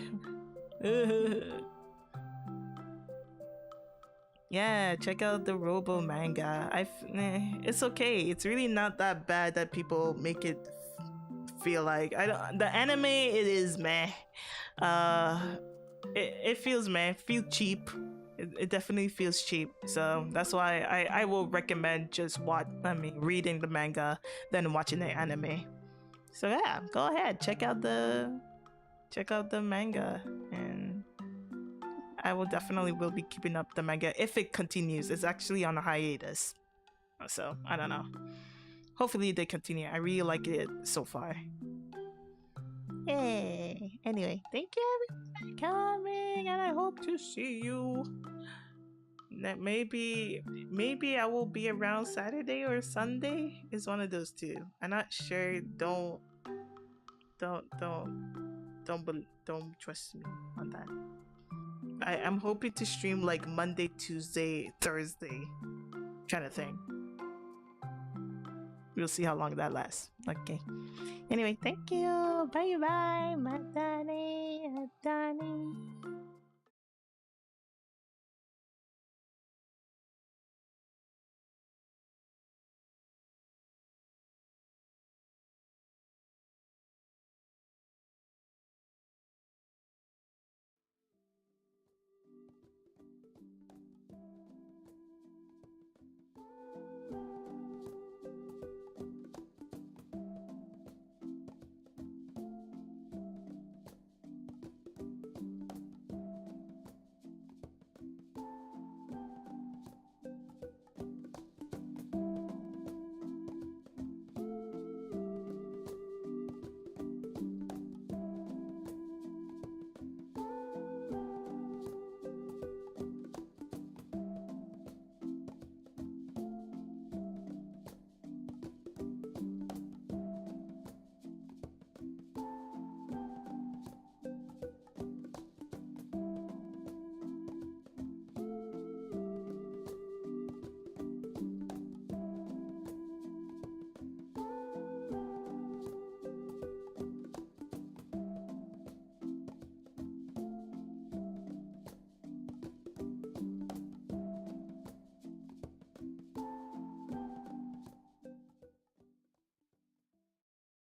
Yeah, check out the Robo manga. It's okay. It's really not that bad that people make it feel like. I don't. The anime, it is meh. It feels meh. Feel cheap. It definitely feels cheap. So that's why I will recommend just reading the manga than watching the anime. So yeah, go ahead, check out the manga, and I will be keeping up the manga if it continues. It's actually on a hiatus, so I don't know. Hopefully they continue. I really like it so far. Yay! Anyway, thank you everyone for coming, and I hope to see you. That maybe I will be around Saturday or Sunday. Is one of those two. I'm not sure. Don't trust me on that. I'm hoping to stream like Monday, Tuesday, Thursday kind of thing. We'll see how long that lasts. Okay. Anyway, thank you. Bye bye, Matani.